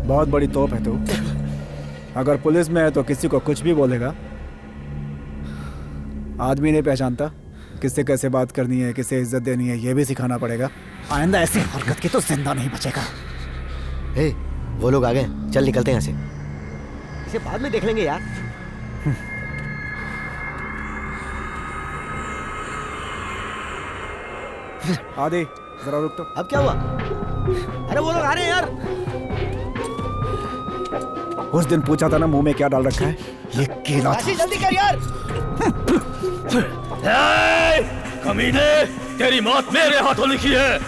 बहुत बड़ी तोप है तू। अगर पुलिस में है तो किसी को कुछ भी बोलेगा। आदमी नहीं पहचानता, किससे कैसे बात करनी है, किसे इज्जत देनी है, ये भी सिखाना पड़ेगा। आइंदा ऐसी हरकत की तो जिंदा नहीं बचेगा। हे, वो लोग आ गए, चल निकलते हैं यहाँ से। इसे बाद में देख लेंगे यार। आदि जरा रुक तो। अब क्या हुआ? अरे वो लोग आ रहे हैं यार। उस दिन पूछा था ना मुंह में क्या डाल रखा है, ये केला था। जल्दी कर यार। कमीने, तेरी मौत मेरे हाथों लिखी है।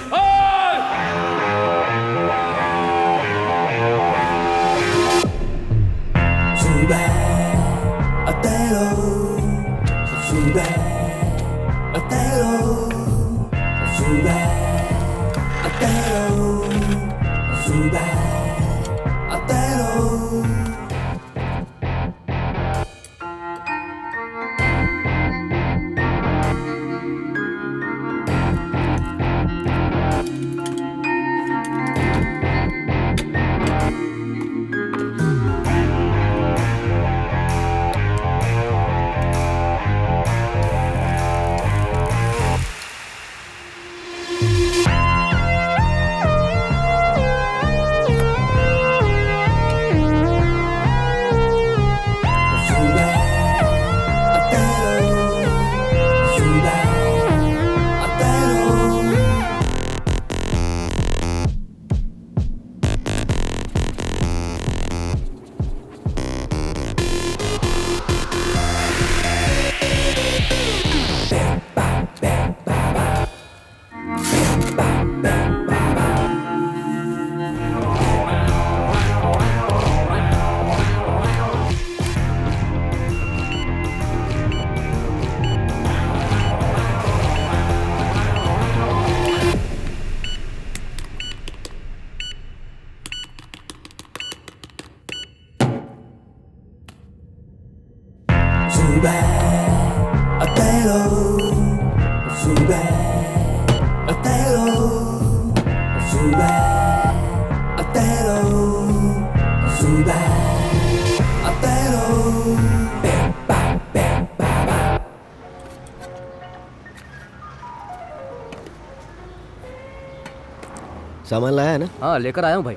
सामान लाया है ना? हाँ लेकर आया हूँ भाई।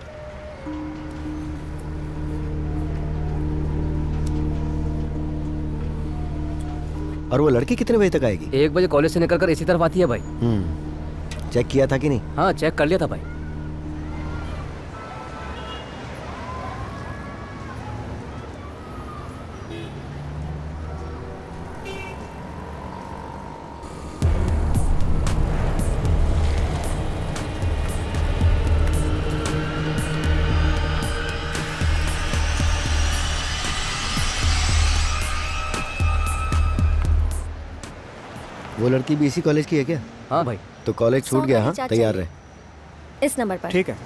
और वो लड़की कितने बजे तक आएगी? 1 बजे कॉलेज से निकलकर इसी तरफ आती है भाई। चेक किया था कि नहीं? हाँ चेक कर लिया था भाई। वो लड़की भी इसी कॉलेज की है क्या? हाँ भाई। तो कॉलेज छूट गया। हाँ तैयार रहे। इस नंबर पर। ठीक है।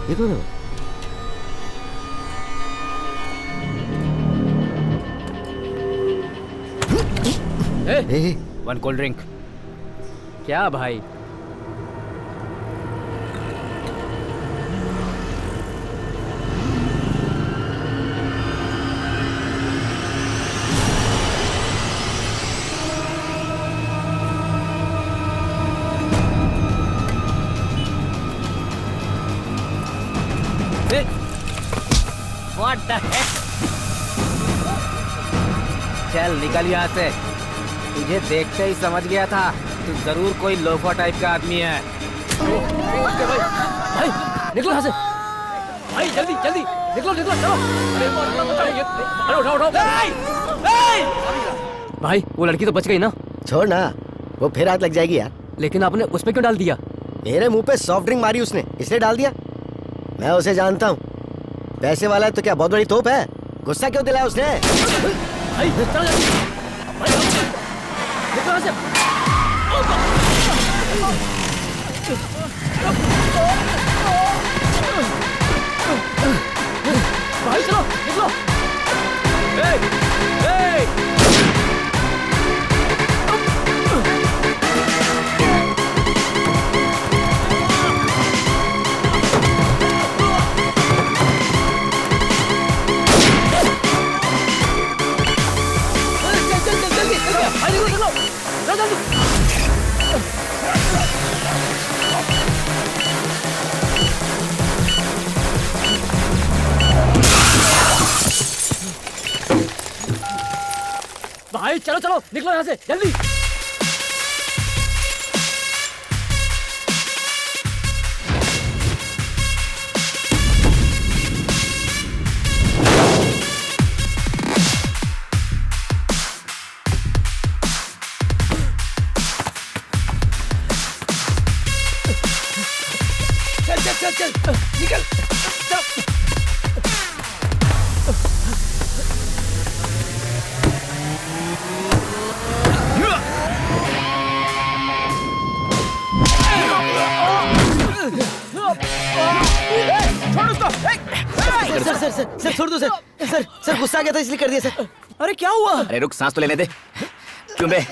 ये कौन है? ए, 1 कोल्ड ड्रिंक। क्या भाई? What the heck? चल निकल यहाँ से। तुझे देखते ही समझ गया था तू जरूर कोई लोफा टाइप का आदमी है। भाई निकलो यहाँ से। भाई जल्दी जल्दी निकलो निकलो चलो। अरे उठाओ उठाओ। भाई वो लड़की तो बच गई ना? छोड़ ना, वो फिर हाथ लग जाएगी यार। लेकिन आपने उस पे क्यों डाल दिया? मेरे मुंह पे सॉफ्ट ड्रिंक मारी उसने, इसलिए डाल दिया। मैं उसे जानता हूँ, पैसे वाला है तो क्या बहुत बड़ी तोप है? गुस्सा क्यों दिलाया उसने? भाई चलो जल्दी। भाई निकलो यहाँ से। भाई चलो निकलो। भाई चलो चलो निकलो यहाँ से जल्दी। चल चल चल निकल चल। छोड़ उसको। सर छोड़ दो सर गुस्सा आ गया था इसलिए कर दिया सर। अरे क्या हुआ? अरे रुक, सांस तो लेने दे। क्यों बे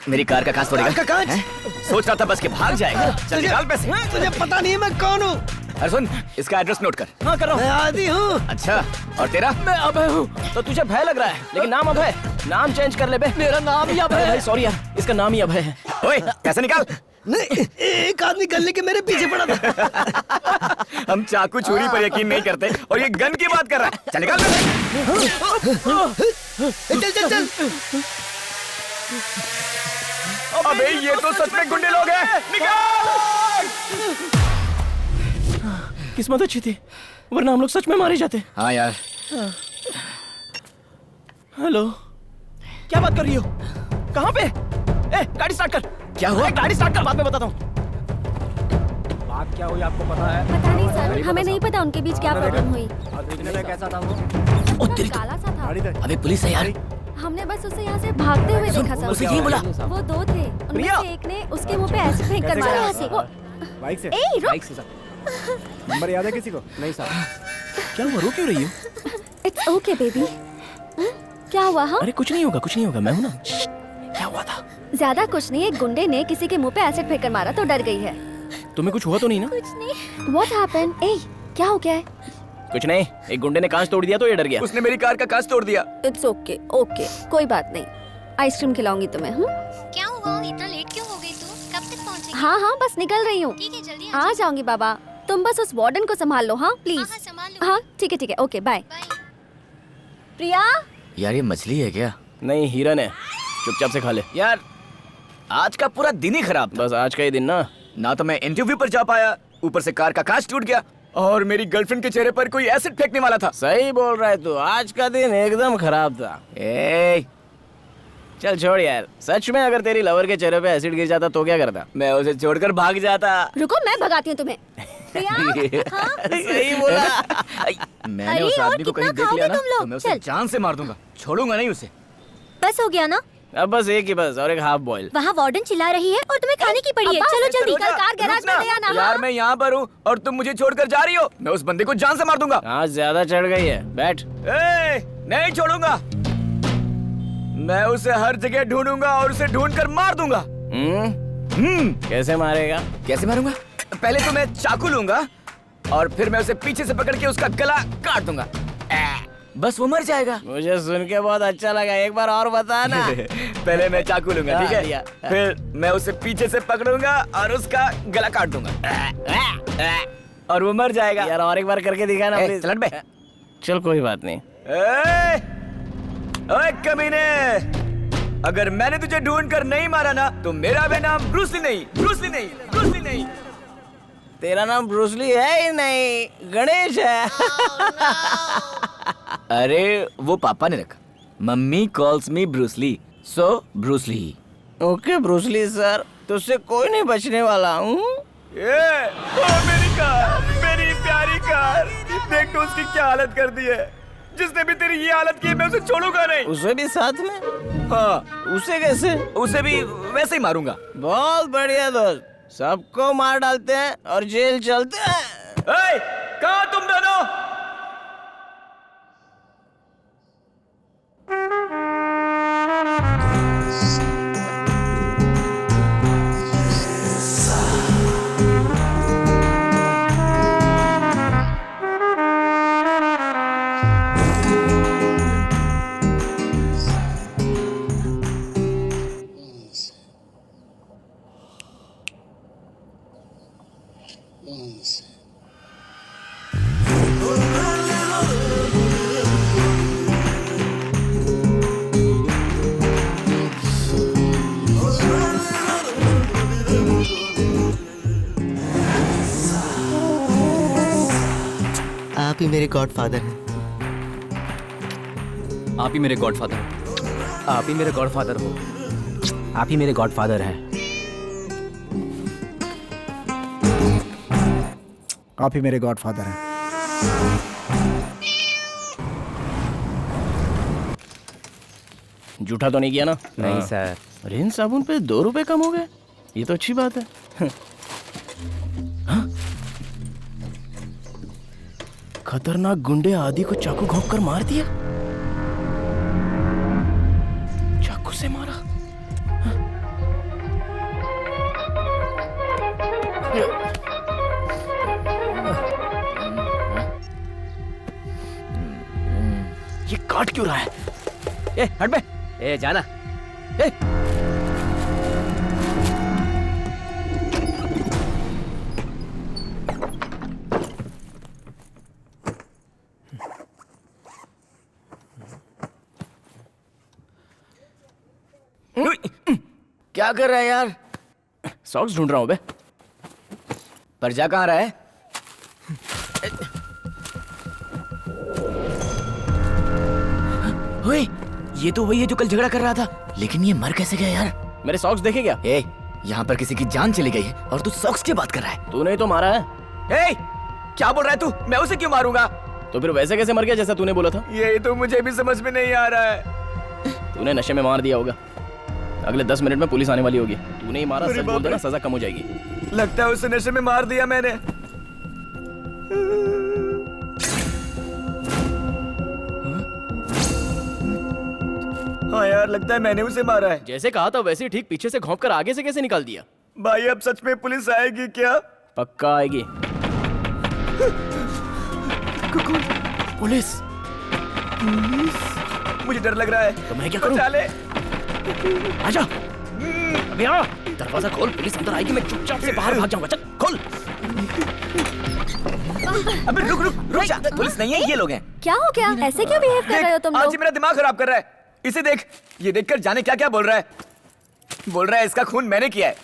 मेरी कार का कांच तोड़ेगा? कार का कांच? हैं? सोच रहा था बस के भाग जाएगा। चल निकाल पैसे। तुझे पता नहीं है मैं कौन हूँ? अरे सुन, इसका एड्रेस नोट कर। हाँ कर रहा मैं आदि हूँ। अच्छा, और तेरा? मैं अभय हूँ। तो तुझे भय लग रहा है, लेकिन नाम अभय है। नाम चेंज कर ले बे। मेरा नाम ही अभय है। भाई सॉरी यार, इसका नाम ही अभय है। ओए पैसे निकाल। नहीं, एक आदमी गले के मेरे पीछे पड़ा था। हम चाकू छुरी पर यकीन नहीं करते और ये गन की बात कर रहा है। चल निकाल पैसे। चल चल चल। अबे ये तो सच में गुंडे लोग हैं। निकाल। किस्मत अच्छी थी, वरना हम लोग सच में मारे जाते। हाँ यार। हेलो, क्या बात कर रही हो? कहाँ पे? ए, गाड़ी स्टार्ट कर। क्या हुआ? गाड़ी स्टार्ट कर, बाद में बताता हूँ। बात क्या हुई आपको पता है? पता नहीं सर, हमें नहीं पता उनके बीच क्या प्रॉब्लम हुई। और दिखने में कैसा था वो? थोड़ा काला सा था। अबे पुलिस है यार। हमने बस उसे यहाँ से भागते हुए देखा सर। उसे यही बोला। वो दो थे, उनमें प्रिया! से एक ने उसके मुंह पे एसिड फेंक कर मारा। वो बाइक से ए रुक, बाइक से सर। नंबर याद है किसी को? नहीं सर। क्या हुआ, रो क्यों रही हो? It's okay baby. क्या हुआ? हाँ अरे कुछ नहीं होगा, कुछ नहीं होगा, मैं हूँ ना। क्या हुआ था? ज्यादा कुछ नहीं, एक गुंडे ने किसी के मुंह पे एसिड फेंक कर मारा तो डर गई है। तुम्हें कुछ हुआ तो नहीं ना? कुछ नहीं। What happened? ए क्या हो गया है? कुछ नहीं, एक गुंडे ने कांच तोड़ दिया तो ये डर गया। उसने मेरी कार का कांच तोड़ दिया। इट्स ओके ओके, कोई बात नहीं। आइसक्रीम खिलाऊंगी तुम्हें। क्या हुआ? इतना लेट क्यों हो गई तू? कब तक पहुंचेगी? हाँ हाँ बस निकल रही हूँ। ठीक है जल्दी आ जाऊंगी बाबा। तुम बस उस वार्डन को संभाल लो। हाँ हाँ प्लीज। हाँ संभाल लो। हाँ ठीक है ओके बाय। बाय। प्रिया यार ये मछली है क्या? नहीं, हिरन है। चुपचाप से खा ले। यार आज का पूरा दिन ही खराब था। बस आज का ही दिन ना तो मैं इंटरव्यू पर जा पाया, ऊपर से कार का कांच टूट गया और मेरी गर्लफ्रेंड के चेहरे पर कोई एसिड फेंकने वाला था। सही बोल रहा है तू, आज का दिन एकदम खराब था। ए, चल छोड़ यार, सच में अगर तेरी लवर के चेहरे पे एसिड गिर जाता तो क्या करता? मैं उसे छोड़कर भाग जाता। रुको, मैं भगाती हूँ तुम्हें। प्रिया हाँ? सही बोला। मैंने अरे, उस और आदमी को कितना कहीं देख लिया ना खाओगे तुम लोग? तो मैं उसे चल। जान से मार दूंगा, छोड़ूंगा नहीं उसे। बस हो गया ना? अब बस एक ही बस, और एक हाफ बॉयल। वहाँ वार्डन चिल्ला रही है और तुम्हें खाने की पड़ी है। अब्बा, चलो जल्दी। कल कार गैराज में ले आना। यार मैं यहाँ पर हूँ और तुम मुझे छोड़कर जा रही हो। मैं उस बंदे को जान से मार दूंगा। आज ज्यादा चढ़ गई है, बैठ। ए, नहीं छोड़ूंगा। मैं उसे हर जगह ढूंढूंगा और उसे ढूंढकर मार दूंगा। कैसे मारेगा? कैसे मारूंगा? पहले तो मैं चाकू लूंगा और फिर मैं उसे पीछे से पकड़ के उसका गला काट दूंगा। बस वो मर जाएगा। मुझे सुन के बहुत अच्छा लगा, एक बार और बता ना। पहले मैं चाकू लूंगा, ठीक लिया। है? फिर मैं उसे पीछे से पकड़ूंगा और उसका गला काट दूंगा और वो मर जाएगा। यार और एक बार करके दिखा ना प्लीज। चल बे। चल कोई बात नहीं। ओए कमीने, अगर मैंने तुझे ढूंढ कर नहीं मारा ना तो मेरा भी नाम ब्रूस ली नहीं, ब्रूस ली नहीं, ब्रूस ली नहीं। तेरा नाम ब्रूसली है ही नहीं, गणेश है। अरे वो पापा ने रखा। Mummy calls me Bruce Lee, so Bruce Lee. Okay Bruce Lee sir, तुझसे कोई नहीं बचने वाला हूँ। मेरी कार, मेरी प्यारी कार, देख तो उसकी क्या हालत कर दी है। जिसने भी तेरी ये हालत की है, मैं उसे छोड़ूंगा नहीं। उसे भी साथ में? हाँ, उसे कैसे? उसे भी वैसे ही मारूंगा। बहुत बढ़िया दोस्त, सबको मार डालते हैं और जेल चलते हैं। कहाँ तुम दोनों? मेरे गॉडफादर हैं। आप ही मेरे गॉडफादर हो। आप ही मेरे गॉडफादर हो। आप ही मेरे गॉडफादर हैं। आप ही मेरे गॉडफादर हैं। झूठा तो नहीं किया ना? नहीं सर। रेन साबुन पे 2 रुपए कम हो गए, ये तो अच्छी बात है। हाँ? खतरनाक गुंडे आदि को चाकू घोंप कर मार दिया। चाकू से मारा। हाँ? ये काट क्यों रहा है? ए हट बे। ए जाना। ए क्या कर रहा है यार? सॉक्स ढूंढ रहा हूँ बे। पर जा कहाँ रहा है? ओए, ये तो वही है जो कल झगड़ा कर रहा था। लेकिन ये मर कैसे गया यार? मेरे सॉक्स देखे क्या? ए, यहाँ पर किसी की जान चली गई है और तू सॉक्स की बात कर रहा है? तूने ही तो मारा है। ए, क्या बोल रहा है तू? मैं उसे क्यों मारूंगा? तो फिर वैसे कैसे मर गया जैसा तूने बोला था? यही तो मुझे भी समझ में नहीं आ रहा है। तूने नशे में मार दिया होगा। अगले 10 मिनट में पुलिस आने वाली होगी। तूने ही मारा, सच बोल देना, सजा कम हो जाएगी। लगता है उसे नशे में मार दिया मैंने। हाँ यार, लगता है मैंने उसे मारा है। जैसे कहा था वैसे ही ठीक पीछे से घोंप कर आगे से कैसे निकाल दिया? भाई अब सच में पुलिस आएगी क्या? पक्का आएगी। पुलिस? मुझे डर लग रहा है। तो मैं क्या करूं? बचा ले। आजा। अबे आ, दरवाजा खोल, पुलिस अंदर आएगी, मैं चुपचाप से बाहर भाग जाऊंगा। चल खोल। अबे रुक रुक रुक जा। पुलिस नहीं है, ये लोग हैं। क्या हो गया? ऐसे क्यों बिहेव कर रहे हो तुम आज लोग? ही मेरा दिमाग खराब कर रहा है। इसे देख, ये देखकर जाने क्या क्या बोल रहा है। बोल रहा है इसका खून मैंने किया है।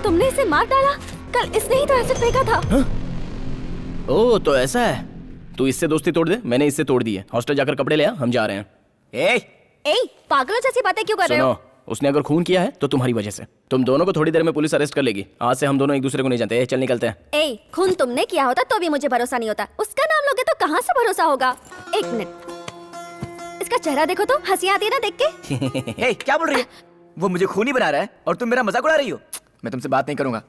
तुमने इसे मार डाला? कल इसने ही तो एसिड फेंका था। ओ तो ऐसा है। तू इससे दोस्ती तोड़ दे, मैंने इससे तोड़ दी है। हॉस्टल जाकर कपड़े ले आ, हम जा रहे हैं। ए, पागलों जैसी बातें क्यों कर रहे हो? सुनो, उसने अगर खून किया है तो तुम्हारी वजह से। तुम दोनों को थोड़ी देर में पुलिस अरेस्ट कर लेगी। आज से हम दोनों एक दूसरे को नहीं जानते। चल निकलते हैं। खून तुमने किया होता तो भी मुझे भरोसा नहीं होता। उसका नाम लोगे तो कहाँ से भरोसा होगा? एक मिनट, इसका चेहरा देखो तो, हंसी आती है ना देख के। क्या बोल रही है? वो मुझे खूनी बना रहा है और तुम मेरा मजाक उड़ा रही हो। मैं तुमसे बात नहीं करूंगा।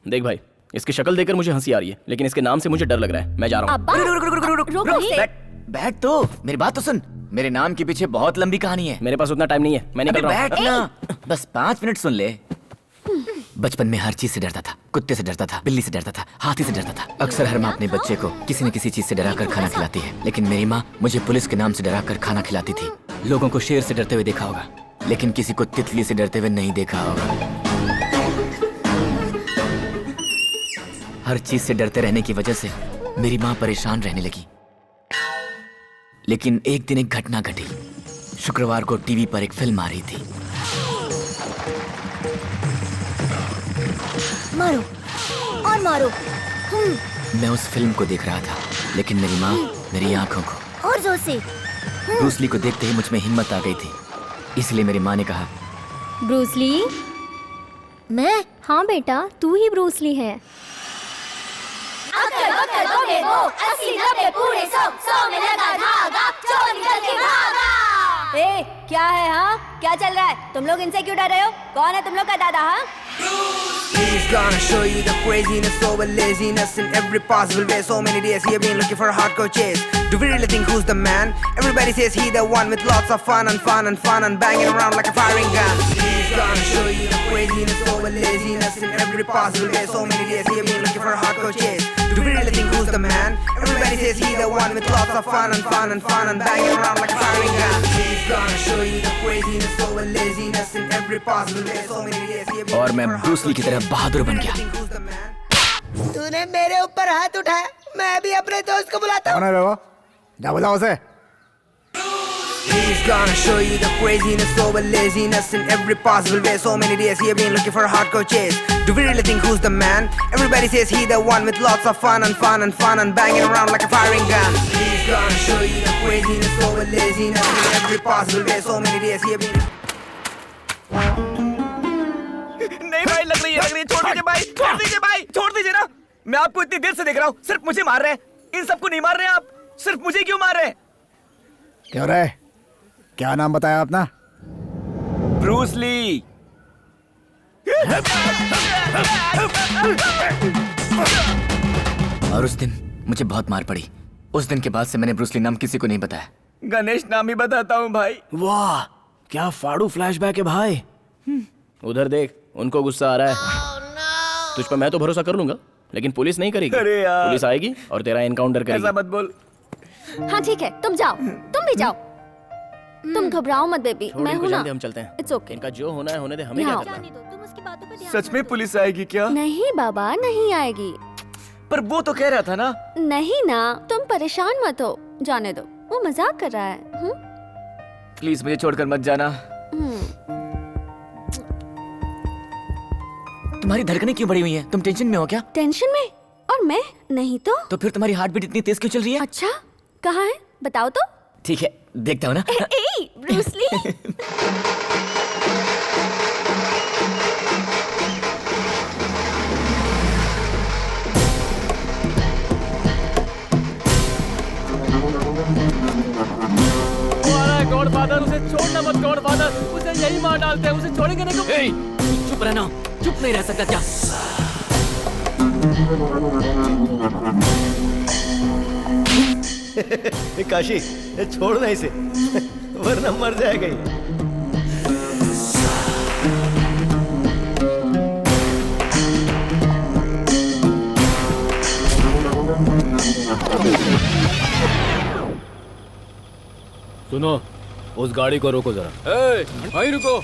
देख भाई, इसकी शक्ल देखकर मुझे हंसी आ रही है, लेकिन इसके नाम से मुझे डर लग रहा है। मैं जा रहा हूँ। बैठ तो, मेरी बात तो सुन। मेरे नाम के पीछे बहुत लंबी कहानी है। मेरे पास उतना टाइम नहीं है, मैं निकल रहा हूँ। बैठ ना, बस 5 मिनट सुन ले। बचपन में हर चीज से डरता था। कुत्ते से डरता था, बिल्ली से डरता था, हाथी से डरता था। अक्सर हर माँ अपने बच्चे को किसी न किसी चीज से डराकर खाना खिलाती है, लेकिन मेरी माँ मुझे पुलिस के नाम से डराकर खाना खिलाती थी। लोगों को शेर से डरते हुए देखा होगा, लेकिन किसी को तितली से डरते हुए नहीं देखा होगा। हर चीज से डरते रहने की वजह से मेरी माँ परेशान रहने लगी। लेकिन एक दिन एक घटना घटी। शुक्रवार को टीवी पर एक फिल्म आ रही थी। मारो और मारो। मैं उस फिल्म को देख रहा था, लेकिन मेरी माँ मेरी आंखों को और जोर से। ब्रूस ली को देखते ही मुझ में हिम्मत आ गई थी। इसलिए मेरी माँ ने कहा, ब्रूस ली? मैं? हाँ बेटा, तू ही ब्रूस ली है। क्या है? हाँ, क्या चल रहा है? तुम लोग इनसे क्यों डर रहे हो? कौन है तुम लोग का दादा? हाँ, He's gonna show you the craziness over laziness in every possible way. So many days he have been looking for a hardcore chase. Do we really think who's the man? Everybody says he the one with lots of fun and banging around like a firing gun. He's gonna show you the craziness over laziness in every possible way. So many days he have been looking for a hardcore chase. Do we really think who's the man? Everybody says he the one with lots of fun and banging around like a firing gun. He's gonna show you the craziness over laziness in every possible way. So many days he have been और मैं Bruce ली की तरह बहादुर बन गया। तूने मेरे ऊपर हाथ उठाया, मैं भी अपने दोस्त को बुलाता हूँ। कौन है रे वो? जा बुलाओ उसे। He's gonna show you the craziness over laziness in every possible way. So many days he have been looking for a hardcore chase. Do we really think who's the man? Everybody says he the one with lots of fun and fun and fun and banging around like a firing gun. He's gonna show you the craziness over laziness in every possible way. So many days he have been. नहीं भाई, लग रही है, छोड़ दीजिए भाई, छोड़ दीजिए भाई, छोड़ दीजिए ना। मैं आपको इतनी देर से देख रहा हूँ, सिर्फ मुझे मार रहे हैं। इन सबको नहीं मार रहे हैं आप, सिर्फ मुझे क्यों मार रहे हैं? क्यों रे? क्या नाम बताया अपना? Bruce Lee. और उस दिन मुझे बहुत मार पड़ी। उस दिन के बाद से मैंने ब्रूस ली नाम किसी को नहीं बताया। गणेश नाम ही बताता हूँ भाई। वाह, क्या फाड़ू फ्लैशबैक है भाई। उधर देख, उनको गुस्सा आ रहा है। तुझ पर मैं तो भरोसा कर लूंगा, लेकिन पुलिस नहीं करेगी। अरे यार। पुलिस आएगी और तेरा एनकाउंटर करेगी। ऐसा मत बोल। हाँ ठीक है, तुम जाओ, तुम भी जाओ। तुम घबराओ मत बेबी, छोड़ मैं इनको, हूँ ना। जल्दी हम चलते हैं। It's okay. इनका जो होना है होने दे, हमें क्या हाँ। करना है? तुम उसकी बातों पे ध्यान सच में पुलिस आएगी क्या? नहीं बाबा, नहीं आएगी। पर वो तो कह रहा था ना। नहीं ना, तुम परेशान मत हो, जाने दो, वो मजाक कर रहा है। प्लीज मुझे छोड़कर मत जाना। तुम्हारी धड़कनें क्यों बढ़ी हुई हैं? तुम टेंशन में हो क्या? टेंशन में? और मैं नहीं तो। तो फिर तुम्हारी हार्ट बीट इतनी तेज क्यों चल रही है? अच्छा, कहाँ है बताओ तो। ठीक है, देखता हूँ ना। ए, ब्रूस ली। गॉडफादर, उसे छोड़ना मत गॉडफादर, उसे यही मार डालते हैं, उसे छोड़ेंगे नहीं तो। चुप रहना, चुप नहीं रह सकता क्या? काशी, ये छोड़ना इसे, वरना मर जाएगा ये। सुनो, उस गाड़ी को रोको जरा। वहीं रुको।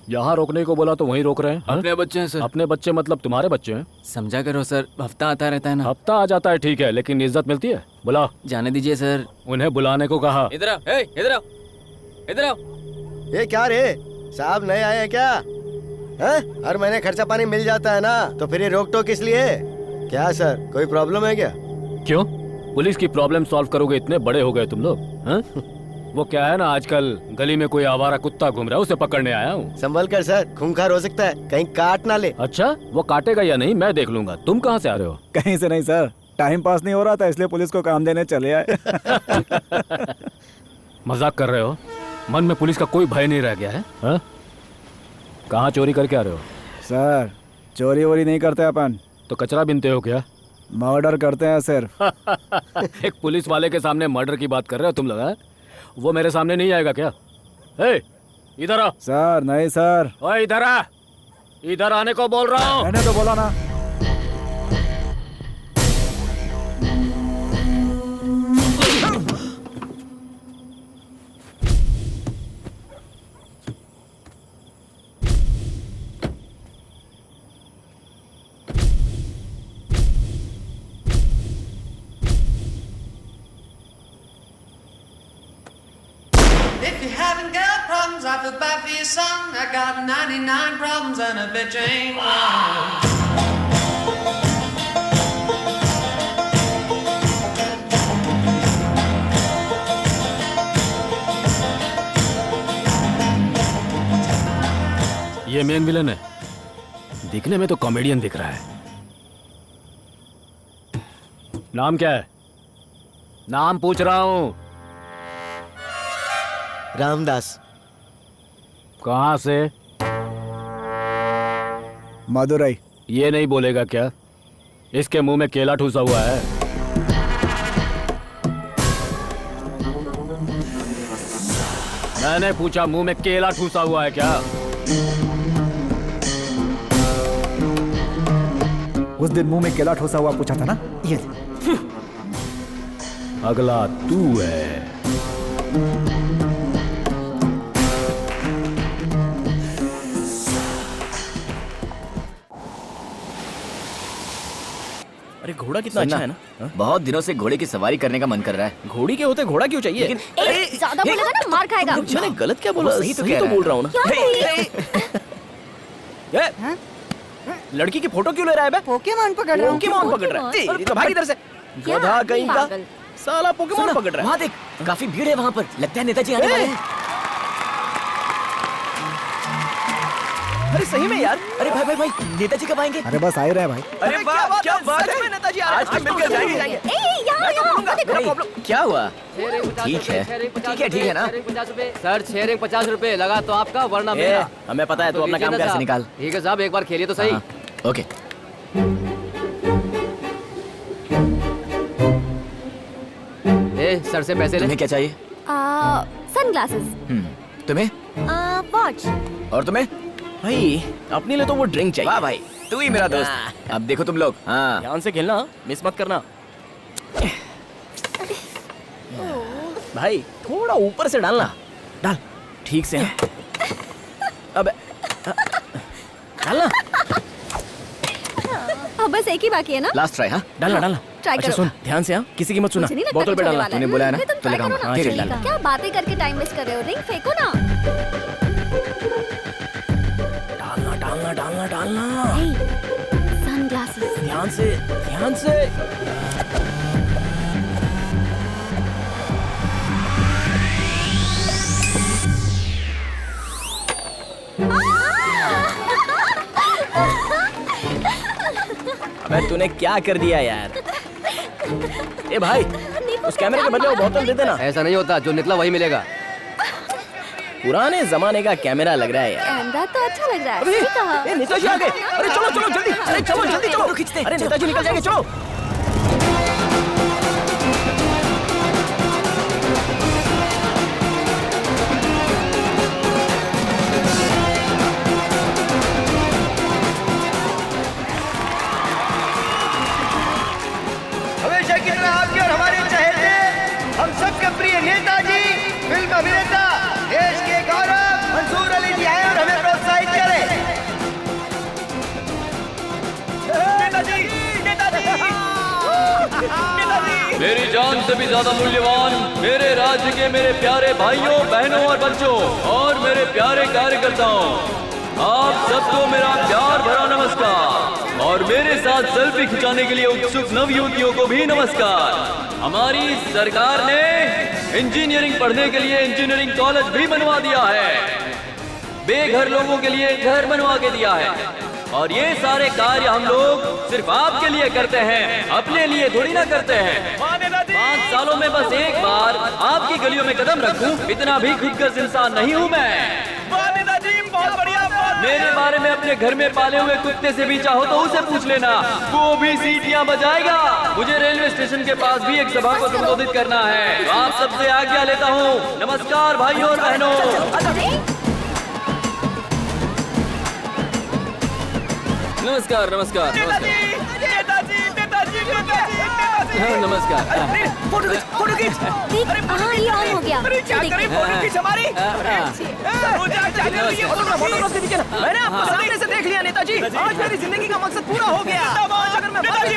यहाँ रोकने को बोला तो वहीं रोक रहे हैं। अपने बच्चे हैं सर। अपने बच्चे मतलब तुम्हारे बच्चे हैं? समझा करो सर, हफ्ता आता रहता है ना। हफ्ता आ जाता है ठीक है, लेकिन इज्जत मिलती है? बुला। जाने दीजिए सर। उन्हें बुलाने को कहा। इधर आओ, इधर आओ, इधर आओ। ये क्या रे, साहब नए आए हैं क्या? हैं? हर महीने खर्चा पानी मिल जाता है ना, तो फिर ये रोक टोक किस लिए? क्या सर, कोई प्रॉब्लम है क्या? क्यों? पुलिस की प्रॉब्लम सॉल्व करोगे? इतने बड़े हो गए तुम लोग, हैं? वो क्या है ना, आजकल गली में कोई आवारा कुत्ता घूम रहा है, उसे पकड़ने आया हूँ। संभल कर सर, खूंखार हो सकता है, कहीं काट ना ले। अच्छा, वो काटेगा या नहीं मैं देख लूंगा। तुम कहाँ से आ रहे हो? कहीं से नहीं सर, टाइम पास नहीं हो रहा था इसलिए पुलिस को काम देने चले आए। मजाक कर रहे हो? मन में पुलिस का कोई भय नहीं रह गया है? हाँ? कहाँ चोरी करके आ रहे हो? सर, चोरी वोरी नहीं करते अपन। तो कचरा बीनते हो क्या? मर्डर करते हैं सिर्फ। एक पुलिस वाले के सामने मर्डर की बात कर रहे हो तुम लोग, हैं? वो मेरे सामने नहीं आएगा क्या? ए, इधर आ। सर नहीं सर। ओए इधर आ, इधर आने को बोल रहा हूँ। मैंने तो बोला ना। If you haven't got problems, I feel bad for your son. I got 99 problems and a bitch ain't one. ये मेन विलन है। दिखने में तो कॉमेडियन दिख रहा है। नाम क्या है? नाम पूछ रहा हूँ। रामदास। कहाँ से? मदुरई। ये नहीं बोलेगा क्या? इसके मुंह में केला ठूसा हुआ है। मैंने पूछा, मुंह में केला ठूसा हुआ है क्या? उस दिन मुंह में केला ठोसा हुआ पूछा था ना, ये। अगला तू है। अरे घोड़ा कितना अच्छा है ना। बहुत दिनों से घोड़े की सवारी करने का मन कर रहा है। घोड़ी के होते घोड़ा क्यों चाहिए? लेकिन ज्यादा बोलेगा ना मार खाएगा। मैंने गलत क्या बोला? सही तो सही तो कह रहा बोल रहा हूँ ना। लड़की की फोटो क्यों ले रहा है बे? पोकेमॉन पकड़ रहा हूँ। पोकेमॉन पकड़ रहा है। तेरी तो भाग इधर से। गधा कहीं का साला पोकेमॉन पकड़ रहा है। वहाँ देख, काफी भीड़ है वहाँ पर। लगता है नेताजी आने वाले हैं। अरे सही में यार। अरे भाई भाई, नेताजी कब आएंगे? अरे बस आ ही रहे हैं भाई। अरे वाह, क्या बात है, नेताजी आज तो मिलकर जाएंगे। क्या हुआ? ठीक है ना? सर 6 रिंग 50 रुपए लगा तो आपका, वरना मेरा। हमें पता है तू अपना काम कैसे निकाल। ठीक है साहब, एक बार खेलिए तो सही। ओके। सर से पैसे ले। तुम्हें क्या चाहिए? सनग्लासेस। तुम्हें? वॉच। और तुम्हें? भाई अपने लिए तो वो ड्रिंक चाहिए। वाह भाई, तू ही मेरा दोस्त। अब देखो तुम लोग, हाँ ध्यान से खेलना, मिस मत करना। भाई थोड़ा ऊपर से डालना। डाल ठीक से। अब डालना। अब बस एक ही बाकी है ना? Last try. हाँ डालना डालना। ट्राई अच्छा करो। सुन ध्यान से, हाँ किसी की मत सुना। मुझे नहीं लगता बोतल पे कुछ होने डालना। वाला है। तूने बोला है ना, तुम तो ट्राई लगाऊंगा। करो ना। ठीक है, डालना। क्या बातें करके टाइम वेस्ट कर रहे हो? रिंग फेंको ना। डालना डालना डालना डालना। सनग्लासेस। ध्यान से ध्यान से। अबे तूने क्या कर दिया यार? ए भाई, उस कैमरे के बदले वो बोतल दे देना। ऐसा नहीं होता, जो निकला वही मिलेगा। पुराने जमाने का कैमरा लग रहा है यार। कैमरा तो अच्छा लग रहा है। अरे सही कहा। ए, नेताजी आ गए। अरे चलो चलो जल्दी। अरे चलो जल्दी चलो। खींचते। अरे नेताजी निकल जाएंगे, चलो। हमेशा की तरह आपके और हमारे चहेते, हम सबके प्रिय नेताजी, फिल्म अभिनेता, देश के गौरव मंसूर अली जी आए और हमें प्रोत्साहित करें। नेताजी, नेताजी, नेताजी। मेरी जान से भी ज्यादा मूल्यवान मेरे राज्य के मेरे प्यारे भाइयों, बहनों और बच्चों और मेरे प्यारे कार्यकर्ताओं, आप सबको मेरा प्यार भरा नमस्कार। और मेरे साथ सेल्फी खिंचाने के लिए उत्सुक नव युवतियों को भी नमस्कार। हमारी सरकार ने इंजीनियरिंग पढ़ने के लिए इंजीनियरिंग कॉलेज भी बनवा दिया है। बेघर लोगों के लिए घर बनवा के दिया है। और ये सारे कार्य हम लोग सिर्फ आपके लिए करते हैं, अपने लिए थोड़ी ना करते हैं। 5 सालों में बस एक बार आपकी गलियों में कदम रखूं, इतना भी खुदगर्ज इंसान नहीं हूँ मैं। बहुत बढ़िया। मेरे बारे में अपने घर में पाले हुए कुत्ते से भी चाहो तो उसे पूछ लेना, वो भी सीटियां बजाएगा। मुझे रेलवे स्टेशन के पास भी एक सभा को संबोधित करना है, तो आप सबसे आज्ञा लेता हूँ। नमस्कार भाइयों और बहनों। नमस्कार नमस्कार नमस्कार नमस्कार। फोटो खींच, फोटो खींच। अरे ये ऑन हो गया। क्या करें, फोटो खींच हमारी। मैंने आपको सामने से देख लिया नेताजी। आज मेरी जिंदगी का मकसद पूरा हो गया। अगर मैं नहीं,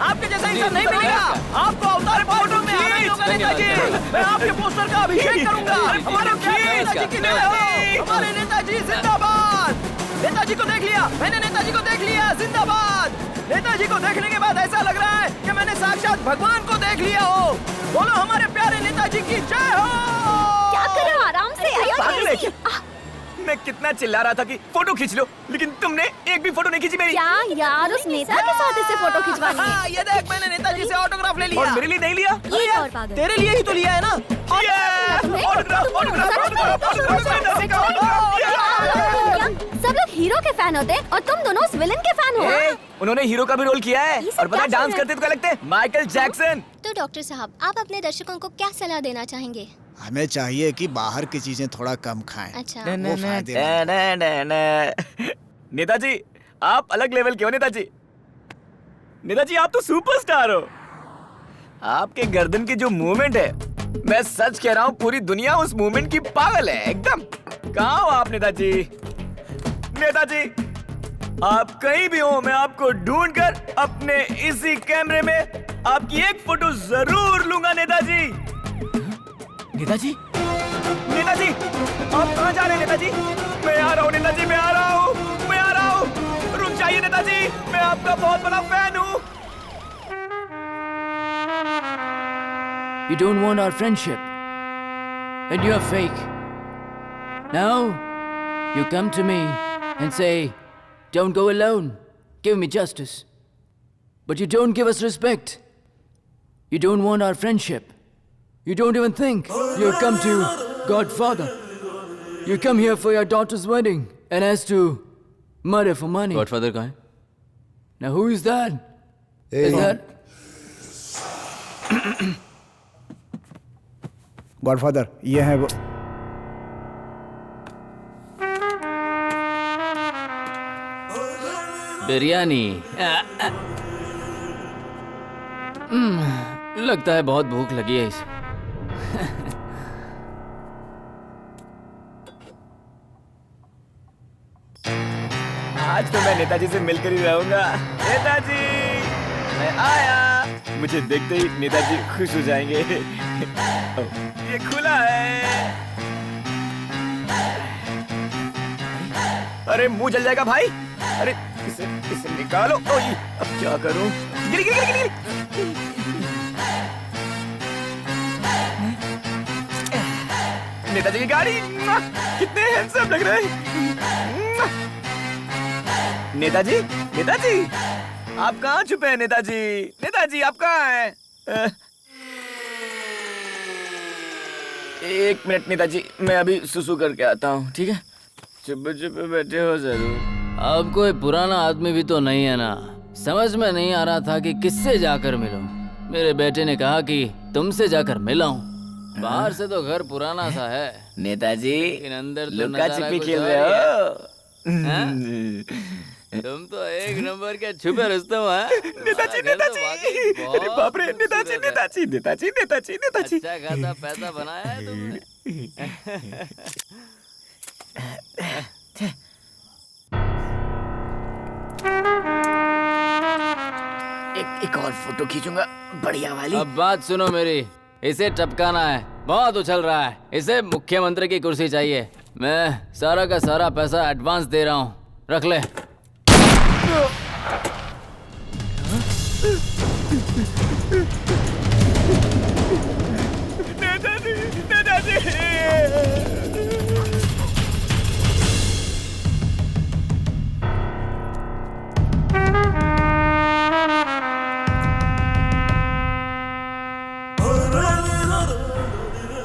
आपके जैसा इंसान नहीं मिलेगा। आपको अवतार फोटो में आना ही होगा नेताजी। मैं आपके पोस्टर का अभिषेक करूंगा। हमारे नेताजी की जय हो। हमारे नेताजी जिंदाबाद। नेताजी को देख लिया मैंने, नेताजी को देख लिया, जिंदाबाद। नेताजी को देखने के बाद ऐसा लग रहा है कि मैंने साक्षात भगवान को देख लिया हो। बोलो हमारे प्यारे नेताजी की जय हो। क्या कर रहे हो? आराम से। पागल है क्या? मैं कितना चिल्ला रहा था कि फोटो खींच लो, लेकिन तुमने एक भी फोटो नहीं खींची मेरी। क्या यार, उस नेता के साथ इसे फोटो खिंचवानी है। ये देख, मैंने नेताजी से ऑटोग्राफ ले लिया। और मेरे लिए नहीं लिया? ये और पागल। तेरे लिए ही तो लिया है ना। सब लोग हीरो के फैन होते और तुम दोनों उस विलन के फैन हो। उन्होंने हीरो का भी रोल किया है। ये सब और पता है क्या डांस चल रहा है? करते तो क्या लगते हैं? Michael Jackson. तो डॉक्टर साहब, आप अपने दर्शकों को क्या सलाह देना चाहेंगे? हमें चाहिए कि बाहर की चीजें थोड़ा कम खाएं। अच्छा। वो फायदेमंद है। नेताजी आप अलग लेवल के हो नेताजी। नेताजी आप तो सुपरस्टार हो। आपके गर्दन की जो मूवमेंट है, मैं सच कह रहा हूँ पूरी दुनिया उस मूवमेंट की पागल है एकदम। कहाँ हो आप नेताजी? नेताजी आप कहीं भी हो, मैं आपको ढूंढकर अपने इसी कैमरे में आपकी एक फोटो जरूर लूंगा नेताजी। नेताजी नेताजी आप कहाँ जा रहे हैं नेताजी? मैं आ रहा हूँ नेताजी, मैं आ रहा हूँ, मैं आ रहा हूँ। रुक जाइए नेताजी, मैं आपका बहुत बड़ा फैन हूँ। You don't want our friendship, and you are fake. Now, you come to me and say, don't go alone, give me justice. But you don't give us respect. You don't want our friendship. You don't even think. You come to Godfather. You come here for your daughter's wedding and ask to murder for money. Godfather कहाँ है? Now who is that? Is that... godfather, ये है वो। बिरयानी। लगता है बहुत भूख लगी है इसे। आज तो मैं नेताजी से मिलकर ही रहूंगा। नेताजी, मैं आया। मुझे देखते ही नेताजी खुश हो जाएंगे। ये खुला है। अरे मुंह जल जाएगा भाई। अरे इसे निकालो। ओए, अब क्या करूं? गिरी गिरी गिरी गिरी। नेताजी की गाड़ी, कितने हैंडसम लग रहे हैं। नेताजी, नेताजी, आप कहाँ छुपे हैं नेताजी? नेताजी आप कहाँ हैं? एक मिनट नेताजी, मैं अभी सुसु करके आता हूँ, ठीक है? चुप चुप बैठे हो जरूर। अब कोई पुराना आदमी भी तो नहीं है ना। समझ में नहीं आ रहा था कि किससे जाकर मिलूं। मेरे बेटे ने कहा कि तुमसे जाकर मिलाऊं। बाहर से तो घर पुराना सा है नेताजी, लेकिन अंदर तो लुका नजारा छिपी कुछ खेल और रहे ही है। हो। हाँ? तुम तो एक नंबर के छुपे रुस्तम है। नेताजी, नेताजी, अरे बाप रे, नेताजी, नेताजी, नेताजी, नेताजी, नेताजी। अच्छा खासा पैसा बनाया है तुमने। एक और फोटो खींचूंगा, बढ़िया वाली। अब बात सुनो मेरी, इसे टपकाना है। बहुत उछल रहा है। इसे मुख्यमंत्री की कुर्सी चाहिए। मैं सारा का सारा पैसा एडवांस दे रहा हूँ, रख ले। नेताजी, नेताजी।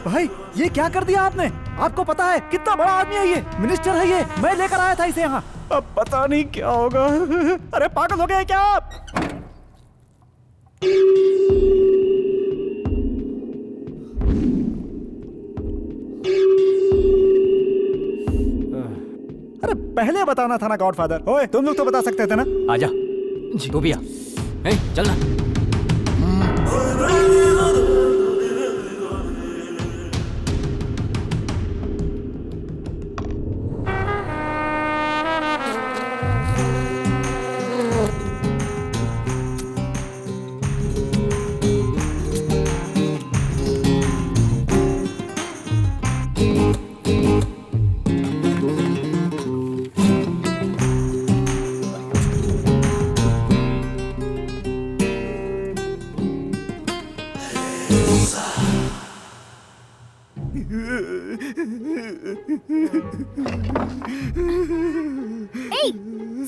भाई, ये क्या कर दिया आपने? आपको पता है कितना बड़ा आदमी है ये? मिनिस्टर है ये। मैं लेकर आया था इसे यहाँ। अब पता नहीं क्या होगा। अरे पागल हो गए क्या आप? अरे पहले बताना था ना गॉडफादर। ओए, तुम लोग तो बता सकते थे ना। आजा, तू भी आ। चल ना।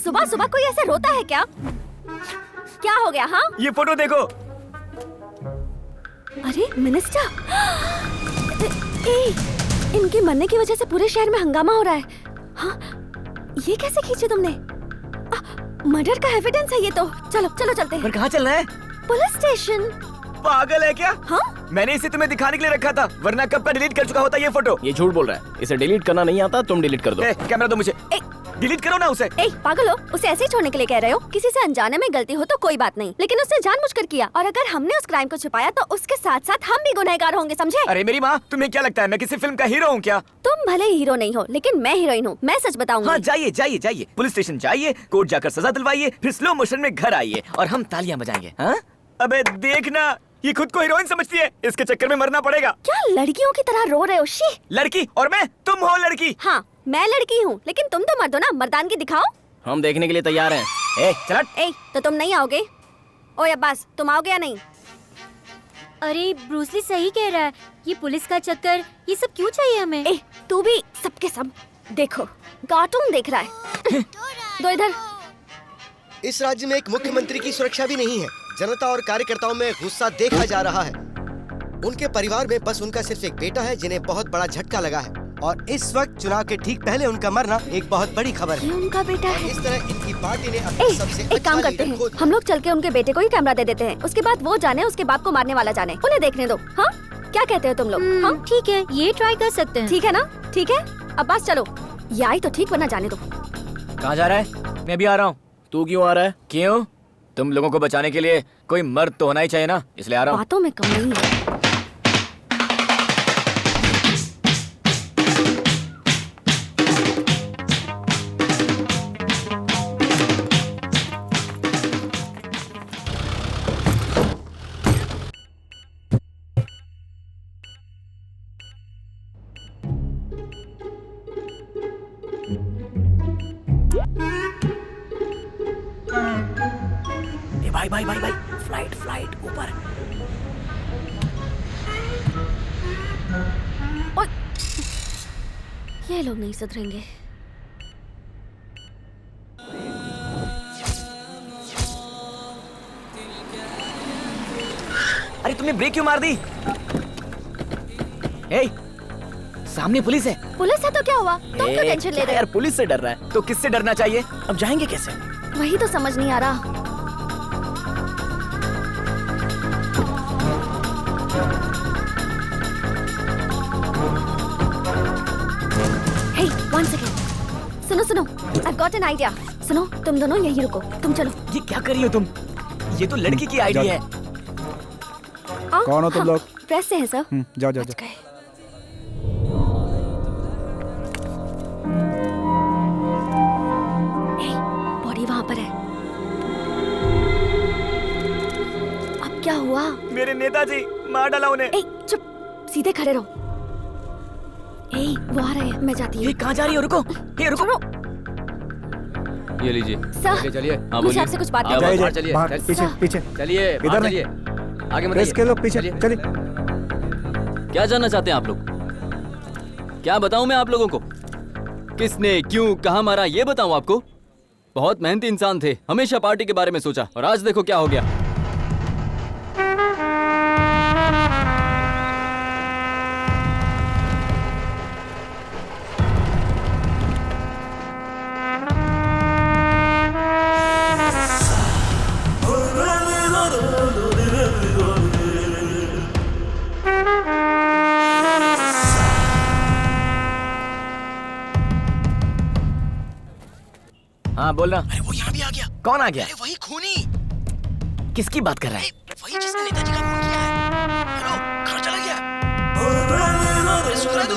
सुबह सुबह कोई ऐसे रोता है क्या? क्या हो गया? हाँ, ये फोटो देखो। अरे मिनिस्टर, इनके मरने की वजह से पूरे शहर में हंगामा हो रहा है। हाँ, ये कैसे खींचे तुमने? मर्डर का एविडेंस है ये तो। चलो चलो चलते हैं। पर कहाँ चलना है? Police station. पागल है क्या? हाँ? मैंने इसे तुम्हें दिखाने के लिए रखा था, वरना कब का डिलीट कर चुका होता ये फोटो। ये झूठ बोल रहा है। इसे डिलीट करना नहीं आता, तुम डिलीट कर दो। कैमरा दो मुझे। डिलीट करो ना उसे। पागल हो? उसे ऐसे ही छोड़ने के लिए कह रहे हो? किसी से अनजाने में गलती हो तो कोई बात नहीं, लेकिन उसने जानबूझकर किया, और अगर हमने उस क्राइम को छुपाया तो उसके साथ साथ हम भी गुनहगार होंगे, समझे? अरे मेरी माँ, तुम्हें क्या लगता है मैं किसी फिल्म का हीरो हूँ क्या? तुम भले हीरो नहीं हो, लेकिन मैं हीरोइन हूँ। मैं सच बताऊंगी। हाँ, जाइए जाइए जाइए, पुलिस स्टेशन जाइए, कोर्ट जाकर सजा दिलवाइए, फिर स्लो मोशन में घर आइए और हम तालियां बजाएंगे। हाँ? अबे देखना, ये खुद को हीरोइन समझती है, इसके चक्कर में मरना पड़ेगा। क्या लड़कियों की तरह रो रहे हो? शी! लड़की और मैं? तुम हो लड़की। हाँ, मैं लड़की हूँ, लेकिन तुम तो मर्द हो ना, मर्दानगी दिखाओ। हम देखने के लिए तैयार हैं। ए, चल हट। ए, तो तुम नहीं आओगे? ओए अब्बास, तुम आओगे या नहीं? अरे ब्रूसली सही कह रहा है, ये पुलिस का चक्कर, ये सब क्यों चाहिए हमें? ए, तू भी सबके सब देखो, कार्टून देख रहा है। दो इधर। इस राज्य में एक मुख्यमंत्री की सुरक्षा भी नहीं है। जनता और कार्यकर्ताओं में गुस्सा देखा जा रहा है। उनके परिवार में बस उनका सिर्फ एक बेटा है जिन्हें बहुत बड़ा झटका लगा है, और इस वक्त चुनाव के ठीक पहले उनका मरना एक बहुत बड़ी खबर है। ये उनका बेटा है। इस तरह इनकी पार्टी ने अपना सबसे एक काम करते हैं, हम लोग चल के उनके बेटे को ही कैमरा दे देते हैं, उसके बाद वो जाने उसके बाप को मारने वाला जाने, उन्हें देखने दो। हाँ, क्या कहते हो तुम लोग? हाँ ठीक है, ये ट्राई कर सकते हैं। ठीक है ना? ठीक है, अब्बास चलो। ये आई तो ठीक, वरना जाने दो। कहाँ जा रहा है? मैं भी आ रहा हूँ। तू क्यों आ रहा है? क्यों? तुम लोगों को बचाने के लिए कोई मर्द तो होना ही चाहिए ना, इसलिए आ रहा हूँ। बातों में कम नहीं है। भाई भाई भाई भाई, फ्लाइट ऊपर। ये लोग नहीं सुधरेंगे। अरे तुमने ब्रेक क्यों मार दी? ए, सामने पुलिस है। पुलिस है तो क्या हुआ? तुम क्यों टेंशन ले रहे हो? यार पुलिस से डर रहा है तो किससे डरना चाहिए? अब जाएंगे कैसे? वही तो समझ नहीं आ रहा। Hey, one second. सुनो, I've got an idea. सुनो, तुम दोनों यहीं रुको, तुम चलो। ये क्या कर रही हो तुम? ये तो लड़की की आइडिया है। कौन हो तुम लोग? प्रेस से हैं सर। जाओ। बॉडी वहाँ पर है। अब क्या हुआ? मेरे नेताजी मार डाला उन्हें। ए, चुप, सीधे खड़े रहो। ए, वो आ रहे हैं, मैं जाती हूँ। कहाँ जा रही हो? रुको। ये लीजिए। सर, चलिए। हाँ मुझे आपसे कुछ बात करनी है। चलिए पीछे। चलिए इधर चलिए, आगे प्रेस के लोग पीछे चलिए। क्या जानना चाहते हैं आप लोग? क्या बताऊं मैं आप लोगों को? किसने क्यों कहाँ मारा ये बताऊं आपको? बहुत मेहनती इंसान थे, हमेशा पार्टी के बारे में सोचा, और आज देखो क्या हो गया। हाँ बोलना। अरे वो यहाँ भी आ गया। कौन आ गया? अरे वही खूनी। किसकी बात कर रहा है? वही जिसने नेताजी का खून किया है। हेलो, कहाँ चला गया? अरे सुन रहा तू?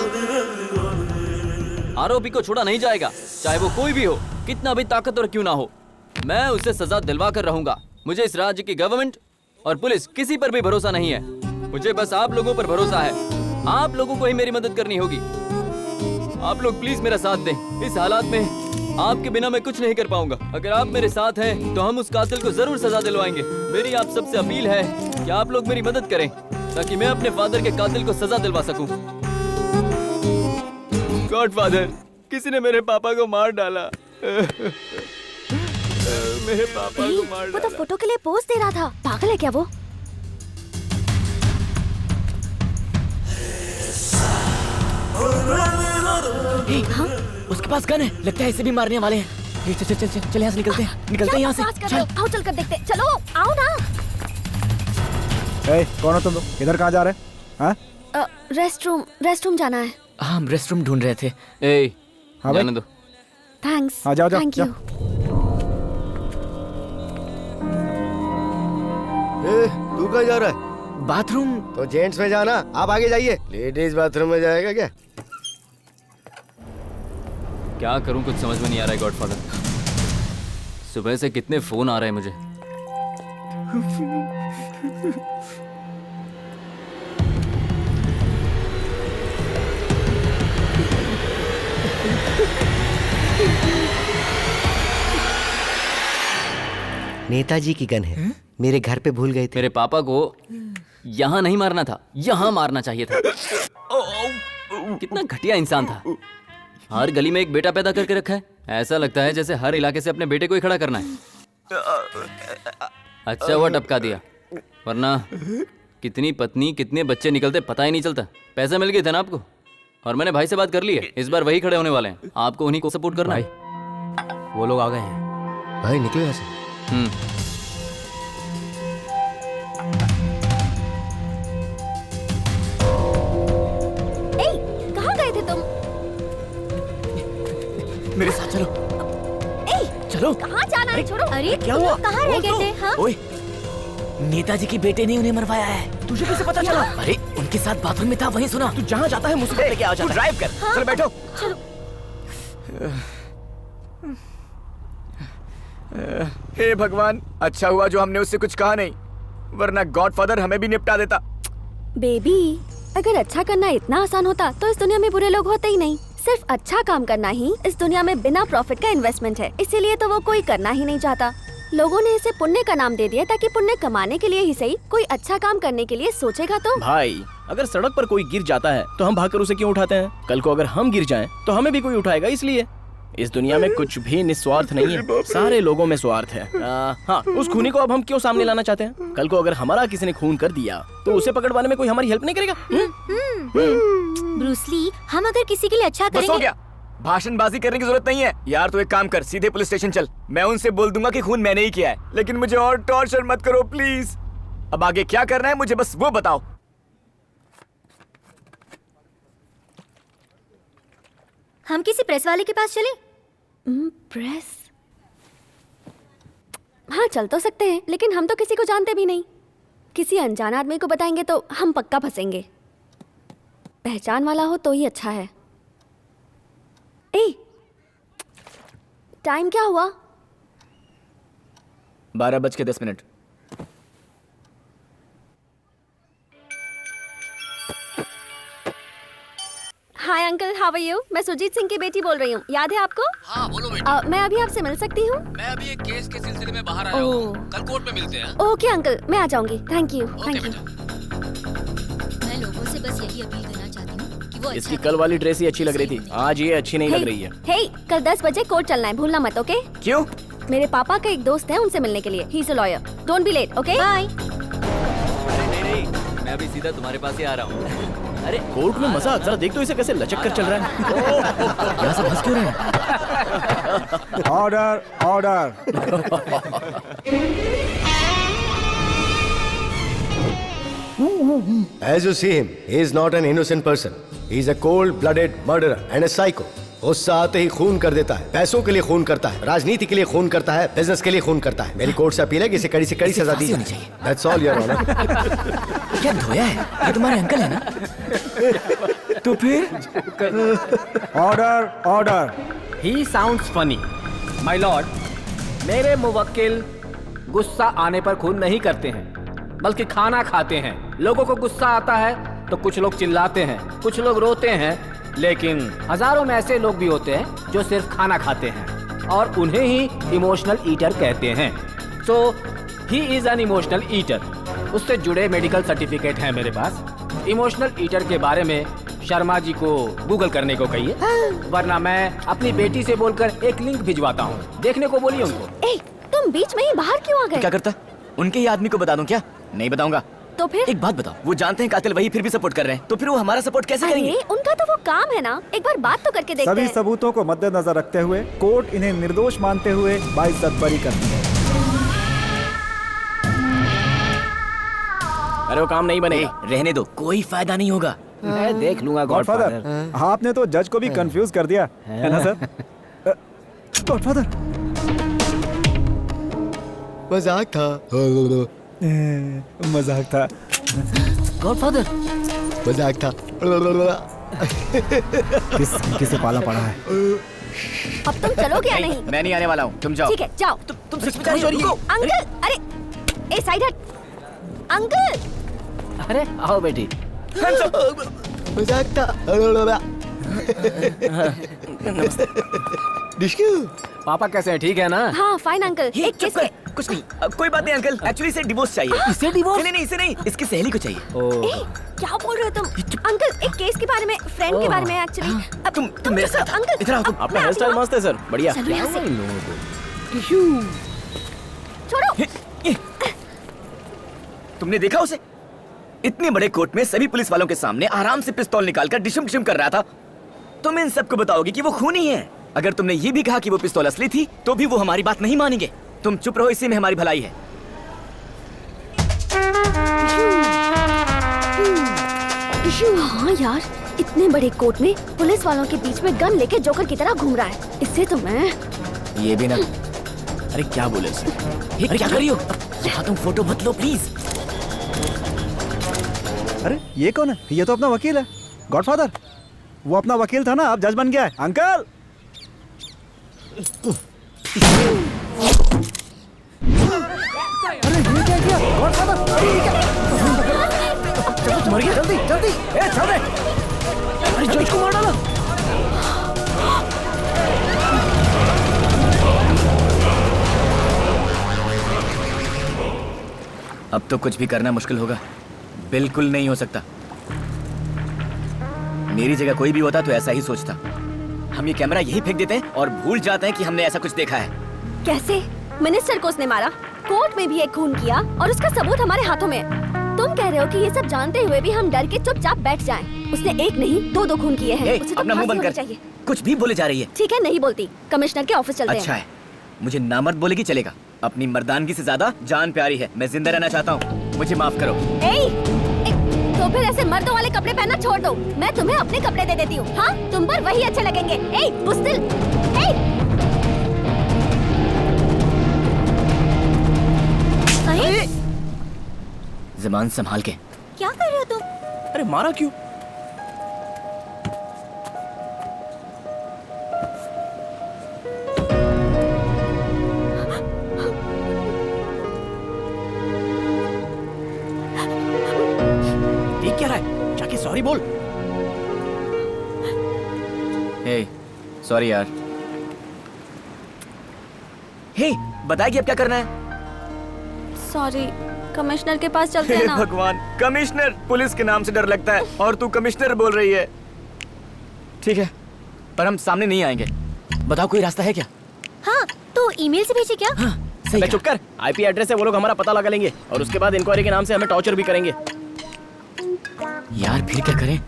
आरोपी को छोड़ा नहीं जाएगा, चाहे वो कोई भी हो, कितना भी ताकतवर क्यों ना हो। मैं उसे सजा दिलवा कर रहूंगा। मुझे इस राज्य की गवर्नमेंट और पुलिस किसी पर भी भरोसा नहीं है। मुझे बस आप लोगों पर भरोसा है। आप लोगों को ही मेरी मदद करनी होगी। आप लोग प्लीज मेरा साथ दें। इस हालात में आपके बिना मैं कुछ नहीं कर पाऊंगा। अगर आप मेरे साथ हैं तो हम उस कातिल को जरूर सजा दिलवाएंगे। मेरी आप सबसे अपील है कि आप लोग मेरी मदद करें ताकि मैं अपने फादर के कातिल को सजा दिलवा सकूं। गॉडफादर, किसी ने मेरे पापा को मार डाला। मेरे पापा को मार डाला। वो तो फोटो के लिए पोज दे रहा था। पागल है क्या वो? हाँ? उसके पास गन है, लगता है इसे भी मारने वाले हैं। चल यहाँ से निकलते हैं यहाँ से। आओ चल कर देखते। चलो आओ ना। कौन हो तुम लोग? इधर कहाँ जा रहे हैं? रेस्टरूम जाना है। हम रेस्टरूम ढूंढ रहे थे। हाँ जाने दो। थैंक्स। जाओ। Thank you. तू कहाँ जा रहा है? बाथरूम। तो जेंट्स में जाना, आप आगे जाइए। लेडीज बाथरूम में जाएगा क्या? क्या करूं, कुछ समझ में नहीं आ रहा है गॉडफादर। सुबह से कितने फोन आ रहे हैं मुझे। नेताजी की गन है। मेरे घर पे भूल गए थे। मेरे पापा को यहाँ नहीं मारना था, यहाँ मारना चाहिए था। कितना घटिया इंसान था। हर गली में एक बेटा पैदा करके रखा है। ऐसा लगता है जैसे हर इलाके से अपने बेटे को ही खड़ा करना है। अच्छा हुआ टपका दिया, वरना कितनी पत्नी कितने बच्चे निकलते पता ही नहीं चलता। पैसा मिल गया था ना आपको, और मैंने भाई से बात कर ली है। इस बार वही खड़े होने वाले हैं। आपको उन्हीं को सपोर्ट करना है। वो लोग आ गए हैं। भाई निकलो यहाँ से। कहाँ गए थे तुम? मेरे साथ चलो। चलो। कहाँ जाना है? छोड़ो। अरे क्या हुआ? कहाँ रह गए थे? हाँ? ओए, नेताजी के बेटे ने उन्हें मरवाया है। तुझे कैसे पता चला? अरे उनके साथ बाथरूम में था, वहीं सुना। तू जहाँ जाता है मुसीबत लेके आ जाता है। ड्राइव कर। हाँ? चलो बैठो। हे भगवान, अच्छा हुआ जो हमने उससे कुछ कहा नहीं, वरना गॉडफादर हमें भी निपटा देता। बेबी, अगर अच्छा करना इतना आसान होता तो इस दुनिया में बुरे लोग होते ही नहीं। सिर्फ अच्छा काम करना ही इस दुनिया में बिना प्रॉफिट का इन्वेस्टमेंट है, इसीलिए तो वो कोई करना ही नहीं चाहता। लोगों ने इसे पुण्य का नाम दे दिया ताकि पुण्य कमाने के लिए ही सही, कोई अच्छा काम करने के लिए सोचेगा तो। भाई, अगर सड़क पर कोई गिर जाता है तो हम भागकर उसे क्यों उठाते हैं? कल को अगर हम गिर जाएं तो हमें भी कोई उठाएगा। इसलिए इस दुनिया में कुछ भी निस्वार्थ नहीं है, सारे लोगों में स्वार्थ है। हाँ, उस खूनी को अब हम क्यों सामने लाना चाहते हैं? कल को अगर हमारा किसी ने खून कर दिया तो उसे पकड़वाने में कोई हमारी हेल्प नहीं करेगा। ब्रूसली, हम अगर किसी के लिए अच्छा बस हो करेंगे। गया, भाषणबाजी करने की जरूरत नहीं है। यार तू एक काम कर, सीधे पुलिस स्टेशन चल। मैं उनसे बोल दूंगा कि खून मैंने ही किया है, लेकिन मुझे और टॉर्चर मत करो प्लीज। अब आगे क्या करना है मुझे बस वो बताओ। हम किसी प्रेस वाले के पास चलें? प्रेस? हाँ, चल तो सकते हैं, लेकिन हम तो किसी को जानते भी नहीं। किसी अनजान आदमी को बताएंगे तो हम पक्का फंसेंगे। पहचान वाला हो तो ही अच्छा है। ए, टाइम क्या हुआ? 12:10। Hi uncle, how are you? मैं सुजीत सिंह की बेटी बोल रही हूँ, याद है आपको? हाँ बोलो बेटी। मैं अभी आपसे मिल सकती हूँ? मैं अभी एक केस के सिलसिले में बाहर आया हूँ, कल कोर्ट में मिलते हैं। ओके अंकल, मैं आ जाऊंगी। Thank you, thank you. मैं लोगों से बस यही अपील करना चाहती हूँ कि वो इसकी कल वाली ड्रेस ही अच्छी लग रही थी, आज ये अच्छी नहीं लग रही है। हे, कल 10 बजे कोर्ट चलना है, भूलना मत। ओके? क्यों? मेरे पापा का एक दोस्त है, उनसे मिलने के लिए। He is a lawyer. Don't be late. Okay? Bye. नहीं, मैं अभी सीधा तुम्हारे पास ही आ रहा हूँ। अरे कोर्ट में मजा, जरा देख तो इसे कैसे लचक कर चल रहा है। यहाँ से हंस क्यों रहे हैं? Order, order. As you see him, he is not an innocent person. He is a cold-blooded murderer and a psycho. गुस्सा आते ही खून कर देता है, पैसों के लिए खून करता है, राजनीति के लिए खून करता है, बिजनेस के लिए खून करता है। मेरी कोर्ट से अपील है कि इसे कड़ी से कड़ी सजा दी जानी चाहिए। That's all, Your Honor. क्या धोया है? ये तुम्हारे अंकल है ना? तो फिर? Order, order. He sounds funny my Lord. मेरे मुवक्किल गुस्सा आने पर खून नहीं करते हैं, बल्कि खाना खाते हैं। लोगों को गुस्सा आता है तो कुछ लोग चिल्लाते हैं, कुछ लोग रोते हैं, लेकिन हजारों में ऐसे लोग भी होते हैं जो सिर्फ खाना खाते हैं, और उन्हें ही इमोशनल ईटर कहते हैं। So he is an emotional eater. उससे जुड़े मेडिकल सर्टिफिकेट हैं मेरे पास। इमोशनल ईटर के बारे में शर्मा जी को गूगल करने को कहिए, वरना मैं अपनी बेटी से बोलकर एक लिंक भिजवाता हूँ, देखने को बोलिए उनको। ए, तुम बीच में ही बाहर क्यों आ गए? क्या करता? उनके ही आदमी को बता दूं क्या? नहीं बताऊंगा। तो फिर? एक बात बताओ, वो जानते हैं कातिल वही, फिर भी सपोर्ट कर रहे हैं, तो फिर वो हमारा सपोर्ट कैसे करेंगे? उनका तो वो काम है ना, एक बार बात तो करके देखते सभी हैं। सबूतों को मद्देनजर रखते हुए कोर्ट इन्हें निर्दोष मानते हुए बाइज्जत बरी करती है। अरे वो काम नहीं बनेगा। रहने दो, कोई फायदा नहीं होगा। मैं देख लूंगा गॉडफादर। आपने तो जज को भी कंफ्यूज कर दिया है ना सर? गॉडफादर, मजाक था। मजाक था। गॉडफादर, मजाक था। किसे पाला पड़ा है? अब तुम चलोगे या नहीं? मैं नहीं आने वाला हूँ, तुम जाओ। ठीक है, जाओ। तुम सच बता रही हो? अंकल, अरे ए साइड हट। अंकल, अरे आओ बेटी। मजाक था। डिशक्यू पापा कैसे हैं? ठीक है ना? हाँ फाइन अंकल। एक केस के कुछ नहीं, कोई बात नहीं अंकल। एक्चुअली इसे डिवोर्स चाहिए। इसे डिवोर्स? नहीं, इसे नहीं, इसकी सहेली को चाहिए। क्या बोल रहे हो तुम अंकल? एक केस के बारे में, फ्रेंड के बारे में एक्चुअली। तुम मेरे साथ अंकल इधर आओ तुम। आपका हेयर स्टाइल मस्त है सर, बढ़िया। चलो यहाँ से। इन लोगों को? छोड़ो। तुमने देखा उसे? इतने बड़े कोर्ट में सभी पुलिस वालों के सामने आराम से पिस्तौल निकालकर डिशम डिशम कर रहा था। तुम इन सबको बताओगे कि वो खूनी है। अगर तुमने ये भी कहा कि वो पिस्तौल असली थी तो भी वो हमारी बात नहीं मानेंगे। तुम चुप रहो, इसी में हमारी भलाई है। हाँ यार, इतने बड़े कोर्ट में पुलिस वालों के बीच में गन लेके जोकर की तरह घूम रहा है। इससे तो मैं ये भी ना। अरे क्या बोले सर? अरे क्या कर रही हो? यहाँ तुम फोटो मत लो प्लीज। अरे ये कौन है? ये तो अपना वकील है, गॉडफादर। वो अपना वकील था ना, अब जज बन गया है। अंकल अरे ये क्या किया गॉडफादर? अरे ये क्या? चलो तुम मर गया, जल्दी जल्दी। ए छोड़ दे। अरे जज को मार डाला। अब तो कुछ भी करना मुश्किल होगा। बिल्कुल नहीं हो सकता। मेरी जगह कोई भी होता तो ऐसा ही सोचता। हम ये कैमरा यही फेंक देते हैं और भूल जाते हैं कि हमने ऐसा कुछ देखा है। कैसे? मिनिस्टर को उसने मारा, कोर्ट में भी एक खून किया और उसका सबूत हमारे हाथों में है। तुम कह रहे हो कि ये सब जानते हुए भी हम डर के चुपचाप बैठ जाएं। उसने एक नहीं दो खून किए हैं। उसे तो अपना मुंह फांसी बंद होनी कर। चाहिए। कुछ भी बोले जा रही है। ठीक है, नहीं बोलती। कमिश्नर के ऑफिस चलते हैं। अच्छा है, मुझे नामर्द बोलेगी चलेगा। अपनी मर्दानगी से ज्यादा जान प्यारी है। मैं जिंदा रहना चाहता हूँ, मुझे माफ करो। तो फिर ऐसे मर्दों वाले कपड़े पहनना छोड़ दो। मैं तुम्हें अपने कपड़े दे देती हूँ। हाँ, तुम पर वही अच्छे लगेंगे। बुज़दिल, ज़बान संभाल के। क्या कर रहे हो तुम? अरे मारा क्यों? देख क्या रहा है? जाके सॉरी बोल। सॉरी यार। बताएगी अब क्या करना है? सॉरी, कमिश्नर के पास चलते हैं ना। भगवान, कमिश्नर! पुलिस के नाम से डर लगता है और तू कमिश्नर बोल रही है। ठीक है, पर हम सामने नहीं आएंगे। बताओ कोई रास्ता है क्या? हाँ, तो ईमेल से भेजे क्या? हाँ, सही। चुप कर। आईपी एड्रेस है, वो लोग हमारा पता लगा लेंगे और उसके बाद इंक्वायरी के नाम से हमें टॉर्चर भी करेंगे। यार फिर क्या करें?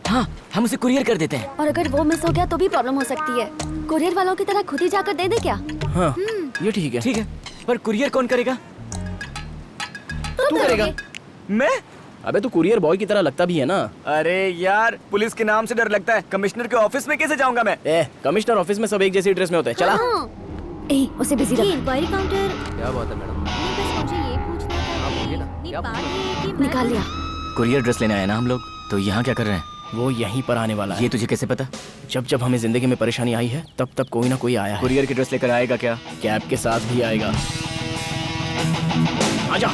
हाँ, हम उसे कुरियर कर देते हैं। और अगर वो मिस हो गया तो भी प्रॉब्लम हो सकती है। कुरियर वालों की तरह खुद ही जाकर दे दे क्या? हाँ, ये ठीक है। ठीक है, पर कुरियर कौन करेगा? तू करेगा। मैं? अबे तू कुरियर बॉय की तरह लगता भी है ना। अरे यार, पुलिस के नाम से डर लगता है। कमिश्नर के ऑफिस में कैसे जाऊंगा मैं? कमिश्नर ऑफिस में सब एक जैसे ड्रेस में होते हैं। चला। उसे बिजी रख। Inquiry counter. क्या बात है मैडम? बस मुझे ये पूछना था। निकाल लिया। कुरियर ड्रेस लेने आए ना हम लोग, तो यहाँ क्या कर रहे हैं? वो यहीं पर आने वाला है। ये तुझे कैसे पता? जब जब हमें जिंदगी में परेशानी आई है तब तब कोई ना कोई आया है। कुरियर की ड्रेस लेकर आएगा क्या? कैब के साथ भी आएगा। आजा।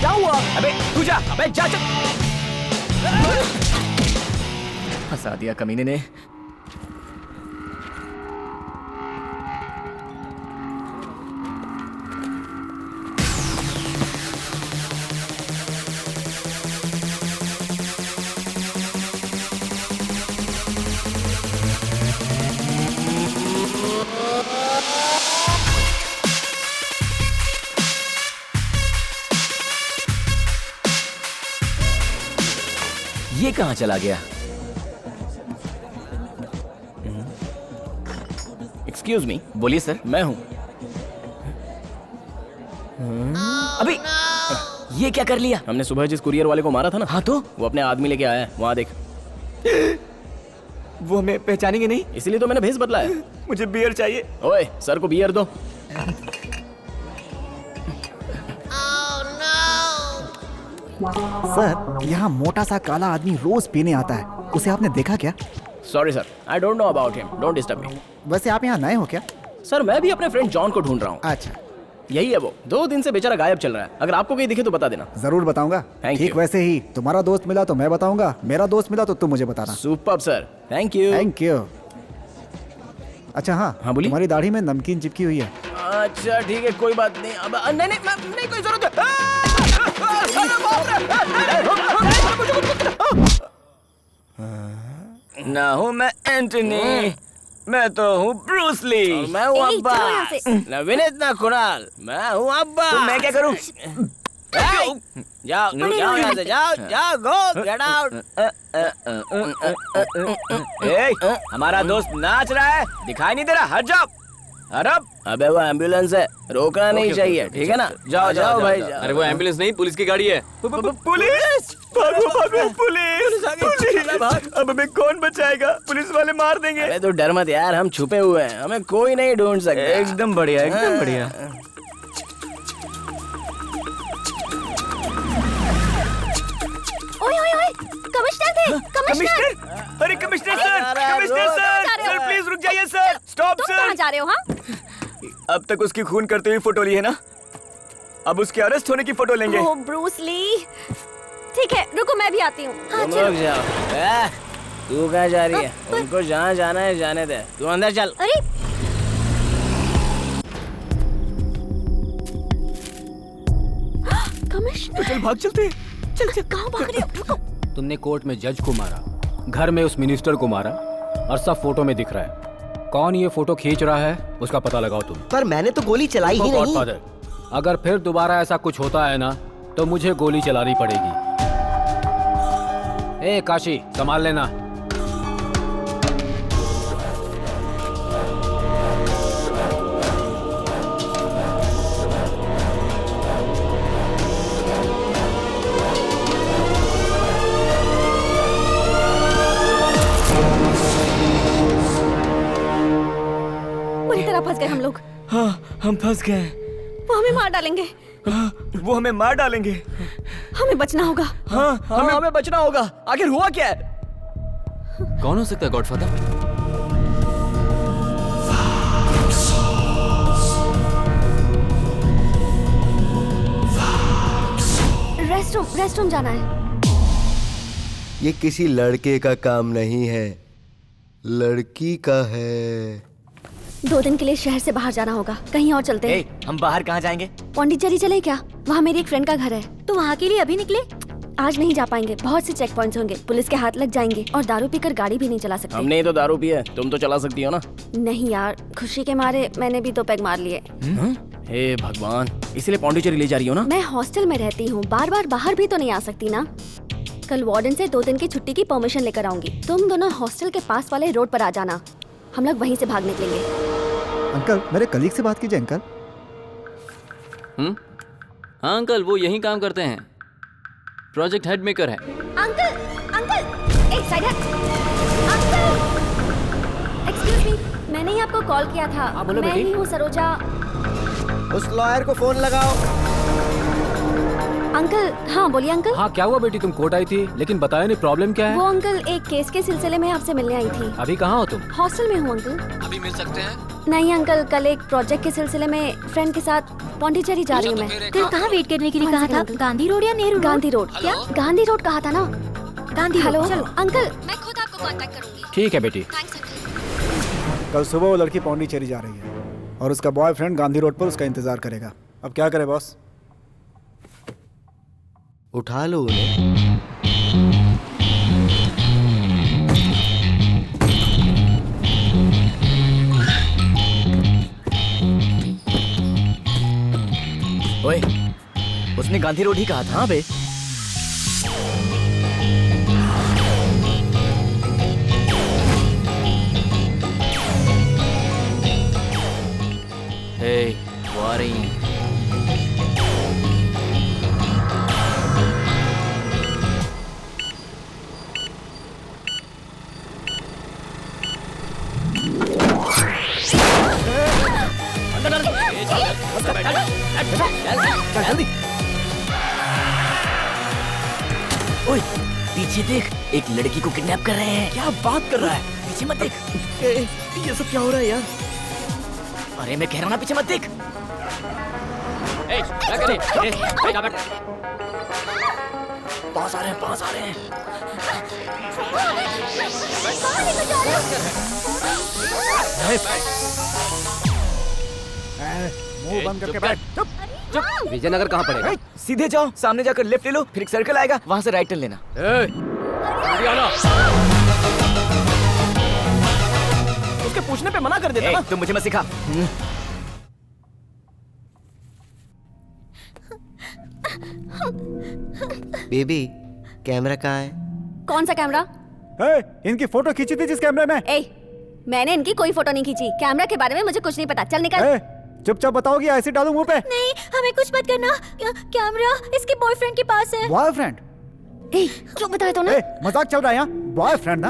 क्या हुआ? अबे तू जा। अबे जा। फंसा दिया कमीने ने। ये कहाँ चला गया? Excuse me. बोलिए सर। मैं हूँ। अभी ये क्या कर लिया? हमने सुबह जिस कुरियर वाले को मारा था ना। हाँ तो? वो अपने आदमी लेके आया है, वहाँ देख। वो हमें पहचानेंगे नहीं, इसलिए तो मैंने भेस बदला है। मुझे बियर चाहिए। ओए, सर को बियर दो। सर, यहाँ मोटा सा काला आदमी रोज पीने आता है। उसे आपने देखा क्या? Sorry sir, I don't know about him, don't disturb me. वैसे आप यहाँ नए हो क्या? सर मैं भी अपने फ्रेंड जॉन को ढूंढ रहा हूँ। अच्छा, यही है वो। 2 दिन से बेचारा गायब चल रहा है। अगर आपको कहीं दिखे तो बता देना। जरूर बताऊंगा। ठीक वैसे ही तुम्हारा दोस्त मिला तो मैं बताऊंगा, मेरा दोस्त मिला तो तुम मुझे बताना। Superb sir, thank you. Thank you. अच्छा हाँ बोलिए। तुम्हारी दाढ़ी में नमकीन चिपकी हुई है। अच्छा ठीक है, कोई बात नहीं। अब नहीं कोई जरूरत है। ना हूँ मैं एंटनी, मैं तो हूँ ब्रूस ली। मैं हूँ अब्बास। ना विनीत ना कुणाल, मैं हूँ अब्बास। तो मैं क्या करूँ? जाओ यहाँ से, जाओ गो, गेट आउट। हमारा दोस्त नाच रहा है, दिखाई नहीं दे रहा, हट जाओ। अरब, अबे वो एम्बुलेंस है, रोकना नहीं चाहिए, ठीक है ना? जाओ भाई जाओ। अरे वो एम्बुलेंस नहीं, पुलिस की गाड़ी है। पुलिस! भागो पुलिस! अब हमें कौन बचाएगा? पुलिस वाले मार देंगे। अरे तो डर मत यार, हम छुपे हुए हैं, हमें कोई नहीं ढूंढ सकता। एकदम बढ़िया, एकदम बढ़िया। कमिश्नर थे, कमिश्नर। अरे कमिश्नर सर, प्लीज रुक जाइए सर। Stop sir. कहाँ जा रहे हो? हाँ, अब तक उसकी खून करते हुए फोटो ली है ना, अब उसके अरेस्ट होने की फोटो लेंगे। ओह ब्रूस ली। ठीक है, रुको मैं भी आती हूँ। हाँ, तुम लोग जाओ। तू कहाँ जा रही है? उनको जहाँ जाना है जाने दे, तू अंदर चल। अरे कमिश्नर, चल भाग चलते। चल कहाँ भाग रहे हो? रुको। तुमने कोर्ट में जज को मारा, घर में उस मिनिस्टर को मारा, और सब फोटो में दिख रहा है। कौन ये फोटो खींच रहा है उसका पता लगाओ तुम। पर मैंने तो गोली चलाई ही नहीं। गॉडफादर, अगर फिर दोबारा ऐसा कुछ होता है ना तो मुझे गोली चलानी पड़ेगी। ए काशी, संभाल लेना। बुरी तरह फंस गए हम लोग। हाँ, हम फंस गए। वो हमें मार डालेंगे। वो हमें मार डालेंगे। हमें बचना होगा। हाँ, हमें बचना होगा। आखिर हुआ क्या है? कौन हो सकता है गॉडफादर? रेस्टरूम जाना है। ये किसी लड़के का काम नहीं है, लड़की का है। 2 दिन के लिए शहर से बाहर जाना होगा, कहीं और चलते हैं। हम बाहर कहाँ जाएंगे? पौंडीचेरी चले क्या? वहाँ मेरी एक फ्रेंड का घर है। तो वहाँ के लिए अभी निकले? आज नहीं जा पाएंगे, बहुत से चेक पॉइंट्स होंगे, पुलिस के हाथ लग जाएंगे और दारू पीकर गाड़ी भी नहीं चला सकते। हमने ही तो दारू पी है, तुम तो चला सकती हो ना। नहीं यार, खुशी के मारे मैंने भी 2 पैग मार लिए। हे भगवान, इसलिए पौंडीचेरी ले जा रही हो ना? मैं हॉस्टल में रहती हूँ, बार बार बाहर भी तो नहीं आ सकती ना। कल वार्डन से 2 दिन की छुट्टी की परमिशन लेकर आऊंगी। तुम दोनों हॉस्टल के पास वाले रोड पर आ जाना, हम लोग वहीं से भाग निकलेंगे। अंकल, मेरे कलीग से बात कीजिए अंकल। हाँ अंकल, वो यही काम करते हैं, प्रोजेक्ट हेड मेकर है। अंकल, एक साइड हट। अंकल, एक्सक्यूज मी, मैंने ही आपको कॉल किया था। मैं ही हूँ सरोजा। उस लॉयर को फोन लगाओ। अंकल, हाँ बोलिए अंकल। हाँ क्या हुआ बेटी, तुम कोर्ट आई थी लेकिन बताया नहीं, प्रॉब्लम क्या है? वो अंकल, एक केस के सिलसिले में आपसे मिलने आई थी। अभी कहाँ हो तुम? हॉस्टल में हूँ अंकल। अभी मिल सकते हैं? नहीं अंकल, कल एक प्रोजेक्ट के सिलसिले में फ्रेंड के साथ पौंडीचेरी जा रही हूँ मैं। कल कहाँ वेट करने के लिए कहा था? गांधी रोड या नेहरू रोड? गांधी रोड। क्या? गांधी रोड कहा था ना। गांधी। हेलो चलो अंकल, मैं खुद आपको कांटेक्ट करूंगी। ठीक है बेटी। कल सुबह वो लड़की पौंडीचेरी जा रही है और उसका बॉयफ्रेंड गांधी रोड पर उसका इंतजार करेगा। अब क्या करे बॉस? उठा लो उन्हें। ओए, उसने गांधी रोड ही कहा था। हाँ बे। हे, वो आ रही हैं। जल्दी। ओए, पीछे देख, एक लड़की को किडनैप कर रहे हैं। क्या बात कर रहा है? पीछे मत देख। ये सब क्या हो रहा है यार? अरे मैं कह रहा हूँ ना, पीछे मत देख। क्या करे? पास आ रहे हैं, पास आ रहे हैं। मुंह बंद करके बैठ। चुप चुप। विजयनगर कहाँ पड़ेगा? सीधे जाओ, सामने जाकर लेफ्ट ले लो, फिर एक सर्कल आएगा, वहाँ से राइट टर्न लेना। जल्दी आना। उसके पूछने पे मना कर देता ना। तुम मुझे मत सिखा। बेबी, कैमरा कहाँ है? कौन सा कैमरा? इनकी फोटो खींची थी जिस कैमरे में। मैंने इनकी कोई फोटो नहीं खींची। कैमरा के बारे में मुझे कुछ नहीं पता। चल निकल। चुपचाप बताओगी, ऐसे डालू मुंह पे। नहीं, हमें कुछ मत करना। कैमरा इसके बॉयफ्रेंड के पास है। बॉयफ्रेंड? क्यों बताया तूने? मजाक चल रहा है यहाँ। बॉयफ्रेंड ना?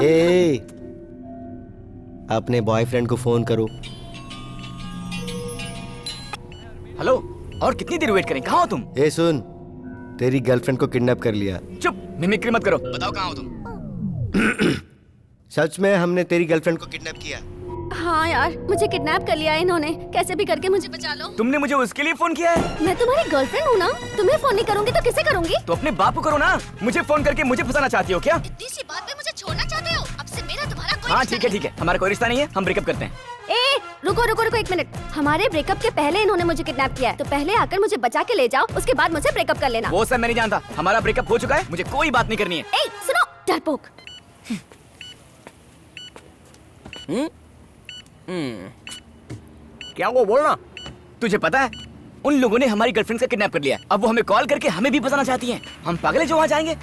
अपने बॉयफ्रेंड को फोन करो। हेलो, और कितनी देर वेट करें? कहाँ हो तुम? सुन, तेरी गर्लफ्रेंड को किडनैप कर लिया। चुप, मिमिक्री मत करो। बताओ कहाँ हो तुम? सच में हमने तेरी गर्लफ्रेंड को किडनैप किया। हाँ यार, मुझे किडनैप कर लिया है इन्होंने। कैसे भी करके मुझे बचा लो। तुमने मुझे उसके लिए फोन किया है? मैं तुम्हारी गर्लफ्रेंड हूँ ना। तुम्हें फोन नहीं करूंगी तो किसे करूंगी? तो अपने बाप को करो ना। मुझे फोन करके मुझे फंसाना चाहती हो क्या? इतनी सी बात पे मुझे छोड़ना चाहते हो? अब से मेरा तुम्हारा कोई हाँ ठीक है, हमारा कोई रिश्ता नहीं है, हम ब्रेकअप करते हैं। रुको 1 मिनट। हमारे ब्रेकअप के पहले इन्होंने मुझे किडनैप किया है, तो पहले आकर मुझे बचा के ले जाओ, उसके बाद मुझे ब्रेकअप कर लेना। वो सब मैं नहीं जानता। हमारा ब्रेकअप हो चुका है, मुझे कोई बात नहीं करनी है। सुनो डरपोक। क्या वो बोलना? तुझे पता है उन लोगों ने हमारी गर्लफ्रेंड से किडनैप कर लिया। अब वो हमें कॉल करके हमें भी फंसाना चाहती हैं। हम पागल हैं जो वहाँ जाएंगे।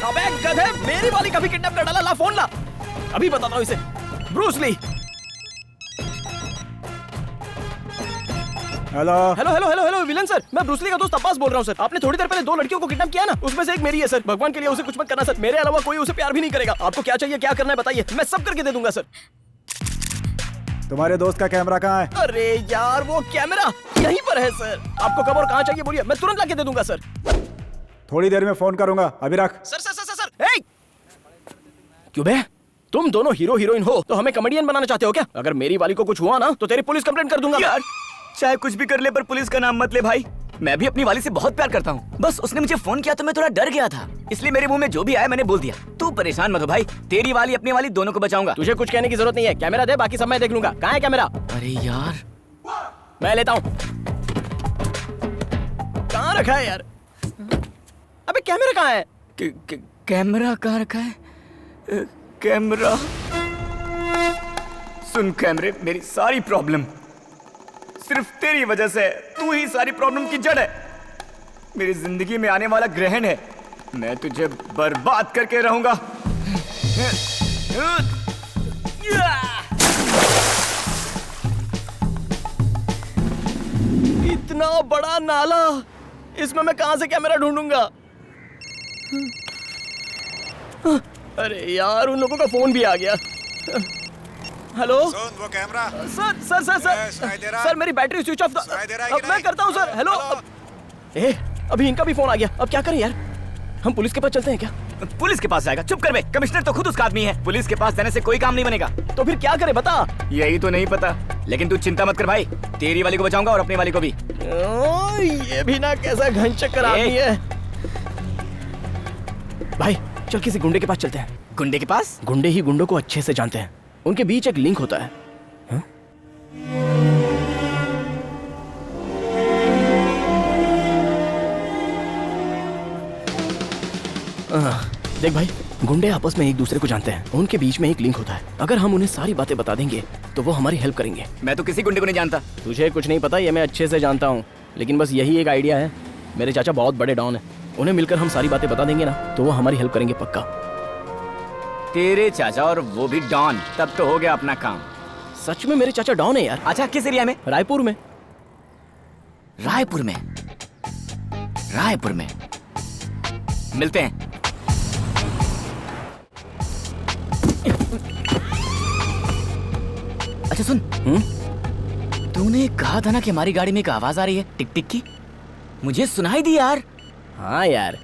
अबे गधे, मेरी वाली कभी किडनैप कर डाला। ला फोन ला, अभी बताता हूँ इसे। Bruce Lee. Hello hello hello hello hello villain sir, मैं ब्रूस ली का दोस्त अब्बास बोल रहा हूँ सर। आपने थोड़ी देर पहले 2 लड़कियों को किडनैप किया ना, उसमें से एक मेरी है सर। भगवान के लिए उसे कुछ मत करना सर, मेरे अलावा कोई उसे प्यार भी नहीं करेगा। आपको क्या चाहिए, क्या करना है बताइए, मैं सब करके दे दूंगा सर। तुम्हारे दोस्त का कैमरा कहाँ है? अरे यार, वो कैमरा यहीं पर है सर। आपको कब और कहाँ चाहिए बोलिए, मैं तुरंत लाके दे दूंगा सर। थोड़ी देर में फोन करूंगा, अभी रख। सर। क्यों बे, तुम दोनों हीरो हीरोइन हो तो हमें कॉमेडियन बनाना चाहते हो क्या? अगर मेरी वाली को कुछ हुआ ना तो तेरी पुलिस कंप्लेंट कर दूंगा। यार चाहे कुछ भी कर ले पर पुलिस का नाम मत ले भाई। मैं भी अपनी वाली से बहुत प्यार करता हूँ। बस उसने मुझे फोन किया तो मैं थोड़ा डर गया था, इसलिए मेरे मुंह में जो भी आया मैंने बोल दिया। तू परेशान मत हो भाई, तेरी वाली अपनी वाली दोनों को बचाऊंगा। तुझे कुछ कहने की जरूरत नहीं है। कैमरा दे, बाकी सब मैं देख लूंगा। कहाँ है कैमरा? अरे यार, मैं लेता हूँ। कहाँ रखा है यार? अबे कैमरा कहाँ है? कैमरा कहाँ रखा है? कैमरा। सुन कैमरे, मेरी सारी प्रॉब्लम सिर्फ तेरी वजह से है। तू ही सारी प्रॉब्लम की जड़ है। मेरी जिंदगी में आने वाला ग्रहण है, मैं तुझे बर्बाद करके रहूंगा। इतना बड़ा नाला, इसमें मैं कहां से कैमरा ढूंढूंगा? अरे यार, उन लोगों का फोन भी आ गया। हेलो वो कैमरा। सर मेरी बैटरी स्विच ऑफ था। अब मैं करता हूँ सर। हेलो। अभी इनका भी फोन आ गया। अब क्या करें यार? हम पुलिस के पास चलते हैं क्या? पुलिस के पास जाएगा? चुप कर बे, कमिश्नर तो खुद उसका आदमी है। पुलिस के पास जाने से कोई काम नहीं बनेगा। तो फिर क्या करे बता? यही तो नहीं पता, लेकिन तू चिंता मत कर भाई, तेरी वाली को बचाऊंगा और अपनी वाली को भी। ये भी ना कैसा घनचक्कर आदमी है। भाई चल किसी गुंडे के पास चलते हैं। गुंडे के पास? गुंडे ही गुंडों को अच्छे से जानते हैं, उनके बीच एक लिंक होता है। देख भाई, गुंडे आपस में एक दूसरे को जानते हैं, उनके बीच में एक लिंक होता है। अगर हम उन्हें सारी बातें बता देंगे तो वो हमारी हेल्प करेंगे। मैं तो किसी गुंडे को नहीं जानता। तुझे कुछ नहीं पता, ये मैं अच्छे से जानता हूँ, लेकिन बस यही एक आइडिया है। मेरे चाचा बहुत बड़े डॉन है, उन्हें मिलकर हम सारी बातें बता देंगे ना तो वो हमारी हेल्प करेंगे पक्का। तेरे चाचा और वो भी डॉन, तब तो हो गया अपना काम। सच में मेरे चाचा डॉन है यार। अच्छा, किस एरिया में? रायपुर में। रायपुर में? रायपुर में मिलते हैं। अच्छा सुन, तूने कहा था ना कि हमारी गाड़ी में एक आवाज आ रही है टिक टिक की, मुझे सुनाई दी यार। हाँ यार,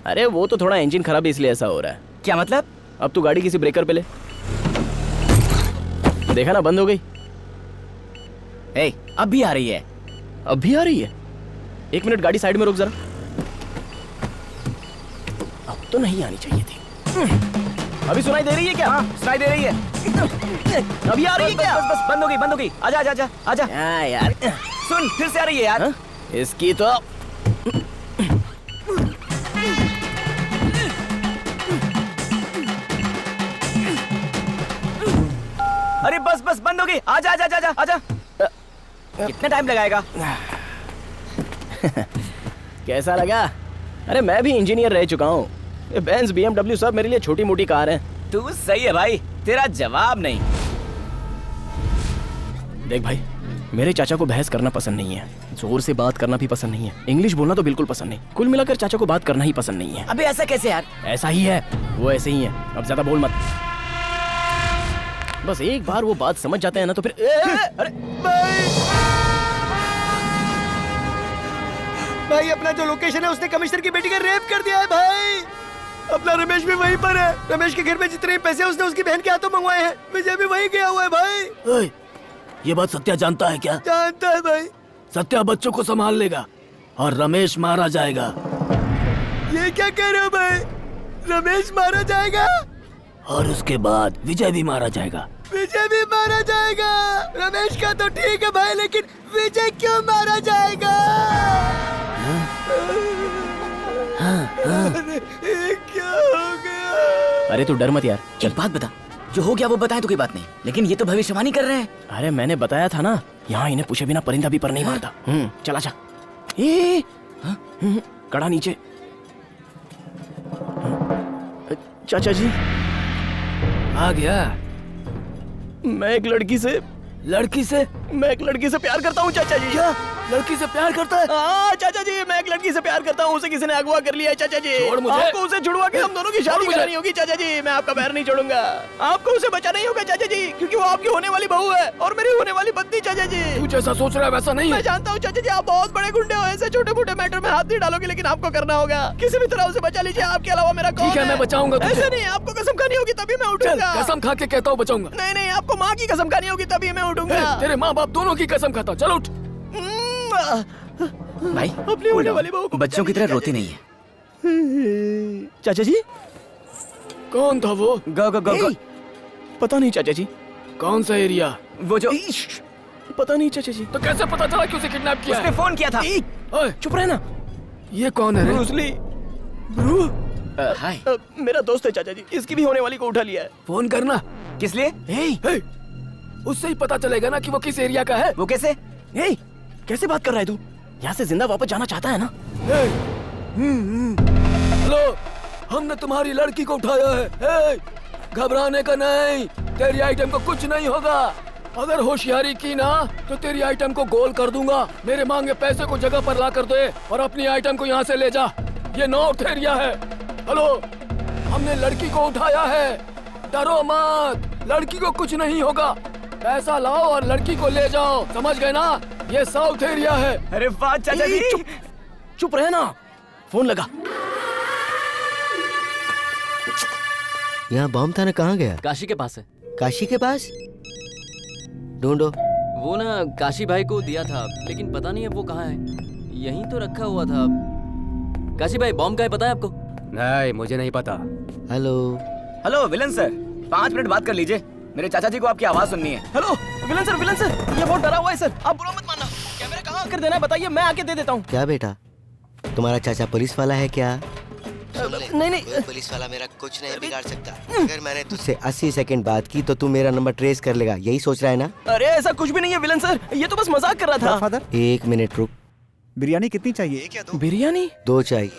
अरे वो तो थोड़ा इंजन खराब है इसलिए ऐसा हो रहा है। क्या मतलब? अब तू गाड़ी किसी ब्रेकर पे ले। देखा ना, बंद हो गई। अब भी आ रही है। अब भी आ रही है? 1 मिनट गाड़ी साइड में रोक जरा। अब तो नहीं आनी चाहिए थी। अभी सुनाई दे रही है क्या? हाँ सुनाई दे रही है। अभी आ रही है क्या? बस बंद हो गई, बंद हो गई। आजा आजा आजा आजा। यार सुन फिर से आ रही है यार। इसकी तो अरे बस बस बंद हो गई। आजा आजा आजा आजा। कितना टाइम लगाएगा? कैसा लगा? अरे मैं भी इंजीनियर रह चुका हूँ। ये बेंज BMW सब मेरे लिए छोटी मोटी कार है। तू सही है भाई, तेरा जवाब नहीं। देख भाई, मेरे चाचा को बहस करना पसंद नहीं है, जोर से बात करना भी पसंद नहीं है, इंग्लिश बोलना तो बिल्कुल पसंद नहीं। कुल मिलाकर चाचा को बात करना ही पसंद नहीं है। अबे ऐसा कैसे यार? ऐसा ही है, वो ऐसे ही है। अब ज्यादा बोल मत। बस एक बार वो बात समझ जाते हैं ना तो फिर अरे भाई अपना जो लोकेशन है उसने कमिश्नर की बेटी का रेप कर दिया है भाई। अपना रमेश भी वहीं पर है। रमेश के घर में जितने पैसे उसने उसकी बहन के हाथों मंगवाए हैं, विजय भी वहीं गया हुआ है भाई। ओए, ये बात सत्या जानता है क्या? जानता है भाई। सत्या बच्चों को संभाल लेगा और रमेश मारा जाएगा। ये क्या कह रहे हो भाई? रमेश मारा जाएगा और उसके बाद विजय भी मारा जाएगा। विजय भी मारा जाएगा? रमेश का तो ठीक है भाई, लेकिन विजय क्यों मारा जाएगा? अरे क्या हो गया? अरे तू डर मत यार। एक बात बता, जो हो गया वो बताए तो कोई बात नहीं, लेकिन ये तो भविष्यवाणी कर रहे हैं। अरे मैंने बताया था ना, यहाँ इन्हें पूछे बिना परिंदा भी पर नहीं मारता। चला जा। कड़ा नीचे। चाचा जी आ गया। मैं एक लड़की से प्यार करता हूँ चाचा जी। क्या? लड़की से प्यार करता है? हाँ चाचा जी, मैं एक लड़की से प्यार करता हूँ। उसे किसी ने अगवा कर लिया है चाचा जी। छोड़ मुझे। आपको उसे छुड़वा के हम दोनों की शादी करानी होगी चाचा जी। मैं आपका पैर नहीं छोड़ूंगा। आपको उसे बचाना ही होगा चाचा जी, क्योंकि वो आपकी होने वाली बहू है और मेरी होने वाली पत्नी चाचा जी। तू जैसा सोच रहा है वैसा नहीं है। मैं जानता हूँ चाचा जी, आप बहुत बड़े गुंडे हो। ऐसे छोटे मोटे मैटर में हाथ नहीं डालोगे, लेकिन आपको करना होगा। किसी भी तरह उसे बचा लीजिए। आपके अलावा मेरा कौन ठीक है, मैं बचाऊंगा तुझे। ऐसे नहीं, आपको कसम खानी होगी तभी मैं उठूंगा। कसम खा के कहता हूँ बचाऊंगा। नहीं नहीं, आपको माँ की कसम खानी होगी तभी मैं उठूंगा। तेरे माँ बाप दोनों की कसम खाता हूँ। चलो उठ। भाई अपनी होने वाली बहू को बच्चों की तरह रोती नहीं है। चाचा जी कौन था वो? गो गो गो गो। पता नहीं चाचा जी। कौन सा एरिया? वो जो पता नहीं चाचा जी। तो कैसे पता चला कि उसे किडनैप किया? उसने फोन किया था। ओए चुप रहना। ये कौन है? ब्रूसली। ब्रू हाय। मेरा दोस्त है चाचा जी, इसकी भी होने वाली को उठा लिया है। फोन करना। किस लिए? उससे ही पता चलेगा ना कि वो किस एरिया का है। वो कैसे? कैसे बात कर रहा है तू? यहाँ से जिंदा वापस जाना चाहता है ना? हेलो, हमने तुम्हारी लड़की को उठाया है। घबराने का नहीं, तेरी आइटम को कुछ नहीं होगा। अगर होशियारी की ना तो तेरी आइटम को गोल कर दूंगा। मेरे मांगे पैसे को जगह पर ला कर दे और अपनी आइटम को यहाँ से ले जा। ये नॉर्थ एरिया है। हेलो, हमने लड़की को उठाया है, डरो मत, लड़की को कुछ नहीं होगा। पैसा लाओ और लड़की को ले जाओ, समझ गए ना? ये साउथ एरिया है। अरे वाह चाचा जी। चुप रहना। फोन लगा। यहाँ बॉम्ब था ना, कहाँ गया? काशी के पास है। काशी के पास? ढूंढो। वो ना काशी भाई को दिया था, लेकिन पता नहीं अब वो कहाँ है। यहीं तो रखा हुआ था। काशी भाई, बॉम्ब का है पता है आपको? नहीं, मुझे नहीं पता। Hello hello villain sir, 5 minute बात कर लीजिए। मेरे चाचा जी को आपकी आवाज सुननी है। हेलो विलन सर, ये बहुत डरा हुआ है सर। आप बुरा मत मानना। कैमरा कहाँ कर देना है बताइए, मैं आके दे देता हूँ। क्या बेटा, तुम्हारा चाचा पुलिस वाला है क्या? नहीं कोई पुलिस वाला मेरा कुछ नहीं बिगाड़ सकता। अगर मैंने तुझसे 80 सेकंड बात की तो तू मेरा नंबर ट्रेस कर लेगा, यही सोच रहा है ना? अरे ऐसा कुछ भी नहीं है विलन सर, ये तो बस मजाक कर रहा था। फादर 1 मिनट रुक। बिरयानी कितनी चाहिए? क्या दो? बिरयानी 2 चाहिए।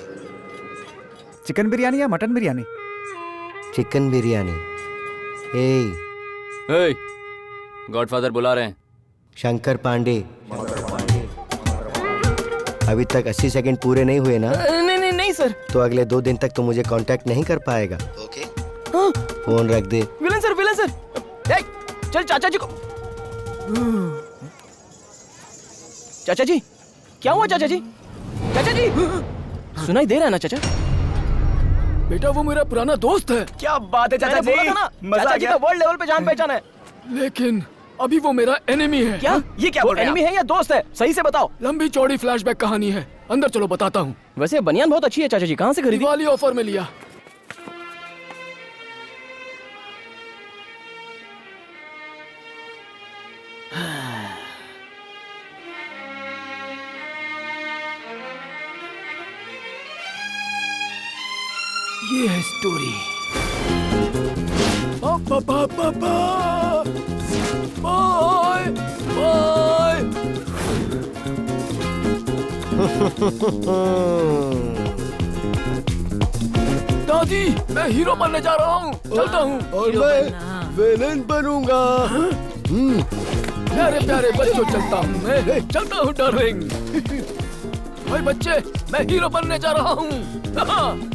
चिकन बिरयानी या mutton biryani? Chicken biryani. Godfather बुला रहे हैं। शंकर पांडे। अभी तक 80 सेकंड पूरे नहीं हुए ना? नहीं सर। तो अगले 2 दिन तक तो मुझे कांटेक्ट नहीं कर पाएगा। ओके? फोन रख दे। Villain sir. चल चाचा जी को। चाचा जी, क्या हुआ चाचा जी? सुनाई दे रहा है ना चाचा? बेटा वो मेरा पुराना दोस्त है। क्या बात है चाचा जी, मजा आ गया। वर्ल्ड लेवल पे जान पहचान है। लेकिन अभी वो मेरा एनिमी है। क्या? ये क्या बोल रहे हैं? एनिमी है या दोस्त है? सही से बताओ। लंबी चौड़ी फ्लैशबैक कहानी है, अंदर चलो बताता हूँ। वैसे बनियान बहुत अच्छी है चाचा जी, कहाँ से खरीदी? दिवाली ऑफर में लिया। ये है स्टोरी। Bye bye. दादी, मैं हीरो बनने जा रहा हूँ, चलता हूँ। और मैं विलेन बनूंगा। प्यारे प्यारे बच्चों, चलता हूँ मैं, चलता हूँ डार्लिंग। भाई बच्चे, मैं हीरो बनने जा रहा हूँ।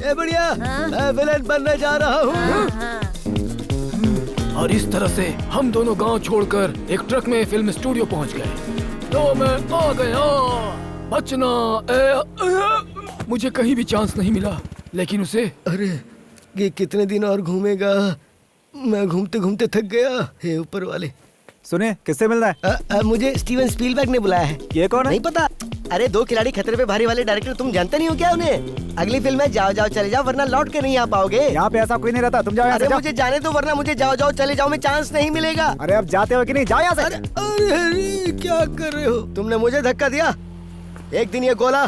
ए बढ़िया, मैं विलेन बनने जा रहा हूँ। और इस तरह से हम दोनों गांव छोड़कर एक ट्रक में फिल्म स्टूडियो पहुंच गए। तो मैं आ गया। बचना मुझे कहीं भी चांस नहीं मिला, लेकिन उसे अरे ये कितने दिन और घूमेगा? मैं घूमते घूमते थक गया। हे ऊपर वाले, सुने किससे मिलना है? मुझे स्टीवन स्पीलबर्ग ने बुलाया है। ये कौन है? नहीं पता। अरे दो खिलाड़ी खतरे पे भारी वाले डायरेक्टर, तुम जानते नहीं हो क्या उन्हें? अगली फिल्म है जाओ जाओ चले जाओ, वरना लौट के नहीं आ पाओगे। यहाँ पे ऐसा कोई नहीं रहता, तुम जाओ यहाँ से। अरे मुझे जाने दो, वरना मुझे जाओ जाओ चले जाओ में चांस नहीं मिलेगा। अरे अब जाते हो कि नहीं? जाओ यहाँ से। अरे क्या कर रहे हो? तुमने मुझे धक्का दिया। एक दिन ये गोला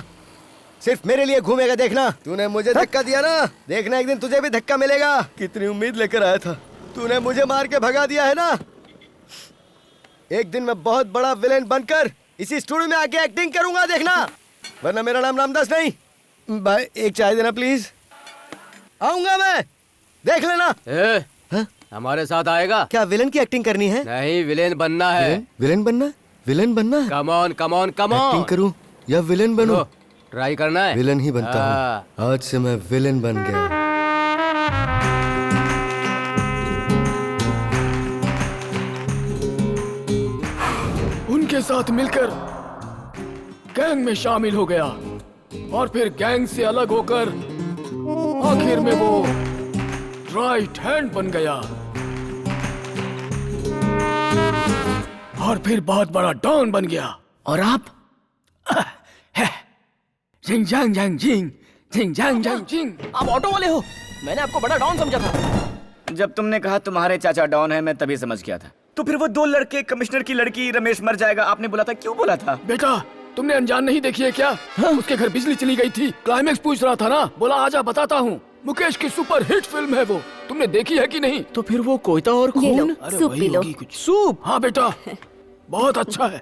सिर्फ मेरे लिए घूमेगा, देखना। तूने मुझे धक्का दिया ना, देखना एक दिन तुझे भी धक्का मिलेगा। कितनी उम्मीद लेकर आया था, तूने मुझे मार के भगा दिया है ना। एक दिन मैं बहुत बड़ा विलेन बनकर इसी स्टूडियो में आके एक्टिंग करूंगा, देखना। वरना मेरा नाम रामदास नहीं। भाई एक चाय देना प्लीज। आऊंगा मैं, देख लेना। हमारे साथ आएगा? क्या विलेन की एक्टिंग करनी है? नहीं, विलेन बनना है। विलेन बनना? विलेन बनना? Come on come on come on. Acting करूं या विलेन बनूं? ट्राई करना है। विलेन ही बनता हूँ। आज से मैं विलेन बन गया। उनके साथ मिलकर गैंग में शामिल हो गया, और फिर गैंग से अलग होकर आखिर में वो राइट हैंड बन गया, और फिर बहुत बड़ा डॉन बन गया। और आप? जिंग जांग जांग जिंग, जिंग जांग जांग जिंग। आप ऑटो वाले हो? मैंने आपको बड़ा डॉन समझा था। जब तुमने कहा तुम्हारे चाचा डॉन है, मैं तभी समझ गया था। तो फिर वो दो लड़के, कमिश्नर की लड़की, रमेश मर जाएगा, आपने बोला था, क्यों बोला था? बेटा, तुमने अनजान नहीं देखी है क्या? उसके घर बिजली चली गई थी, क्लाइमेक्स पूछ रहा था ना, बोला आजा बताता हूँ। मुकेश की सुपर हिट फिल्म है वो, तुमने देखी है कि नहीं? तो फिर वो कोयता और खून? Soup P low. सूप? हाँ बेटा, बहुत अच्छा है,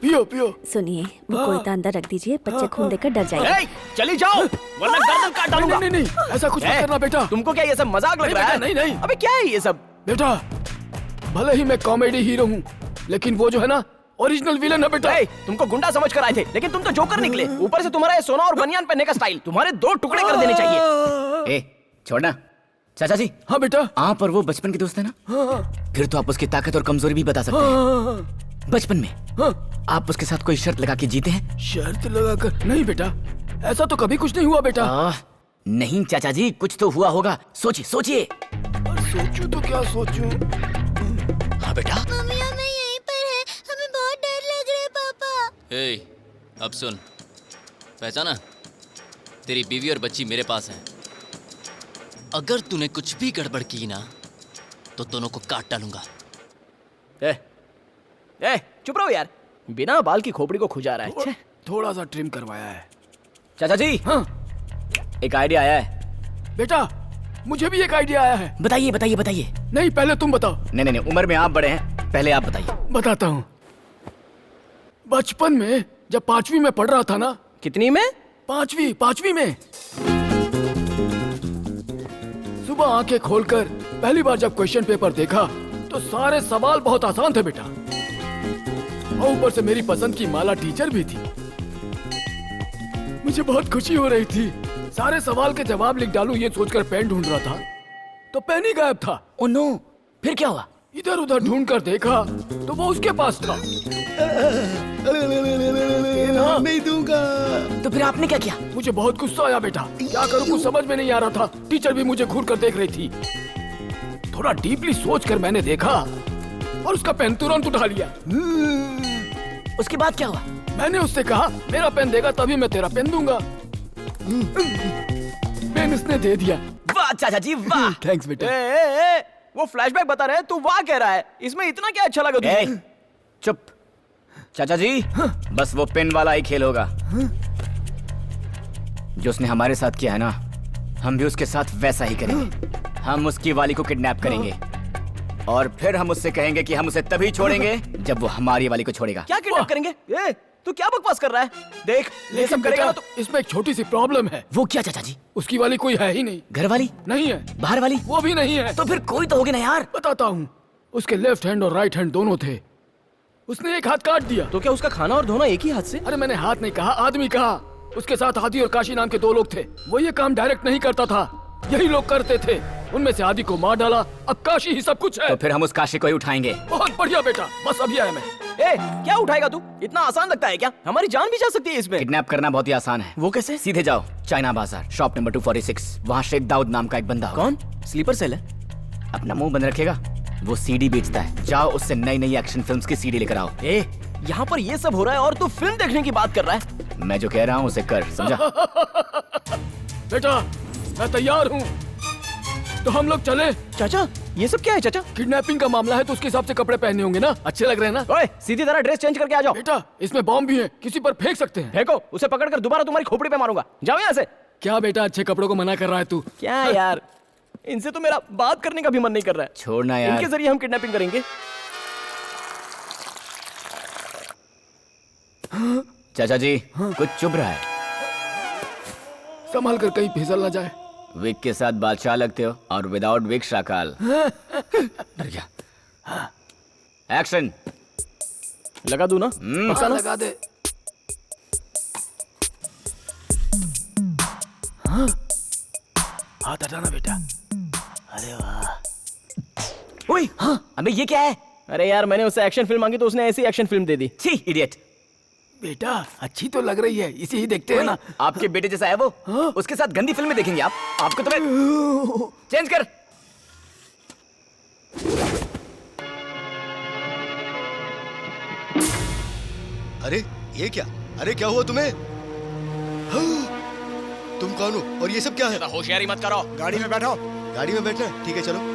पियो पियो। सुनिए, वो कोयता अंदर रख दीजिए, बच्चे खून देखकर डर जाएंगे। चली जाओ, वरना गर्दन काट डालूंगा। नहीं नहीं, ऐसा कुछ मत करना बेटा। तुमको क्या ये सब मजाक लग रहा है? नहीं नहीं, अबे क्या है ये सब? बेटा, भले ही मैं कॉमेडी हीरो हूँ, लेकिन वो जो है ना, ओरिजिनल विलन है बेटा। तुमको गुंडा समझ कर आए थे, लेकिन तुम तो जोकर निकले। ऊपर से तुम्हारा ये सोना और बनियान पहनने का स्टाइल, तुम्हारे दो टुकड़े कर देने चाहिए। छोड़ना। चाचा जी। हाँ बेटा। आप और वो बचपन के दोस्त है ना? हाँ। फिर तो आप उसकी ताकत और कमजोरी भी बता सकते हैं। बचपन में आप उसके साथ कोई शर्त लगा के जीते हैं? शर्त लगाकर? नहीं बेटा, ऐसा तो कभी कुछ नहीं हुआ बेटा। नहीं चाचा जी, कुछ तो हुआ होगा, सोचिए सोचिए। सोचूं तो क्या सोचूं? हाँ बेटा। मम्मी हमें यहीं पर है, हमें बहुत डर लग रहा है पापा। ए, अब सुन, पहचाना? तेरी बीवी और बच्ची मेरे पास हैं। अगर तूने कुछ भी गड़बड़ की ना, तो दोनों को काट डालूंगा। चुप रहो यार, बिना बाल की खोपड़ी को खुजा रहा है। थोड़ा सा ट्रिम करवाया है। चाचा जी। हाँ। एक आइडिया आया है। बेटा, मुझे भी एक आइडिया आया है। बताइए बताइए बताइए। नहीं, पहले तुम बताओ। नहीं नहीं, उम्र में आप बड़े हैं, पहले आप बताइए। बताता हूँ। बचपन में जब 5वीं में पढ़ रहा था ना। कितनी में? 5वीं में। सुबह आंखें खोलकर पहली बार जब क्वेश्चन पेपर देखा, तो सारे सवाल बहुत आसान थे बेटा, और ऊपर से मेरी पसंद की माला टीचर भी थी। मुझे बहुत खुशी हो रही थी। सारे सवाल के जवाब लिख डालूं ये सोचकर पेन ढूंढ रहा था, तो पेन ही गायब था। ओह नो, फिर क्या हुआ? इधर उधर ढूंढ कर देखा तो वो उसके पास था। नहीं दूंगा। तो फिर आपने क्या किया? मुझे बहुत गुस्सा आया बेटा, क्या करूं कुछ समझ में नहीं आ रहा था। टीचर भी मुझे घूर कर देख रही थी। थोड़ा डीपली सोच कर मैंने देखा और उसका पेन तुरंत उठा लिया। उसके बाद क्या हुआ? मैंने उससे कहा मेरा पेन देगा तभी मैं तेरा पेन दूंगा। पेन उसने दे दिया। वाह चाचा जी वाह। थैंक्स बेटा। वो फ्लैशबैक बता रहे हैं, तू वाह कह रहा है, इसमें इतना क्या अच्छा लगा तुझे? चुप चाचा जी, बस वो पेन वाला ही खेल होगा जो उसने हमारे साथ किया है ना, हम भी उसके साथ वैसा ही करेंगे। हम उसकी वाली को किडनैप करेंगे और फिर हम उससे कहेंगे कि हम उसे तभी छोड़ेंगे जब वो हमारी वाली को छोड़ेगा। क्या किडनैप करेंगे? तू क्या बकवास कर रहा है? देख ये सब करेगा ना तो इसमें एक छोटी सी प्रॉब्लम है। वो क्या चाचा जी? उसकी वाली कोई है ही नहीं। घर वाली नहीं है। बाहर वाली वो भी नहीं है। तो फिर कोई तो होगी ना यार। बताता हूँ, उसके लेफ्ट हैंड और राइट हैंड दोनों थे। उसने एक हाथ काट दिया। तो क्या उसका खाना और धोना एक ही हाथ से? अरे मैंने हाथ नहीं कहा, आदमी कहा। उसके साथ आदि और काशी नाम के 2 लोग थे। वो ये काम डायरेक्ट नहीं करता था, यही लोग करते थे। उनमें से आदि को मार डाला, अब काशी ही सब कुछ है। तो फिर हम उस काशी को ही उठाएंगे। बहुत बढ़िया बेटा, बस अभी आया मैं। क्या उठाएगा तू? इतना आसान लगता है क्या? हमारी जान भी जा सकती है इसमें। किडनैप करना बहुत ही आसान है। वो कैसे? सीधे जाओ चाइना बाजार, शॉप नंबर 246। वहाँ शेख दाऊद नाम का एक बंदा होगा। कौन? स्लीपर सेल है? अपना मुंह बंद रखेगा। वो सीडी बेचता है, जाओ उससे नई नई एक्शन फिल्म्स की सीडी लेकर आओ। यहाँ पर ये सब हो रहा है और तू फिल्म देखने की बात कर रहा है? मैं जो कह रहा हूँ उसे कर, समझा? बेटा मैं तैयार हूँ, तो हम लोग चले। चाचा ये सब क्या है चाचा? किडनैपिंग का मामला है तो उसके हिसाब से कपड़े पहने होंगे ना, अच्छे लग रहे हैं ना? ओए सीधी तरह ड्रेस चेंज करके आ जाओ। बेटा इसमें बॉम्ब भी है, किसी पर फेंक सकते हैं। फेंको, उसे पकड़कर दोबारा तुम्हारी खोपड़ी पे मारूंगा। जाओ यहाँ से। क्या बेटा अच्छे कपड़ों को मना कर रहा है तू? क्या यार, इनसे तो मेरा बात करने का भी मन नहीं कर रहा है। छोड़ना यार, इनके जरिए हम किडनैपिंग करेंगे। चाचा जी कुछ चुभ रहा है। संभाल कर कहीं फिसल ना जाए। विग के साथ बादशाह लगते हो और विदाउट विग शाकाल। डर गया। एक्शन। लगा दूं ना? लगा दे। हाथ हटाना बेटा। अरे वाह। ओए हाँ, अबे ये क्या है? अरे यार मैंने उससे एक्शन फिल्म मांगी तो उसने ऐसी एक्शन फिल्म दे दी। छी इडियट। बेटा अच्छी तो लग रही है, इसे ही देखते हैं ना। आपके बेटे जैसा है वो? हाँ? उसके साथ गंदी फिल्में देखेंगे आप? आपको तो मैं चेंज कर। अरे ये क्या? अरे क्या हुआ तुम्हें? तुम कौन हो और ये सब क्या है? होशियारी मत करो। गाड़ी में बैठो। गाड़ी में बैठना है? ठीक है चलो।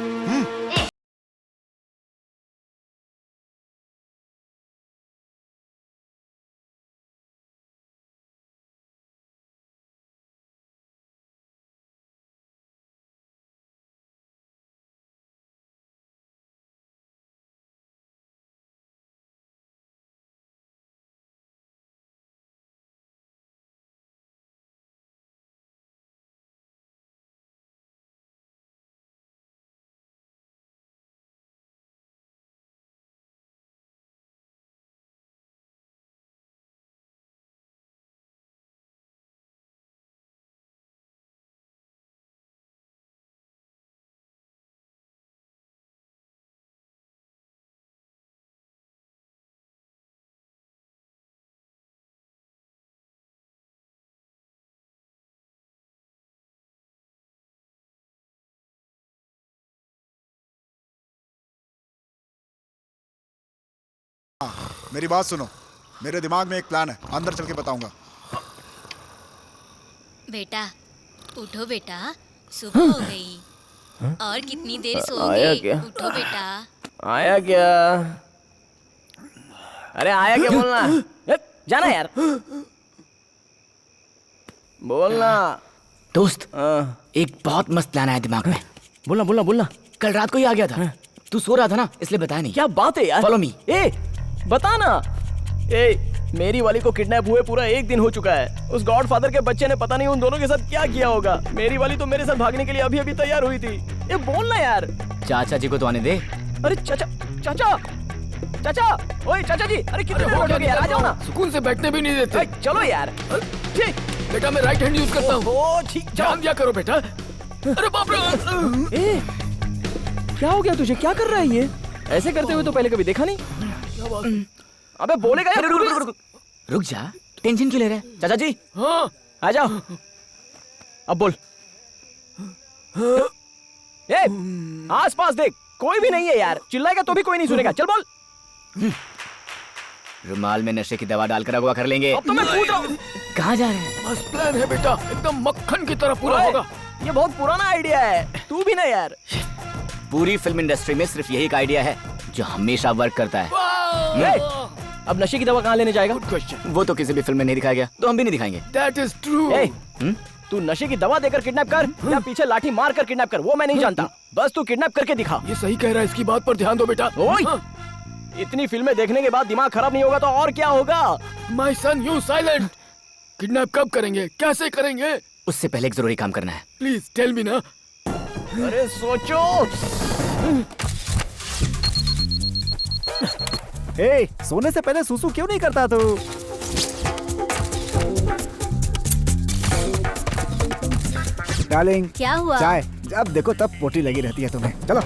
मेरी बात सुनो, मेरे दिमाग में एक प्लान है, अंदर चल के बताऊंगा। बेटा उठो बेटा, सुबह हो गई और कितनी देर सोओगे? उठो बेटा। आया क्या? अरे आया क्या बोलना? जाना यार, बोलना। दोस्त एक बहुत मस्त प्लान आया दिमाग में। बोलना बोलना बोलना। कल रात को ही आ गया था। तू सो रहा था ना इसलिए बताया नहीं। क्या बात है यार? Follow me. बता ना। मेरी वाली को किडनैप हुए पूरा 1 दिन हो चुका है। उस गॉडफादर के बच्चे ने पता नहीं उन दोनों के साथ क्या किया होगा। मेरी वाली तो मेरे साथ भागने के लिए अभी अभी तैयार हुई थी। ये बोलना यार। चाचा जी को तो आने दे। अरे चाचा चाचा चाचा, ओए चाचा जी, अरे कितने हो गए यार, आ जाओ ना। सुकून से बैठने भी नहीं देते। चलो यार। ठीक बेटा, मैं राइट हैंड यूज करता हूँ। ओ ठीक, ध्यान दिया करो बेटा। अरे बाप रे, क्या हो गया तुझे? क्या कर रहा है ये? ऐसे करते हुए तो पहले कभी देखा नहीं। अबे बोलेगा यार। रुक जा, टेंशन क्यों ले रहा है? चाचा जी हाँ आ जाओ। अब बोल। आस पास देख, कोई भी नहीं है यार, चिल्लाएगा तो भी कोई नहीं सुनेगा। चल बोल। रुमाल में नशे की दवा डालकर अगवा कर लेंगे। अब तो मैं कूद रहा हूँ। कहाँ जा रहे हैं? मस्त प्लान है बेटा, एकदम मक्खन की तरह पूरा होगा। ये बहुत पुराना आइडिया है, तू भी ना यार। पूरी फिल्म इंडस्ट्री में सिर्फ यही एक आइडिया है जो हमेशा वर्क करता है। अब नशे की दवा कहाँ लेने जाएगा? वो तो किसी भी फिल्म में नहीं दिखाया गया, तो हम भी नहीं दिखाएंगे। That is true. तू नशे की दवा देकर किडनैप कर या पीछे लाठी मार कर किडनैप कर, वो मैं नहीं जानता। बस तू किडनैप करके दिखा। ये सही कह रहा है, इसकी बात पर ध्यान दो बेटा। इतनी फिल्में देखने के बाद दिमाग खराब नहीं होगा तो और क्या होगा? My son, you silent. Kidnap कब करेंगे, कैसे करेंगे? उससे पहले एक जरूरी काम करना है। प्लीज टेल मी ना। अरे सोचो। ए, सोने से पहले सुसु क्यों नहीं करता तू? डार्लिंग, क्या हुआ? चाय। जब देखो तब पोटी लगी रहती है तुम्हें। चलो।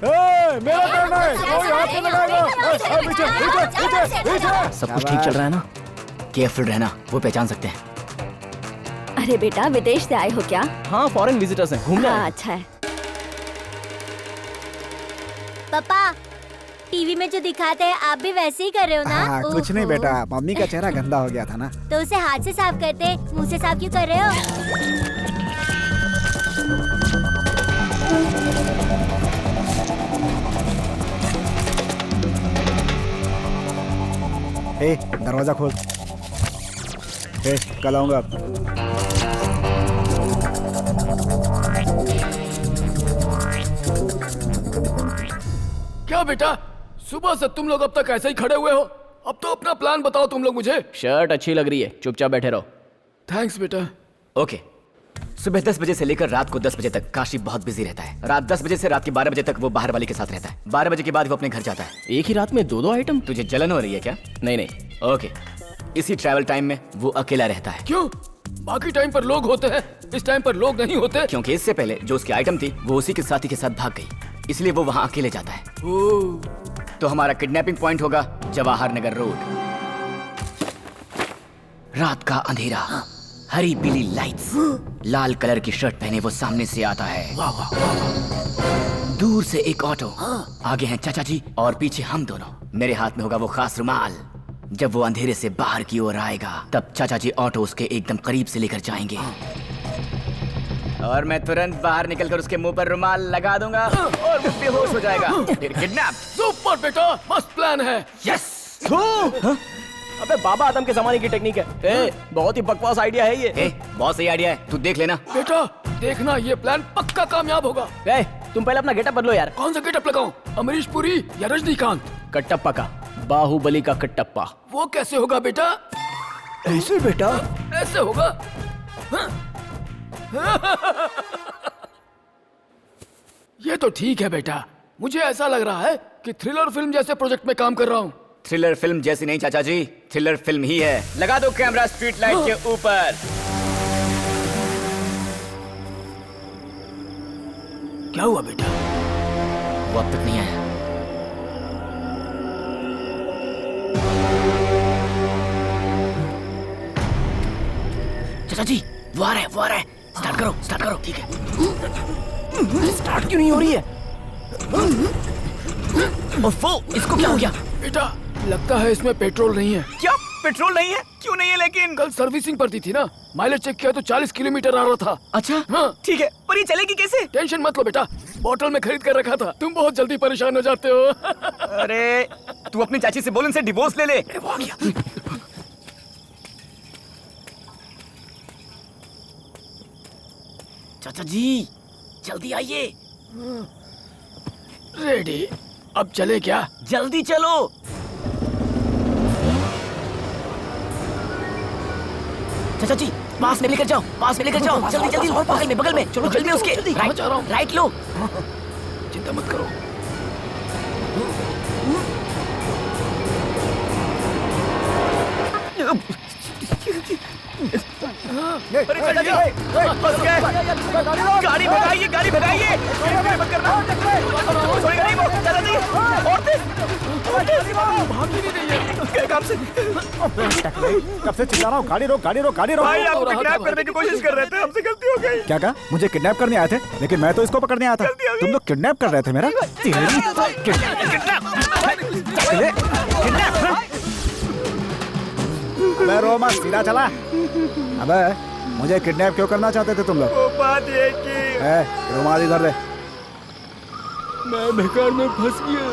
मेरा टर्न है, कोई हाथ नहीं लगाएगा। पीछे, पीछे, पीछे, पीछे। सब कुछ ठीक चल रहा है ना? केयरफुल रहना, वो पहचान सकते हैं। अरे बेटा, विदेश से आए हो क्या? हाँ, फॉरेन विजिटर्स हैं, घूमने आए। अच्छा है। पापा, टीवी में जो दिखाते हैं आप भी वैसे ही कर रहे हो ना? हाँ, कुछ नहीं बेटा, मम्मी का चेहरा गंदा हो गया था ना। तो उसे हाथ से साफ करते, मुंह से साफ क्यों कर रहे हो? ए, दरवाजा खोल। ए, कल आऊंगा। क्या बेटा, सुबह से तुम लोग अब तक ऐसे ही खड़े हुए हो? अब तो अपना प्लान बताओ तुम लोग मुझे। शर्ट अच्छी लग रही है, चुपचाप बैठे रहो। थैंक्स बेटा। ओके। सुबह 10 बजे से लेकर रात को 10 बजे तक काशी बहुत बिजी रहता है। रात 10 बजे से रात के 12 बजे तक वो बाहर वाली के साथ रहता है। 12 बजे के बाद वो अपने घर जाता है। एक ही रात में 2-2 आइटम? तुझे जलन हो रही है क्या? नहीं। ओके। इसी ट्रैवल टाइम में वो अकेला रहता है। क्यों? बाकी टाइम पर लोग होते हैं, इस टाइम पर लोग नहीं होते। क्योंकइससे पहले जो उसकी आइटम थी वो उसी के साथी के साथ भाग गई, इसलिए वो वहाँ अकेले जाता है। तो हमारा किडनैपिंग पॉइंट होगा जवाहर नगर रोड। रात का अंधेरा, हरी पीली लाइट्स, लाल कलर की शर्ट पहने वो सामने से आता है। दूर से एक ऑटो, आगे हैं चाचा जी और पीछे हम दोनों। मेरे हाथ में होगा वो खास रुमाल। जब वो अंधेरे से बाहर की ओर आएगा तब चाचा जी ऑटो उसके एकदम करीब से लेकर जाएंगे और मैं तुरंत बाहर निकलकर उसके मुंह पर रुमाल लगा दूंगा और वो बेहोश हो जाएगा। फिर किडनैप। सुपर बेटा, मस्त प्लान है। यस। अबे बाबा आदम के जमाने की टेक्निक है। बहुत ही बकवास आइडिया है ये। बहुत सही आइडिया है, तू देख लेना। बेटा देखना, ये प्लान पक्का कामयाब होगा। तुम पहले अपना गेटअप बदलो यार। कौन सा गेटअप लगाऊं? अमरीश पुरी या रजनीकांत? कट्टप्पा का, बाहुबली का कट्टप्पा। वो कैसे होगा बेटा? ऐसे बेटा? ऐसे होगा। ये तो ठीक है बेटा, मुझे ऐसा लग रहा है कि थ्रिलर फिल्म जैसे प्रोजेक्ट में काम कर रहा हूँ। थ्रिलर फिल्म जैसी नहीं चाचा जी, थ्रिलर फिल्म ही है। लगा दो कैमरा स्ट्रीट लाइट के ऊपर। क्या हुआ बेटा? वो अब तक नहीं आया। चाचा जी वो आ रहा है। स्टार्ट करो। ठीक है। स्टार्ट क्यों नहीं हो रही है? ओफो, इसको क्या हो गया? बेटा लगता है इसमें पेट्रोल नहीं है। क्या पेट्रोल नहीं है? क्यों नहीं है? लेकिन कल सर्विसिंग पर दी थी ना, माइलेज चेक किया तो 40 किलोमीटर आ रहा था। अच्छा हाँ ठीक है, पर ये चलेगी कैसे? टेंशन मत लो बेटा, बोतल में खरीद कर रखा था। तुम बहुत जल्दी परेशान हो जाते हो। अरे तू अपनी चाची से बोल उनसे डिवोर्स ले ले। वो आ गया। चाचा जी जल्दी आइए। रेडी, अब चले क्या? जल्दी चलो। चाचा जी पास में लेकर जाओ, जल्दी बगल में चलो, जल्दी उसके राइट लो। चिंता मत करो। अरे चाचा जी, फंस गए। गाड़ी भगाइए, गाड़ी भगाइए। मत करना। छोड़ेगा नहीं वो। चाचा जी, और तेज। भाग ही नहीं रही है। कब से चिल्ला रहा हूँ? गाड़ी रोक, गाड़ी रोक, गाड़ी रोक। भाई आप किडनैप करने की कोशिश कर रहे थे, हमसे गलती हो गई। क्या कहा? मुझे किडनैप करने आए थे, लेकिन मैं तो इसको पकड़ने आया था। तुम लोग किडनैप कर रहे थे मेरा? मैं रो मत, सीधा चला। अबे मुझे किडनैप क्यों करना चाहते थे तुम लोग? वो बात ये कि रुमाल इधर दे। मैं बेकार में फंस गया।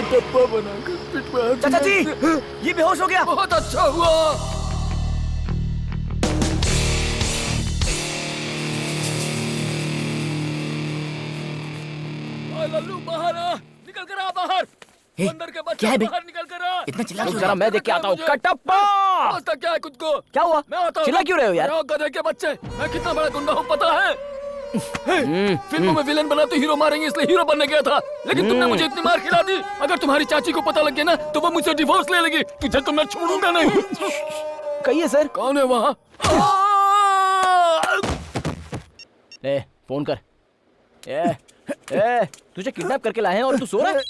डब्बा बनाकर पिटवा। चाचा जी, ये बेहोश हो गया। बहुत अच्छा हुआ। लल्लू बाहर आ, निकल कर आ बाहर। अंदर के बच्चे बाहर निकल कर आ। इतना चिल्ला क्यों? जरा मैं देख के आता हूँ। कटप्पा, समझता क्या है खुद को? क्या हुआ? मैं आता हूँ। चिल्ला क्यों रहे हो यार? गधे के बच्चे, मैं कितना बड़ा गुंडा हूँ पता है? फिल्मों में विलेन बना तो हीरो मारेंगे, इसलिए हीरो बनने गया था, लेकिन तुमने मुझे इतनी मार खिला दी। अगर तुम्हारी चाची को पता लग गया ना तो वो मुझसे डिवोर्स ले लेगी। तुझे तो मैं छोड़ूंगा नहीं। कहिए सर। कौन है वहाँ? फोन कर। तुझे किडनैप करके लाए हैं और तू सो रहा है?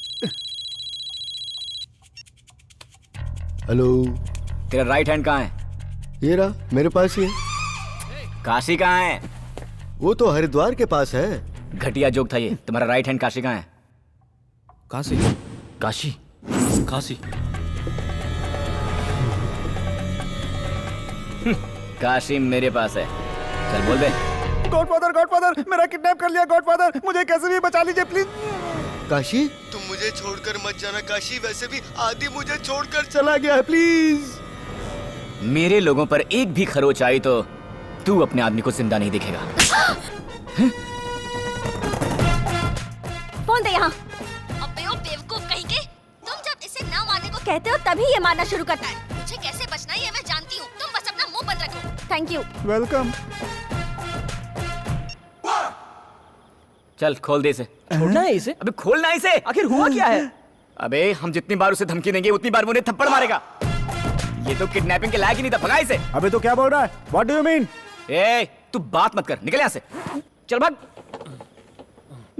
हेलो, तेरा राइट हैंड कहाँ है? ये रहा, मेरे पास ही है। काशी कहाँ है? वो तो हरिद्वार के पास है। घटिया जोक था ये। तुम्हारा राइट हैंड काशी कहाँ है? काशी? काशी? काशी? काशी मेरे पास है। चल बोल दे। गॉडफादर, गॉडफादर, मेरा किडनैप कर लिया गॉडफादर। मुझे कैसे भी बचा लीजिए प्लीज। काशी, तुम मुझे छोड़कर मत जाना काशी। वैसे भी आदि मुझे छोड़कर चला गया है, प्लीज। मेरे लोगों पर एक भी खरोच आई तो तू अपने आदमी को जिंदा नहीं देखेगा। फोन दे यहाँ। अबे ओ बेवकूफ कहीं के, तुम जब इसे ना मारने को कहते हो तभी ये मारना शुरू करता है। मुझे कैसे बचना है ये मैं जानती हूँ। तुम बस अपना मुंह बंद रखो। Thank you. वेलकम। चल खोल दे इसे। छोड़ना है इसे? अबे खोलना है इसे। आखिर हुआ क्या है? अबे हम जितनी बार उसे धमकी देंगे उतनी बार वो उन्हें थप्पड़ मारेगा। ये तो किडनैपिंग के लायक ही नहीं था। भगा इसे। अबे तो क्या बोल रहा है? What do you mean? तू बात मत कर, निकल यहाँ से। चल भाग।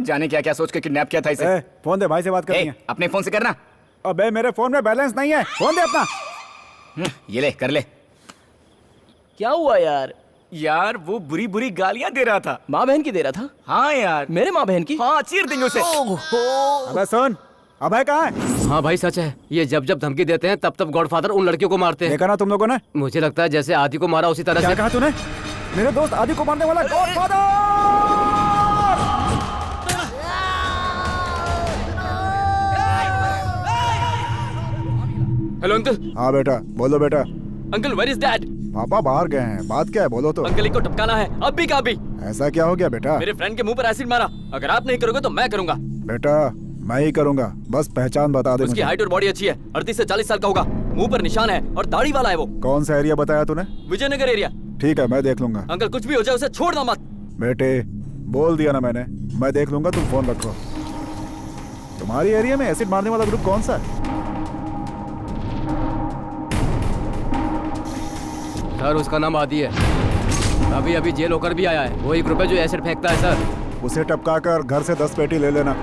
जाने क्या क्या सोच के किडनैप किया था इसे। फोन दे, भाई से बात करनी है। अपने फोन से करना। अबे मेरे फोन में बैलेंस नहीं है। फोन दे अपना। ये ले, कर ले। क्या हुआ यार? यार वो बुरी बुरी गालियां दे रहा था। माँ बहन की दे रहा था? हाँ यार। मेरे माँ बहन की? हाँ, चीर देंगे उसे। अबे सुन, अभय कहाँ है? हाँ भाई सच है, ये जब जब धमकी देते हैं तब तब गॉडफादर उन लड़कियों को मारते हैं। देखा ना तुम लोगों ने? मुझे लगता है जैसे आदि को मारा उसी तरह क्या से। कहा तूने? मेरे दोस्त आदि को मारने वाला गॉडफादर। Hello uncle. हाँ बेटा, बोलो बेटा। Uncle where is dad? पापा बाहर गए हैं। बात क्या है बोलो तो। अंकल को टपकाना है अब भी। कभी ऐसा क्या हो गया बेटा? मेरे फ्रेंड के मुंह पर एसिड मारा। अगर आप नहीं करोगे तो मैं करूंगा। बेटा मैं ही करूंगा, बस पहचान बता दे। उसकी हाइट और बॉडी अच्छी है, 38 से 40 साल का होगा, मुंह पर निशान है और दाढ़ी वाला है वो। कौन सा एरिया बताया तूने? विजयनगर एरिया। ठीक है, मैं देख लूंगा। अंकल कुछ भी हो जाए उसे छोड़ना मत। बेटे बोल दिया ना मैंने, मैं देख लूंगा, तुम फोन रखो। तुम्हारी एरिया में एसिड मारने वाला ग्रुप कौन सा है? सर उसका नाम आदि है, अभी अभी जेल होकर भी आया है। वही ग्रुप है जो एसिड फेंकता है सर। उसे टपका कर घर से 10 पेटी ले लेना।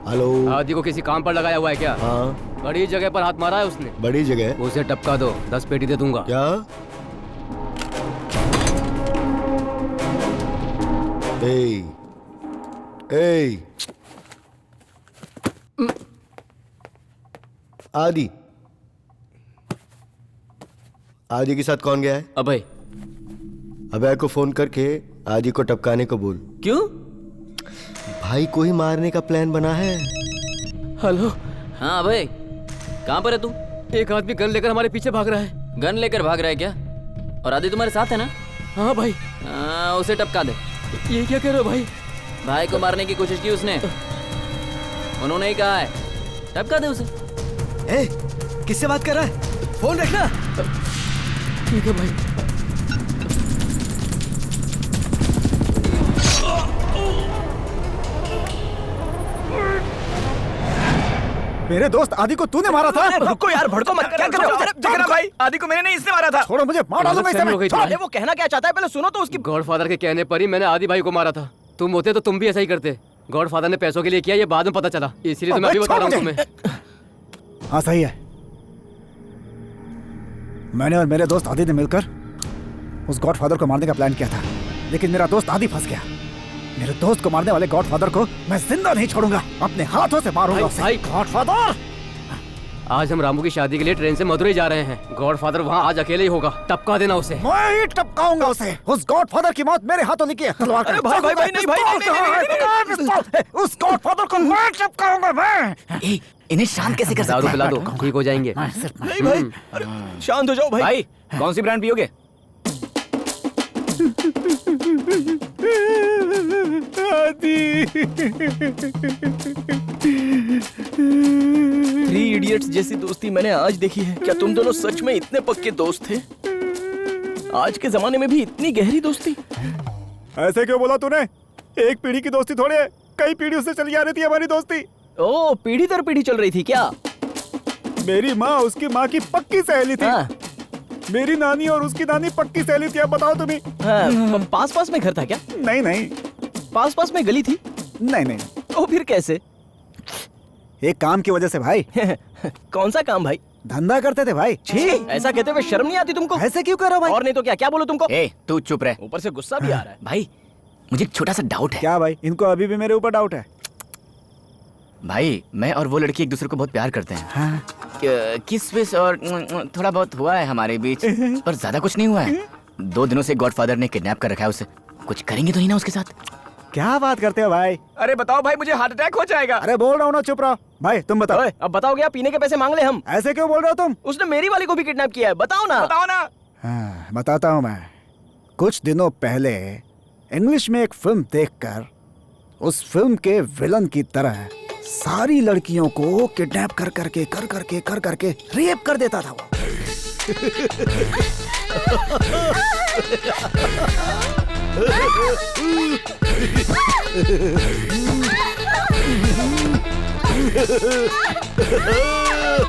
हेलो। आदि को किसी काम पर लगाया हुआ है क्या? हाँ। बड़ी जगह पर हाथ मारा है उसने। बड़ी जगह? उसे टपका दो, 10 पेटी दे दूंगा। क्या? ए, ए, आदि, आदि के साथ कौन गया है? अभय। अभय को फोन करके आदि को टपकाने को बोल। क्यों? भाई को ही मारने का प्लान बना है। हेलो। हाँ अभय, कहाँ पर है तू? एक आदमी गन लेकर हमारे पीछे भाग रहा है। गन लेकर भाग रहा है क्या? और आदि तुम्हारे साथ है ना? हाँ भाई। उसे टपका दे। ये क्या कह रहे हो भाई? भाई को मारने की कोशिश की उसने, उन्होंने ही कहा है टपका दे उसे। ए, किससे बात कर रहा है? फोन रखना। ठीक है भाई। मेरे दोस्त आदि को तूने मारा था? रुको यार, भड़को मत। क्या कर रहे हो? जगन्नाथ भाई, आदि को मैंने नहीं, इसने मारा था। छोड़ो मुझे, मार डालूंगा इसे मैं। अरे वो कहना क्या चाहता है पहले सुनो तो उसकी। गॉडफादर के कहने पर ही मैंने आदि भाई को मारा था। तुम होते तो तुम भी ऐसा ही करते। गॉडफादर ने पैसों के लिए किया, ये बाद में पता चला, इसीलिए तो मैं अभी बता रहा हूँ तुम्हें। हाँ सही है, मैंने और मेरे दोस्त आदि ने मिलकर उस गॉडफादर को मारने का प्लान किया था, लेकिन मेरा दोस्त आदि फंस गया। मेरे दोस्त को मारने वाले गॉडफादर को मैं जिंदा नहीं छोड़ूंगा, अपने हाथों से मारूंगा उसे। गॉडफादर, आज हम रामू की शादी के लिए ट्रेन से मदुरई जा रहे हैं। गॉडफादर वहाँ आज अकेले ही होगा, टपका देना उसे। मैं ही टपकाऊंगा उसे। उस गॉडफादर की मौत मेरे हाथों लिखी है। तलवार अरे भाई भाई भाई नहीं भाई, उस गॉडफादर को मैं टपकाऊंगा मैं। इन्हें शांत कैसे कर दारू पिला दो, ठीक हो जाएंगे। नहीं भाई, अरे शांत हो जाओ भाई। भाई कौन सी ब्रांड पियोगे? थ्री इडियट्स जैसी दोस्ती मैंने आज देखी है। क्या तुम दोनों सच में इतने पक्के दोस्त थे? आज के जमाने में भी इतनी गहरी दोस्ती? ऐसे क्यों बोला तूने? एक पीढ़ी की दोस्ती थोड़ी है, कई पीढ़ियों से चली आ रही थी हमारी दोस्ती। ओ, पीढ़ी दर पीढ़ी चल रही थी क्या? मेरी माँ उसकी माँ की पक्की सहेली थी। मेरी नानी और उसकी नानी पक्की सहेली थी। अब बताओ तुम्हें। पास पास में घर था क्या? नहीं नहीं। पास पास में गली थी? नहीं नहीं। तो फिर कैसे? एक काम की वजह से भाई। कौन सा काम भाई? धंधा करते थे भाई। छी, ऐसा कहते हुए शर्म नहीं आती तुमको? ऐसे क्यों कर रहे हो भाई? और नहीं तो क्या? क्या बोलो तुमको? तू चुप रह। ऊपर से गुस्सा भी आ रहा है। भाई मुझे एक छोटा सा डाउट है। क्या भाई? इनको अभी भी मेरे ऊपर डाउट है। भाई मैं और वो लड़की एक दूसरे को बहुत प्यार करते हैं। हाँ। किस विस और थोड़ा बहुत हुआ है हमारे बीच, पर ज्यादा कुछ नहीं हुआ है। 2 दिनों से गॉडफादर ने किडनैप कर रखा है उसे। कुछ करेंगे तो नहीं ना उसके साथ? क्या बात करते हो भाई? अरे बताओ भाई, मुझे हार्ट अटैक हो जाएगा। अरे बोल रहा हूँ ना, चुप रहो। भाई तुम बताओ। अब बताओ, क्या पीने के पैसे मांग ले हम? ऐसे क्यों बोल रहे हो तुम? उसने मेरी वाली को भी किडनैप किया है। बताओ ना। बताओ ना। हाँ, बताता हूँ मैं। कुछ दिनों पहले इंग्लिश में एक फिल्म देखकर उस फिल्म के विलन की तरह सारी लड़कियों को किडनैप कर करके रेप कर देता था वो।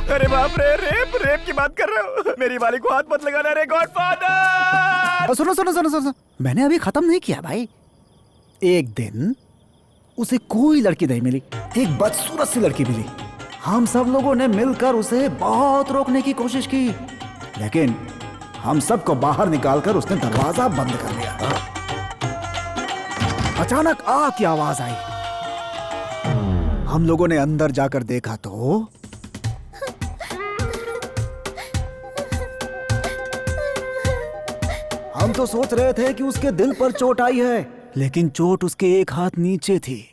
अरे बाप रे, रेप की बात कर रहे हो? मेरी वाली को हाथ मत लगाना रे गॉडफादर। सुनो, मैंने अभी खत्म नहीं किया भाई। एक दिन उसे कोई लड़की नहीं मिली, एक बदसूरत सी लड़की मिली। हम सब लोगों ने मिलकर उसे बहुत रोकने की कोशिश की, लेकिन हम सबको बाहर निकालकर उसने दरवाजा बंद कर दिया। अचानक आग की आवाज आई। हम लोगों ने अंदर जाकर देखा तो हम तो सोच रहे थे कि उसके दिल पर चोट आई है, लेकिन चोट उसके एक हाथ नीचे थी।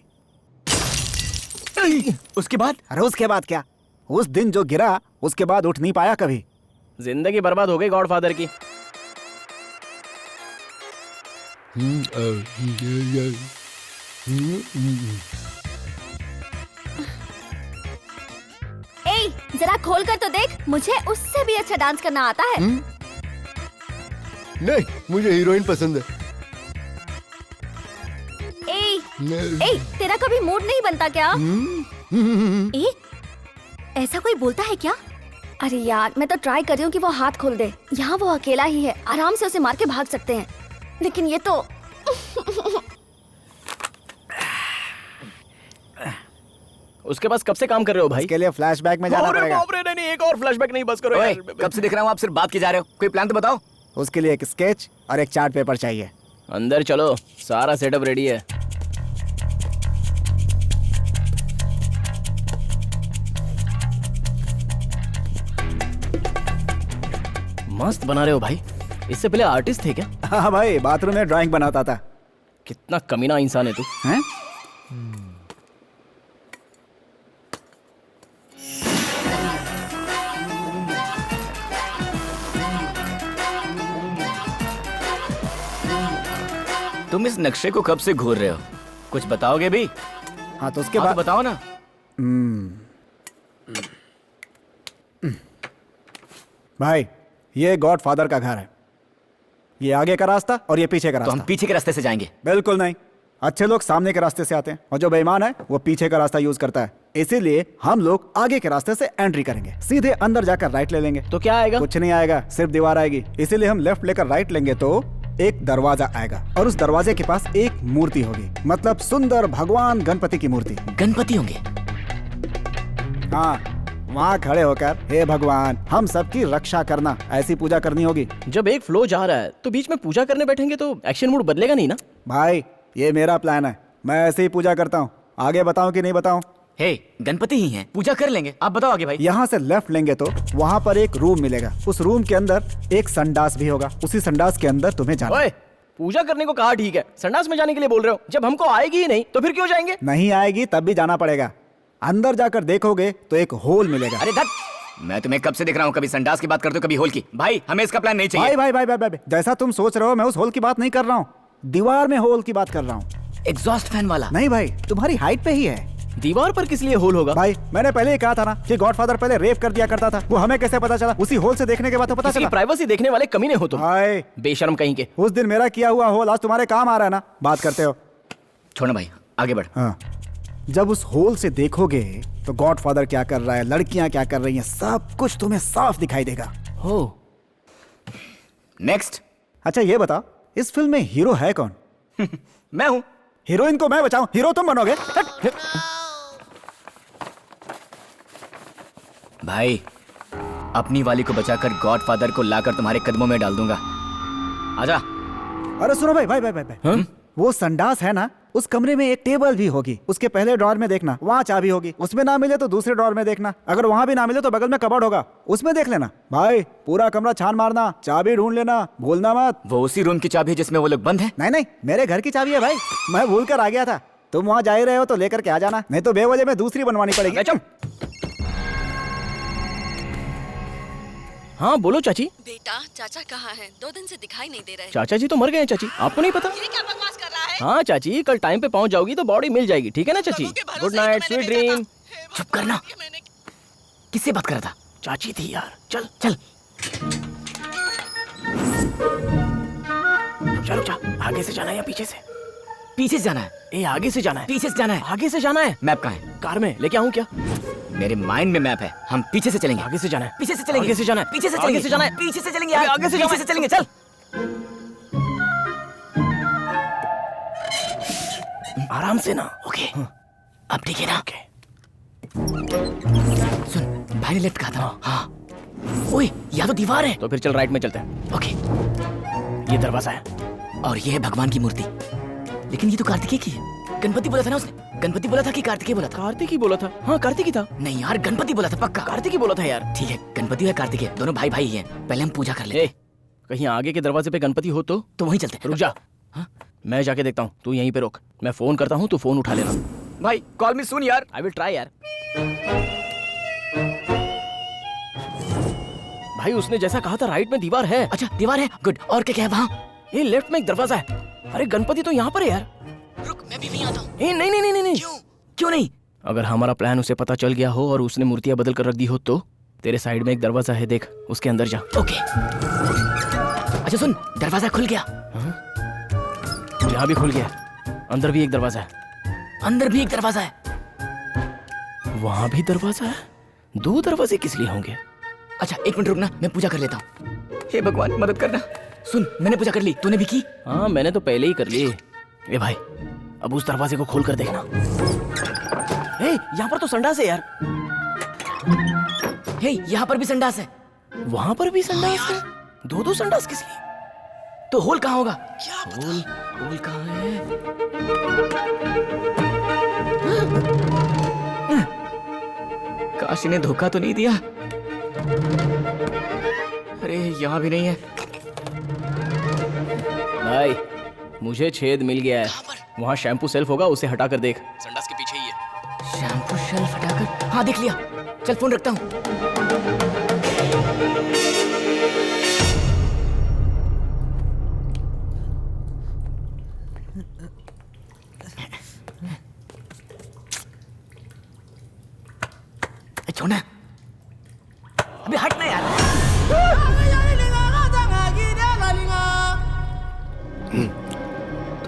उसके बाद? अरे उसके बाद क्या, उस दिन जो गिरा उसके बाद उठ नहीं पाया कभी। जिंदगी बर्बाद हो गई गॉडफादर की। ए, जरा खोल कर तो देख, मुझे उससे भी अच्छा डांस करना आता है। नहीं, मुझे हीरोइन पसंद है। ए, तेरा कभी मूड नहीं बनता क्या? ए, ऐसा कोई बोलता है क्या? अरे यार, मैं तो ट्राई कर रही हूँ कि वो हाथ खोल दे। यहाँ वो अकेला ही है, आराम से उसे मार के भाग सकते हैं, लेकिन ये तो उसके पास कब से काम कर रहे हो भाई? इसके लिए फ्लैशबैक में जाना पड़ेगा। नहीं, एक और फ्लैशबैक नहीं, बस करो यार। कब से देख रहा हूँ आप सिर्फ बात की जा रहे हो, कोई प्लान तो बताओ। उसके लिए एक स्केच और एक चार्ट पेपर चाहिए। अंदर चलो, सारा सेटअप रेडी है। मस्त बना रहे हो भाई। इससे पहले आर्टिस्ट थे क्या? हाँ भाई, बाथरूम में ड्राइंग बनाता था। कितना कमीना इंसान है तू। हैं? तुम इस नक्शे को कब से घूर रहे हो? कुछ बताओगे भी? हाँ तो उसके बाद तो बताओ ना। भाई, ये गॉडफादर का घर है। ये आगे का रास्ता और ये पीछे का रास्ता। तो हम पीछे के रास्ते से जाएंगे? बिल्कुल नहीं, अच्छे लोग सामने के रास्ते से आते हैं और जो बेईमान है वो पीछे का रास्ता यूज करता है। इसीलिए हम लोग आगे के रास्ते से एंट्री करेंगे, सीधे अंदर जाकर राइट ले लेंगे। तो क्या आएगा? कुछ नहीं आएगा, सिर्फ दीवार आएगी। इसीलिए हम लेफ्ट लेकर राइट लेंगे तो एक दरवाजा आएगा और उस दरवाजे के पास एक मूर्ति होगी, मतलब सुंदर भगवान गणपति की मूर्ति। गणपति होंगे? हाँ, वहाँ खड़े होकर हे भगवान हम सबकी रक्षा करना, ऐसी पूजा करनी होगी। जब एक फ्लो जा रहा है तो बीच में पूजा करने बैठेंगे तो एक्शन मूड बदलेगा नहीं ना? भाई ये मेरा प्लान है, मैं ऐसे ही पूजा करता हूँ। आगे बताऊं कि नहीं बताऊं? हे, गणपति ही हैं, पूजा कर लेंगे, आप बताओ आगे भाई। यहाँ से लेफ्ट लेंगे तो वहाँ पर एक रूम मिलेगा, उस रूम के अंदर एक संडास भी होगा, उसी संडास के अंदर तुम्हें जाना। ओए, पूजा करने को कहा ठीक है, संडास में जाने के लिए बोल रहे हो? जब हमको आएगी ही नहीं तो फिर क्यों जाएंगे? नहीं आएगी तब भी जाना पड़ेगा। अंदर जाकर देखोगे तो एक होल मिलेगा। अरे धत, मैं तुम्हें कब से देख रहा हूँ, कभी संडास की बात करते हो कभी होल की। भाई हमें इसका प्लान नहीं चाहिए। भाई भाई भाई भाई, जैसा तुम सोच रहे हो मैं उस होल की बात नहीं कर रहा हूँ, दीवार में होल की बात कर रहा हूँ। एग्जॉस्ट फैन वाला? नहीं भाई, तुम्हारी हाइट पे ही है। दीवार पर किस लिए होल होगा? भाई मैंने पहले ही कहा था ना कि गॉडफादर पहले रेप कर दिया करता था, वो हमें कैसे पता चला? उसी होल से देखने के बाद तो पता चला। प्राइवेसी देखने वाले कमीने हो तुम। भाई बेशर्म कहीं के। उस दिन मेरा किया हुआ होल आज तुम्हारे काम आ रहा है ना, बात करते हो। छोड़ो भाई, आगे बढ़। हाँ, जब उस होल से देखोगे तो गॉडफादर क्या कर रहा है, लड़कियां क्या कर रही हैं, सब कुछ तुम्हें साफ दिखाई देगा। हो नेक्स्ट। अच्छा ये बताओ, इस फिल्म में हीरो है कौन? मैं हूँ। हीरोइन को मैं बचाऊं, हीरो तुम बनोगे? भाई अपनी वाली को बचाकर गॉडफादर को लाकर तुम्हारे कदमों में डाल दूंगा, आजा। अरे सुनो भाई भाई भाई भाई, भाई। वो संडास है ना, उस कमरे में एक टेबल भी होगी, उसके पहले ड्रॉर में देखना, वहाँ चाबी होगी, उसमें ना मिले तो दूसरे ड्रॉर में देखना, अगर वहाँ भी ना मिले तो बगल में कबर्ड होगा, उसमें देख लेना। भाई पूरा कमरा छान मारना, चाबी ढूंढ लेना, भूलना मत। वो उसी रूम की चाबी है जिसमें वो लोग बंद है? नहीं नहीं, मेरे घर की चाबी है भाई, मैं भूल कर आ गया था। तुम वहाँ जा ही रहे हो तो लेकर के आ जाना, नहीं तो बेवजह में दूसरी बनवानी पड़ेगी। हाँ बोलो चाची। बेटा चाचा कहाँ हैं? 2 दिन से दिखाई नहीं दे रहे। चाचा जी तो मर गए हैं चाची, आपको नहीं पता? ये क्या बकवास कर रहा है? हाँ चाची, कल टाइम पे पहुंच जाओगी तो बॉडी मिल जाएगी, ठीक है ना चाची? Good night, sweet dream. चुप करना, किससे बात कर रहा था? चाची थी यार। चल चल चल जा, आगे से जाना है या पीछे से? पीछे से जाना है। ए आगे से जाना है। पीछे से जाना है। आगे से जाना है। मैप कहाँ है? कार में लेके आऊँ क्या? मेरे माइंड में मैप है, हम पीछे से चलेंगे। आगे से जाना है। पीछे से चलेंगे। आगे से जाना है। पीछे से आगे चलेंगे। से जाना है। पीछे से चलेंगे यार। आगे से पीछे से चलेंगे, चल। आराम से ना। ओके अब ठीक है ना? सुन, भाई ने लेफ्ट कहा था। हाँ। ओए, यहाँ तो दीवार है। तो फिर चल राइट में चलते हैं। ओके। ये दरवाजा है और ये है भगवान की मूर्ति, लेकिन ये तो कार्तिकेय की है। गणपति बोला था ना उसने? गणपति बोला था कि कार्तिकेय बोला था? कार्तिक ही बोला था। हाँ कार्तिक ही था। नहीं यार, गणपति बोला था पक्का। कार्तिक ही बोला था यार। ठीक है, गणपति है कार्तिकेय, दोनों भाई भाई ही हैं। पहले हम पूजा कर लेते हैं। कहीं आगे के दरवाजे पे गणपति हो तो वहीं चलते हैं। रुक जा। हाँ? मैं जाके देखता हूँ, तू यहीं पे रोक, मैं फोन करता हूँ, तू फोन उठा लेना। भाई कॉल मी सून यार। आई विल ट्राई यार। भाई उसने जैसा कहा था राइट में दीवार है। अच्छा दीवार है, गुड। और क्या है वहाँ? ये लेफ्ट में एक दरवाजा है। अरे गणपति तो यहाँ पर है यार। रुक, मैं भी वहीं आता हूँ। नहीं नहीं नहीं नहीं। क्यों नहीं? अगर हमारा प्लान उसे पता चल गया हो और उसने मूर्तियां बदल कर रख दी हो तो तेरे साइड में एक दरवाजा है, देख उसके अंदर जा। ओके। अच्छा सुन, दरवाजा खुल गया। यहाँ भी खुल गया, अंदर भी एक दरवाजा है। अंदर भी एक दरवाजा है। वहाँ भी दरवाजा है। 2 दरवाजे किस लिए होंगे? अच्छा 1 मिनट रुकना, मैं पूजा कर लेता हूँ। हे भगवान मदद करना। सुन, मैंने पूजा कर ली, तूने भी की? हाँ मैंने तो पहले ही कर ली। ए भाई अब उस दरवाजे को खोल कर देखना। ए यहाँ पर तो संडास है यार। हे यहाँ पर भी संडास है। वहाँ पर भी संडास है। 2 संडास किस लिए? तो होल कहाँ होगा? होल कहाँ है? काश ने धोखा तो नहीं दिया। अरे यहाँ भी नहीं है। भाई मुझे छेद मिल गया है। वहाँ शैम्पू सेल्फ होगा, उसे हटा कर देख। संडास के पीछे ही है। शैम्पू शेल्फ हटाकर? हाँ देख लिया। चल फोन रखता हूँ। छोड़ना, अबे हटना यार।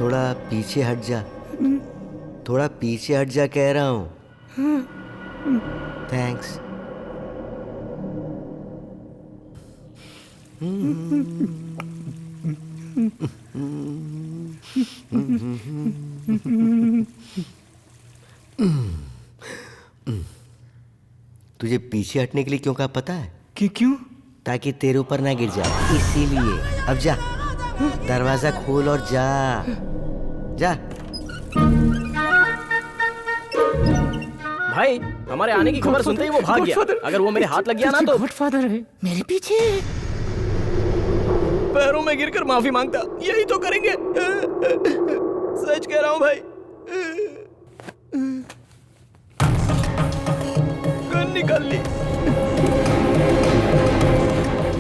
थोड़ा पीछे हट जा, थोड़ा पीछे हट जा कह रहा हूँ। थैंक्स। तुझे पीछे हटने के लिए क्यों कहा पता है? क्यों? ताकि तेरे ऊपर ना गिर जाए, इसीलिए। अब जा, दरवाजा खोल और जा जा। भाई हमारे आने की खबर सुनते ही वो भाग गया। अगर वो मेरे हाथ लग गया ना तो गॉडफादर है मेरे पीछे। पैरों में गिरकर माफी मांगता, यही तो करेंगे। सच कह रहा हूँ भाई। गन निकाल ली।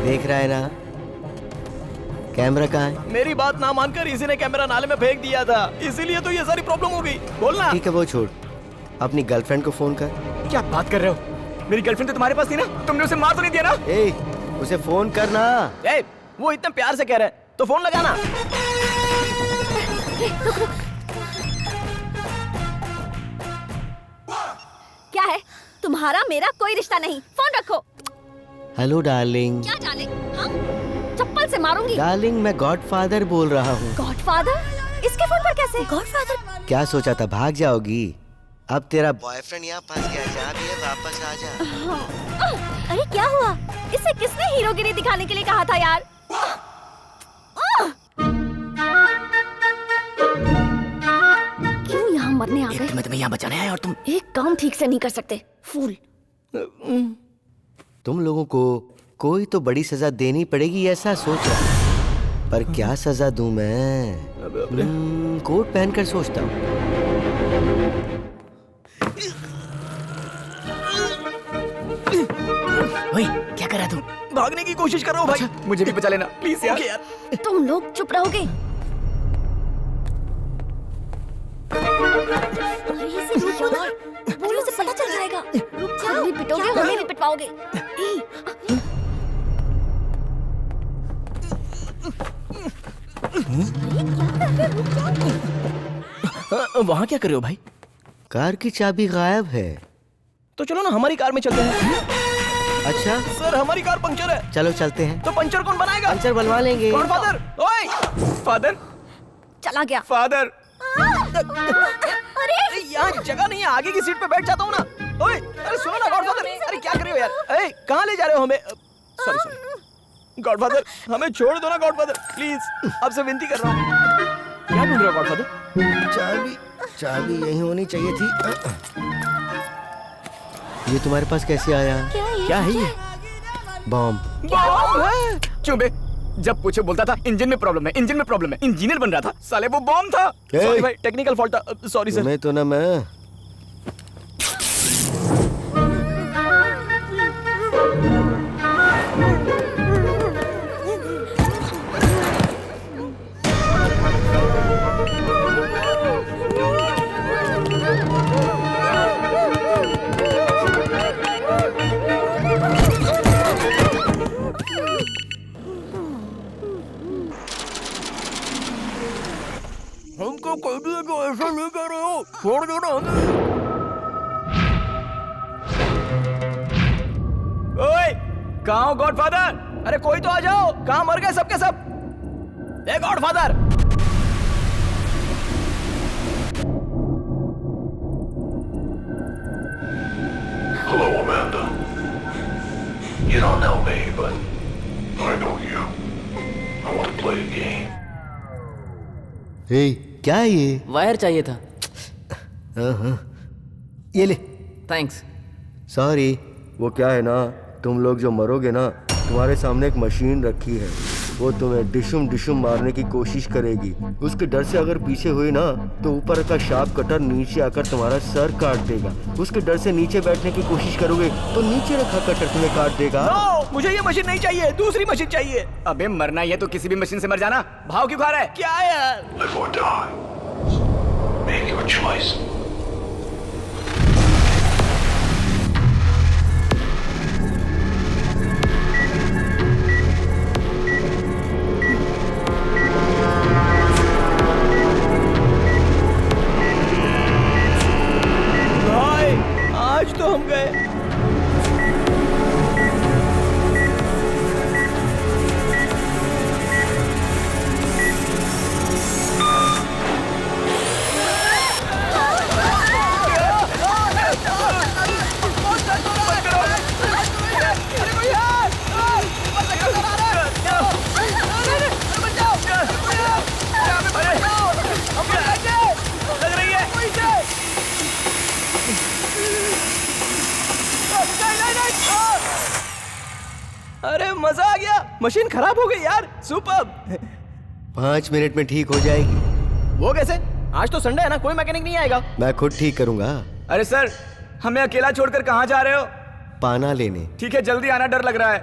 देख रहा है ना कैमरा कहाँ है? मेरी बात ना मानकर इसी ने कैमरा नाले में फेंक दिया था, इसीलिए तो ये सारी प्रॉब्लम हो गई। बोलना। ठीक है वो छोड़, अपनी गर्लफ्रेंड को फोन कर। क्या बात कर रहे हो? मेरी गर्लफ्रेंड तो तुम्हारे पास थी ना, तुमने उसे मार तो नहीं दिया ना? ए, उसे फोन करना। ए, वो इतना प्यार से कह रहे हैं तो फोन लगाना। क्या है? तुम्हारा मेरा कोई रिश्ता नहीं, फोन रखो। Hello darling. क्या डार्लिंग? हाँ? चप्पल से मारूंगी। डार्लिंग मैं गॉडफादर बोल रहा हूँ। गॉडफादर? इसके फोन पर कैसे? गॉडफादर? क्या सोचा था भाग जाओगी? अब तेरा बॉयफ्रेंड यहाँ फंस गया, जा भी है, वापस आ जा। अरे क्या हुआ? इसे किसने हीरोगिरी दिखाने के लिए कहा था यार? क्यों यहाँ मरने आ गए? तुम्हें यहाँ बचाने आए और तुम एक काम ठीक से नहीं कर सकते, फूल। तुम लोगों को कोई तो बड़ी सजा देनी पड़ेगी ऐसा सोच रहा, पर क्या सजा दूं मैं? कोट पहनकर सोचता हूँ। ओए, क्या कर रहा तू? भागने की कोशिश कर रहा हूँ भाई। मुझे भी बचा लेना प्लीज यार। तुम लोग चुप रहोगे? बोलो से पता चल जाएगा। तुम भी पिटोगे, हमें भी पिटवाओगे। वहाँ क्या कर रहे हो भाई? कार की चाबी गायब है। तो चलो ना हमारी कार में चलते हैं। अच्छा सर हमारी कार पंक्चर है। चलो चलते हैं। तो पंचर कौन बनाएगा? पंचर बनवा लेंगे। गॉडफादर, ओए फादर। चला गया। फादर। अरे यहाँ जगह नहीं है, आगे की सीट पे बैठ जाता हूँ ना। ओए अरे सुनो ना गॉडफादर। अरे क्या कर रहे हो यार? अरे कहाँ ले जा रहे हो हमें? सॉरी गॉडफादर, हमें छोड़ दो ना गॉडफादर प्लीज, आपसे विनती कर रहा हूँ। क्या ढूंढ रहे हो गॉडफादर? चाबी यही होनी चाहिए थी। ये तुम्हारे पास कैसे आया? क्या है ये? बॉम्ब। बॉम्ब है? चुबे, जब पूछे बोलता था इंजन में प्रॉब्लम है, इंजन में प्रॉब्लम है। इंजीनियर बन रहा था, साले वो बॉम्ब था। सॉरी भाई, टेक्निकल फॉल्ट था। Sorry sir. मैं तो ना मैं हमको कह दिया कि ऐसा नहीं कर रहे हो, छोड़ दो ना हमें। ओए, कहाँ हो गॉडफादर? अरे कोई तो आ जाओ, कहाँ मर गए सबके सब? ए godfather. Hello, Amanda. You don't know me, but I know you. I want to play a game. हे क्या है ये? वायर चाहिए था। ये ले। थैंक्स। सॉरी, वो क्या है ना, तुम लोग जो मरोगे ना, तुम्हारे सामने एक मशीन रखी है, वो तुम्हें डिशुम डिशुम मारने की कोशिश करेगी। उसके डर से अगर पीछे हुई ना तो ऊपर का शार्प कटर नीचे आकर तुम्हारा सर काट देगा। उसके डर से नीचे बैठने की कोशिश करोगे तो नीचे रखा कटर तुम्हें काट देगा। नो, मुझे ये मशीन नहीं चाहिए, दूसरी मशीन चाहिए। अबे मरना ही है तो किसी भी मशीन से मर जाना, भाव क्यों खा रहा है? क्या यार? Live or die. Make your choice. भाई आज तो हम गए। मशीन खराब हो गई यार। सुपर। 5 मिनट में ठीक हो जाएगी। वो कैसे? आज तो संडे है ना, कोई मैकेनिक नहीं आएगा। मैं खुद ठीक करूंगा। अरे सर, हमें अकेला छोड़कर कहाँ जा रहे हो? पाना लेने। ठीक है, जल्दी आना, डर लग रहा है।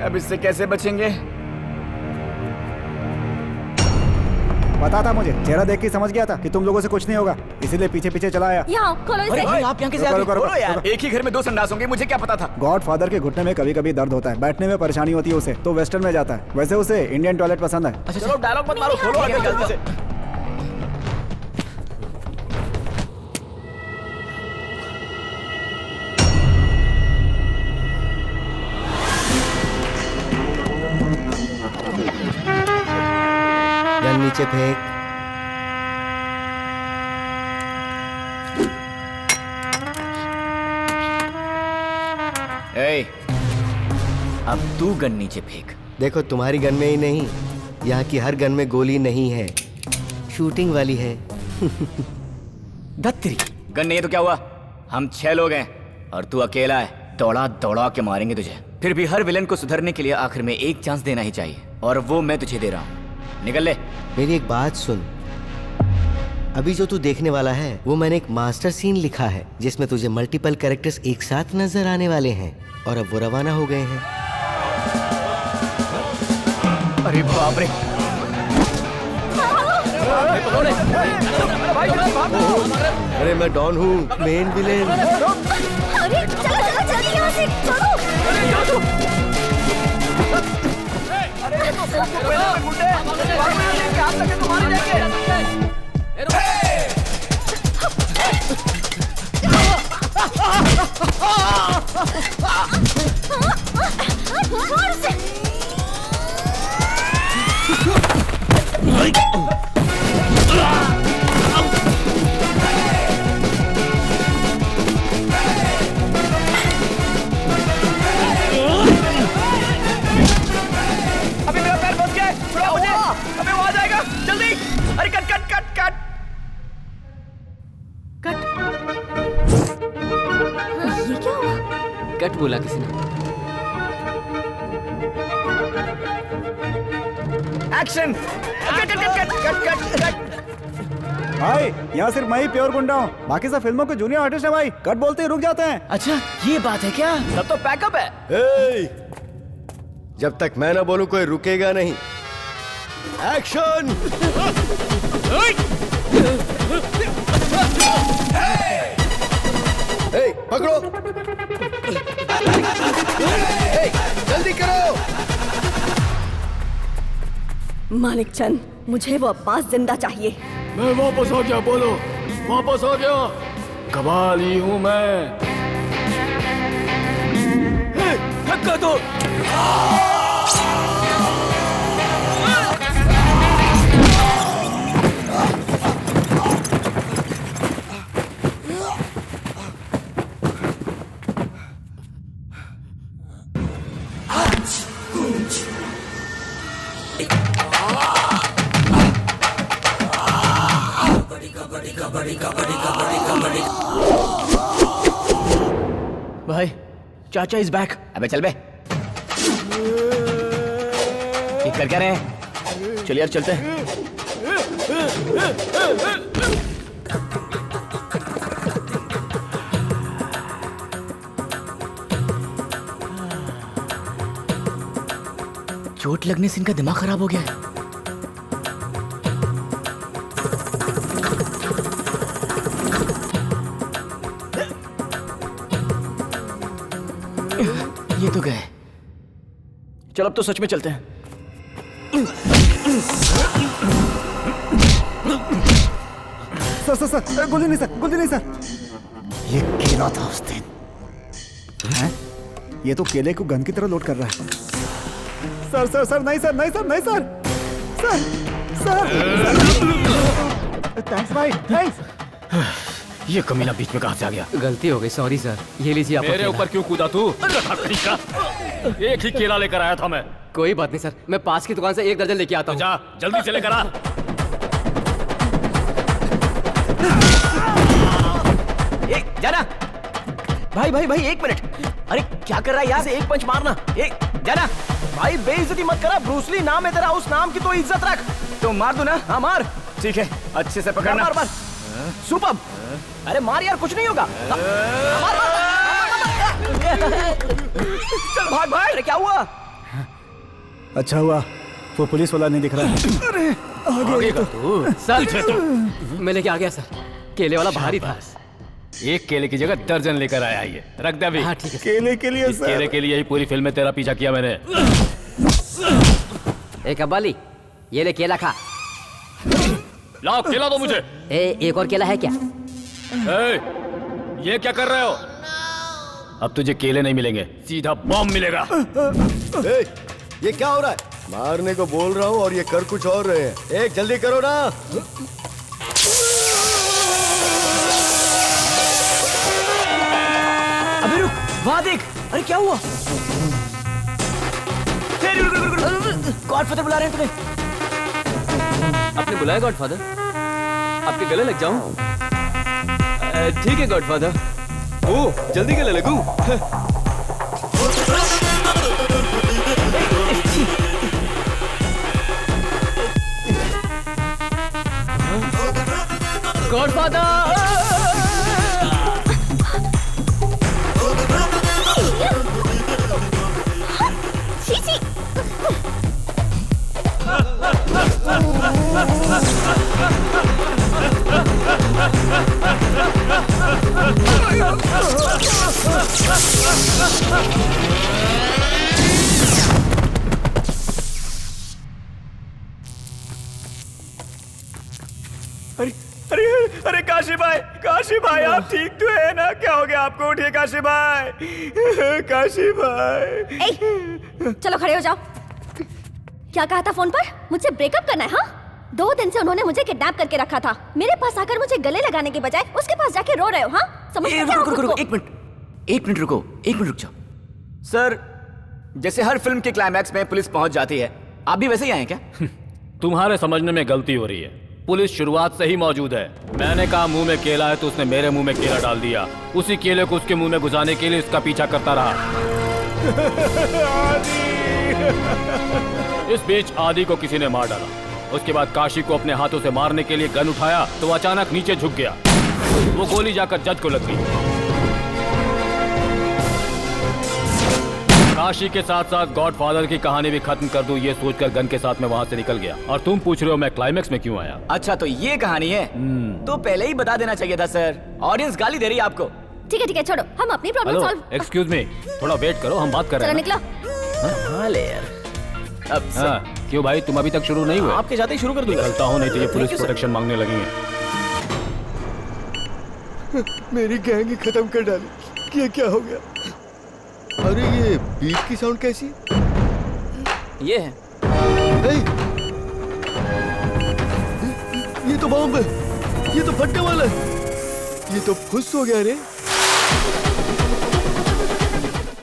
अब इससे कैसे बचेंगे? पता था मुझे, चेहरा देख के समझ गया था कि तुम लोगों से कुछ नहीं होगा, इसीलिए पीछे पीछे चला आया। यहाँ खोलो इसे। अरे आप यहाँ कैसे आ गए? खोलो यार, एक ही घर में 2 संडास होंगे, मुझे क्या पता था। गॉडफादर के घुटने में कभी कभी दर्द होता है, बैठने में परेशानी होती है उसे, तो वेस्टर्न में जाता है। वैसे उसे इंडियन टॉयलेट पसंद है। अच्छा चलो डायलॉग मत मारो, खोलो आगे जल्दी से। गन नीचे फेंक। ए, अब तू गन नीचे फेंक। देखो, तुम्हारी गन में ही नहीं, यहाँ की हर गन में गोली नहीं है, शूटिंग वाली है। धत्तरी, गन नहीं है तो क्या हुआ? हम 6 लोग हैं और तू अकेला है। दौड़ा दौड़ा के मारेंगे तुझे। फिर भी हर विलन को सुधरने के लिए आखिर में एक चांस देना ही चाहिए, और वो मैं तुझे दे रहा हूँ। निकल ले। मेरी एक बात सुन, अभी जो तू देखने वाला है वो मैंने एक मास्टर सीन लिखा है, जिसमें तुझे मल्टीपल कैरेक्टर्स एक साथ नजर आने वाले हैं, और अब वो रवाना हो गए हैं। अरे बाप रे, अरे मैं डॉन हूँ, मेन विलेन। अरे चलो चलो जल्दी यहाँ से चलो। अरे ये तो सबको पहले में गुंडे, बाबू ये क्या आप लगे तुम्हारे जाके? अभी मेरा पैर फंस गया है, छुड़ाओ मुझे, अबे वो आ जाएगा, जल्दी। अरे cut cut cut cut cut. ये क्या हुआ? कट बोला किसी ने। Action. Cut cut cut cut cut cut. भाई यहाँ सिर्फ मैं ही प्योर गुंडा हूँ, बाकी सब फिल्मों के जूनियर आर्टिस्ट है भाई, कट बोलते ही रुक जाते हैं। अच्छा ये बात है क्या? तब तो पैकअप है। जब तक मैं ना बोलूं कोई रुकेगा नहीं। एक्शन। पकड़ो। जल्दी करो। मालिक चंद, मुझे वो अब्बास जिंदा चाहिए। मैं वापस आ गया, बोलो वापस आ गया। कबाली हूँ मैं। धक्का दो। भाई चाचा इज बैक। अबे चल बे, ये कर क्या रहे हैं? चलिए यार चलते हैं। चोट लगने से इनका दिमाग खराब हो गया है। ये तो गए। चलो अब तो सच में चलते हैं। सर गोली नहीं सर, गोली नहीं सर। ये केला था उस दिन। हैं? ये तो केले को गन की तरह लोड कर रहा है। सर नहीं सर, नहीं सर, नहीं सर, सर थैंक्स भाई, थैंक्स। ये कमीना बीच में कहां से आ गया? गलती हो गई, सॉरी सर। ये लीजिए आप। मेरे ऊपर क्यों कूदा तू? एक ही केला लेकर आया था मैं। कोई बात नहीं सर, मैं पास की दुकान से 1 दर्जन लेके आता हूँ। जा जल्दी से लेकर आ। जाना। भाई 1 मिनट। अरे क्या कर रहा है यार? से एक पंच मारना। एक जाना भाई, बेइज्जती मत करा। ब्रूसली नाम है तेरा, उस नाम की तो इज्जत रख। तो मार दो ना? हाँ मार। ठीक है, अच्छे से पकड़ना। मार मार। सुपर। अरे मार यार, कुछ नहीं होगा। मार मार। चल भाग भाई। अरे क्या हुआ? अच्छा हुआ वो पुलिस वाला नहीं दिख रहा है। अरे आगे तू सर, मैं लेके आ गया सर। केले वाला भारी था। एक केले की जगह दर्जन लेकर आया ये। रख दे अभी। हाँ ठीक है। केले के लिए इस केले के लिए ही पूरी फिल्म में तेरा पीछा किया मैंने। एक अब्बाली, ये ले केला खा। लाओ केला दो मुझे। एक और केला है क्या? ये क्या कर रहे हो? अब तुझे केले नहीं मिलेंगे, सीधा बॉम्ब मिलेगा। ये क्या हो रहा है? मारने को बोल रहा हूँ और ये कर कुछ और रहे हैं। एक जल्दी करो ना। अबे रुक, वहां देख। अरे क्या हुआ? गॉडफादर बुला रहे हैं तुम्हें। आपने बुलाया गॉडफादर? आपके गले लग जाऊं? ठीक है गॉडफादर। ओह जल्दी गले लगूं? गॉडफादर। अरे अरे अरे काशी भाई आप ठीक तो है ना? क्या हो गया आपको? उठिए काशी भाई। काशी भाई चलो खड़े हो जाओ। क्या कहा था फोन पर? मुझसे ब्रेकअप करना है? हाँ, 2 दिन से उन्होंने मुझे किडनैप करके रखा था। मेरे पास आकर मुझे गले लगाने के बजाय उसके पास जाके रो रहे हो। हाँ समझ में? रुको, एक मिनट रुक जाओ। सर, जैसे हर फिल्म के क्लाइमैक्स में पुलिस पहुंच जाती है, आप भी वैसे ही आए क्या? तुम्हारे समझने में गलती हो रही है। पुलिस शुरुआत से ही मौजूद है। मैंने कहा मुंह में केला है तो उसने मेरे मुंह में केला डाल दिया। उसी केले को उसके मुंह में घुसाने के लिए उसका पीछा करता रहा। इस बीच आदि को किसी ने मार डाला। उसके बाद काशी को अपने हाथों से मारने के लिए गन उठाया तो अचानक नीचे झुक गया। वो गोली जाकर जज को लग गई। काशी के साथ साथ गॉडफादर की कहानी भी खत्म कर दूं ये सोचकर गन के साथ में वहां से निकल गया। और तुम पूछ रहे हो मैं क्लाइमैक्स में क्यों आया? अच्छा तो ये कहानी है। तो पहले ही बता देना चाहिए था सर। ऑडियंस गाली दे रही है आपको। ठीक है छोड़ो, हम अपनी प्रॉब्लम सॉल्व। एक्सक्यूज मी, थोड़ा वेट करो, हम बात कर रहे हैं। निकलो। हाँ ले यार। अब क्यों भाई, तुम अभी तक शुरू नहीं हुए? आपके जाते ही शुरू कर दूंगा। चलता हूँ, नहीं तो ये पुलिस प्रोटेक्शन मांगने लगेंगे। मेरी गैंग ही खत्म कर डाली। ये क्या हो गया? अरे ये बीट की साउंड कैसी? ये है। ये तो बॉम्ब है। ये तो फटने वाला है। ये तो फुस हो गया रे।